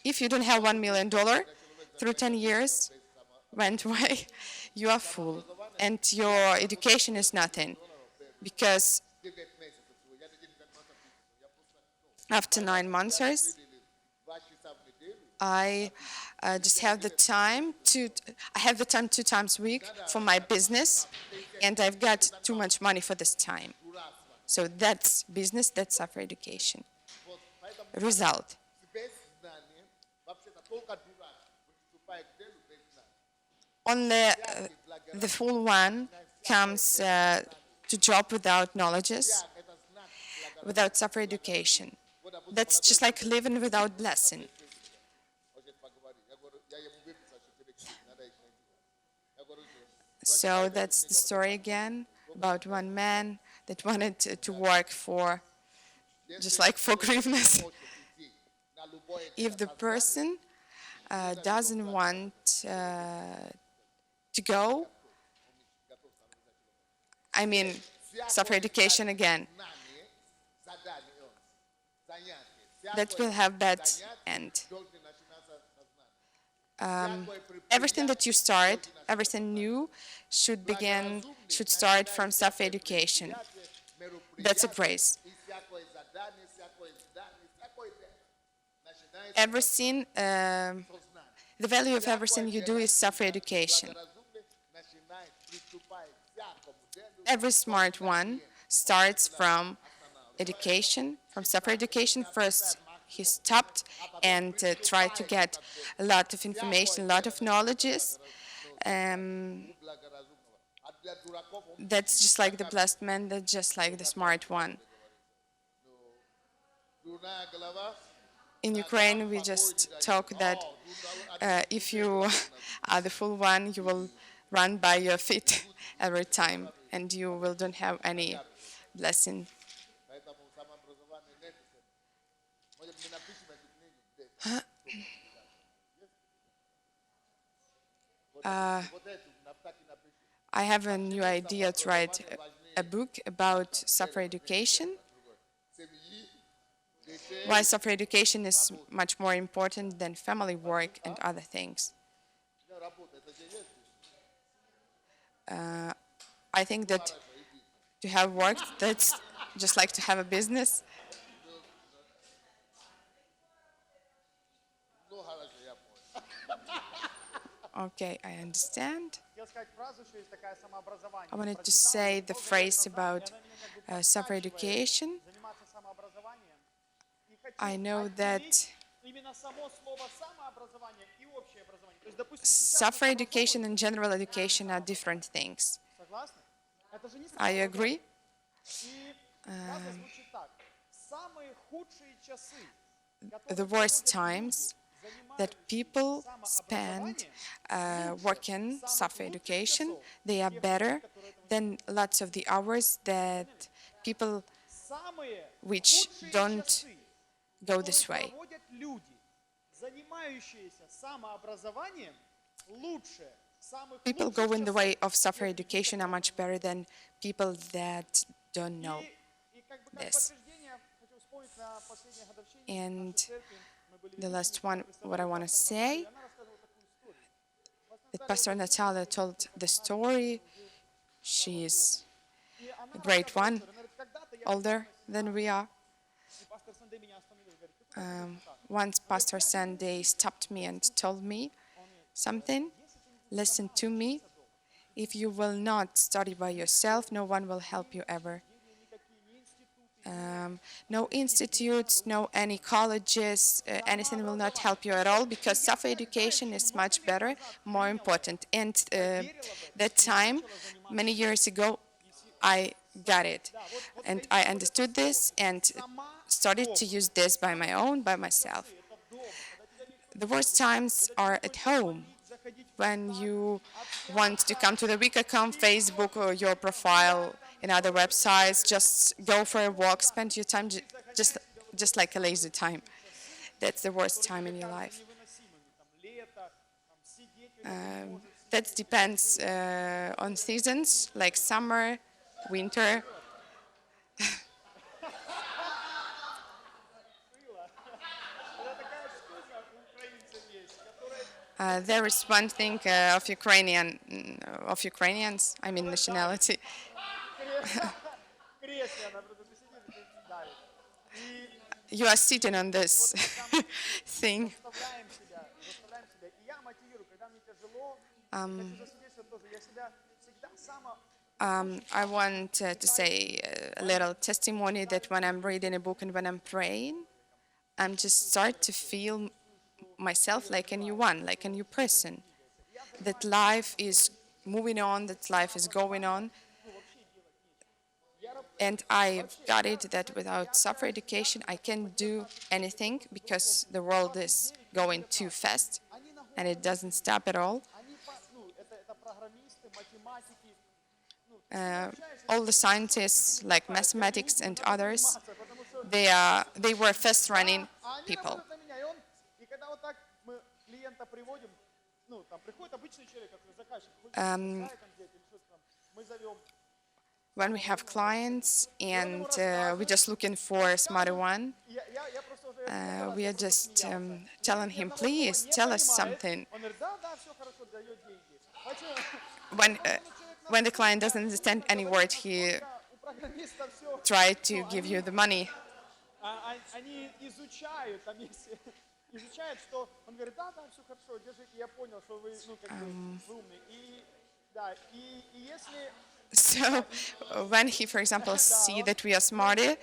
If you don't have $1 million through 10 years went away, you are full, and your education is nothing, because after 9 months, I just have the time I have the time 2 times a week for my business, and I've got too much money for this time. So that's business, that's suffer education. Result. Only the full one comes to job without knowledges, without suffer education. That's just like living without blessing. So that's the story again about one man that wanted to work for, just like forgiveness. If the person doesn't want to go, I mean, suffer education again, that will have bad end. Everything that you start, everything new, should start from self-education. That's a grace. Everything, the value of everything you do is self-education. Every smart one starts from education, from self-education. First, he stopped and tried to get a lot of information, a lot of knowledges. That's just like the blessed man, that's just like the smart one. In Ukraine, we just talk that if you are the full one, you will run by your feet every time, and you don't have any blessing. I have a new idea to write a book about suffer education. Why suffer education is much more important than family work and other things. I think that to have work, that's just like to have a business. Okay, I understand. I wanted to say the phrase about suffer education. I know that suffer education and general education are different things. I agree. The worst times that people spend working suffer education, they are better than lots of the hours that people which don't go this way. People go in the way of suffer education are much better than people that don't know this. And the last one, what I want to say, that Pastor Natalia told the story. She is a great one, older than we are. Once Pastor Sunday stopped me and told me something, listen to me. If you will not study by yourself, no one will help you ever. No institutes, no any colleges, anything will not help you at all, because self-education is much better, more important. And that time, many years ago, I got it. And I understood this and started to use this by my own, by myself. The worst times are at home, when you want to come to the weak account, Facebook or your profile in other websites, just go for a walk, spend your time just like a lazy time. That's the worst time in your life. That depends on seasons, like summer, winter. There is one thing of Ukrainians, I mean nationality. You are sitting on this thing. I want to say a little testimony that when I'm reading a book and when I'm praying, I'm just start to feel myself like a new one, like a new person. That life is moving on, that life is going on. And I got it that without software education, I can't do anything because the world is going too fast and it doesn't stop at all. All the scientists, like mathematics and others, they were fast-running people. When we have clients and we're just looking for a smarter one, we are just telling him, please tell us something. When the client doesn't understand any word, he tries to give you the money. So when he, for example, see that we are smarter,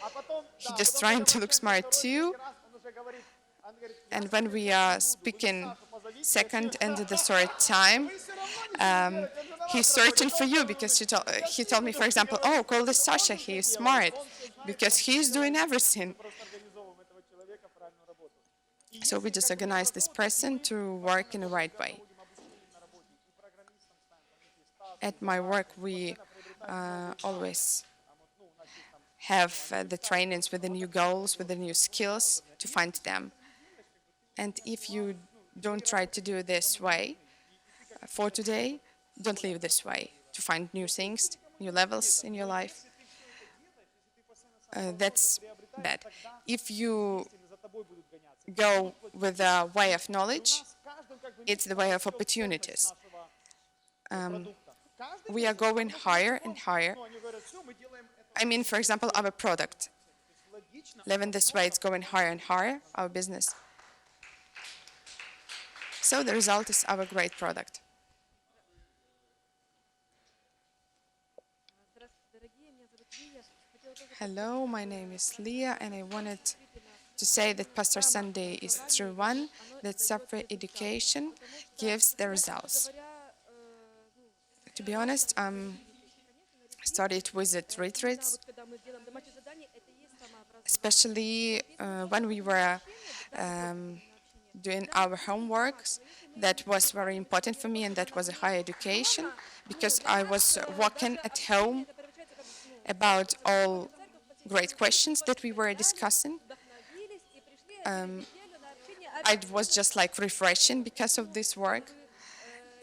he just trying to look smart too. And when we are speaking second and the third time, he's searching for you because he told me, for example, oh, call this Sasha, he is smart, because he's doing everything. So we just organize this person to work in the right way. At my work, we always have the trainings with the new goals, with the new skills to find them. And if you don't try to do this way for today, don't live this way to find new things, new levels in your life. That's bad. If you go with the way of knowledge, it's the way of opportunities. We are going higher and higher. I mean, for example, our product. Living this way, it's going higher and higher, our business. So the result is our great product. Hello, my name is Leah, and I wanted to say that Pastor Sunday is true one, that software education gives the results. To be honest, started with the retreats, especially when we were doing our homeworks. That was very important for me, and that was a higher education, because I was working at home about all great questions that we were discussing. It was just like refreshing because of this work.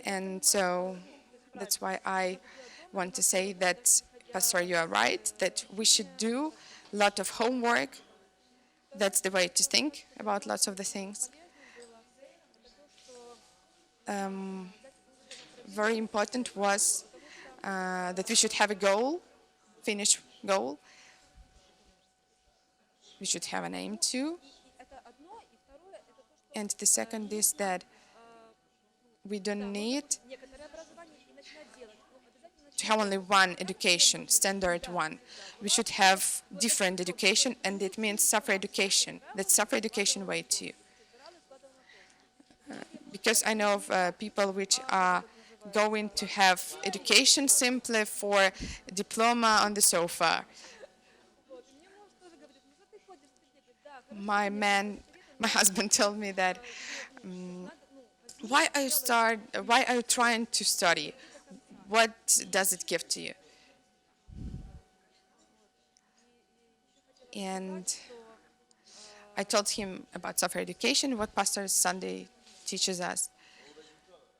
And so that's why I want to say that, Pastor, you are right, that we should do a lot of homework. That's the way to think about lots of the things. Very important was that we should have a goal, finish goal. We should have an aim too. And the second is that we don't need to have only one education, standard one. We should have different education, and it means software education. That's software education way too. Because I know of people which are going to have education simply for diploma on the sofa. My husband told me that, why are you trying to study? What does it give to you? And I told him about software education, what Pastor Sunday teaches us.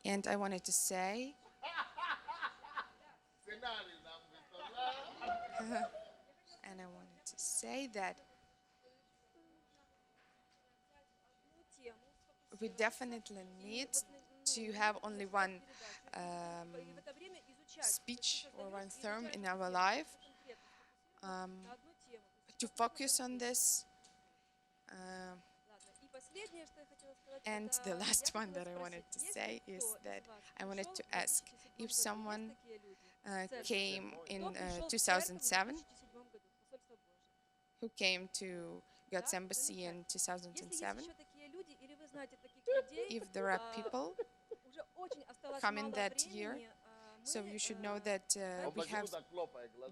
And I wanted to say And I wanted to say that we definitely need to have only one speech or one term in our life to focus on this. And the last one that I wanted to say is that I wanted to ask if someone came in 2007, who came to God's Embassy in 2007, if there are people coming that year, so you should know that we have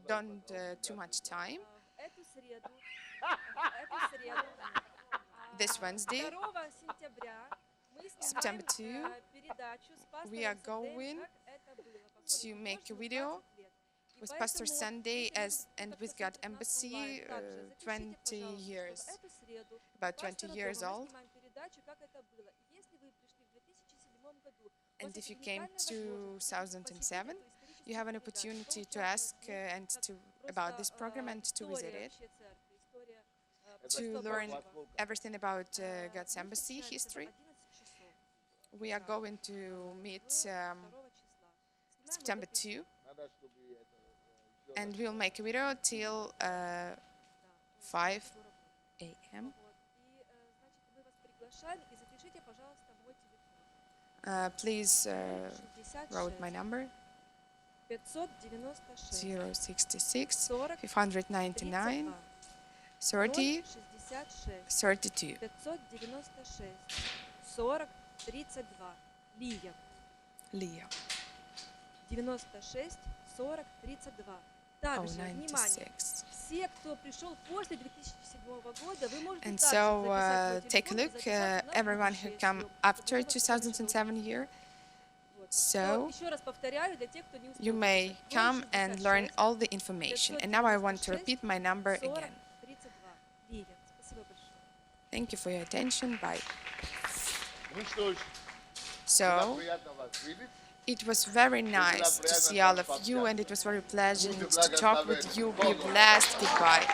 done too much time. This Wednesday, September 2, we are going to make a video with Pastor Sunday and with God Embassy 20 years, about 20 years old. And if you came 2007, you have an opportunity to ask about this program and to visit it, to learn everything about God's Embassy history. We are going to meet September 2, and we'll make a video till 5 a.m. Please write my number, 066 599 30 32. Leah. 96 40 32. Также, внимание, все, кто пришел после 2007 года, вы можете And также so записать take a look, everyone who come after 2007 year. So еще раз повторяю, для тех, кто не успел you may come and learn all the information. And now I want to repeat my number again. 32. Лия, спасибо большое. Thank you for your attention. Bye. Ну что ж, So приятно вас видеть. it was very nice to see all of you, and it was very pleasant to talk with you. Be blessed. Goodbye.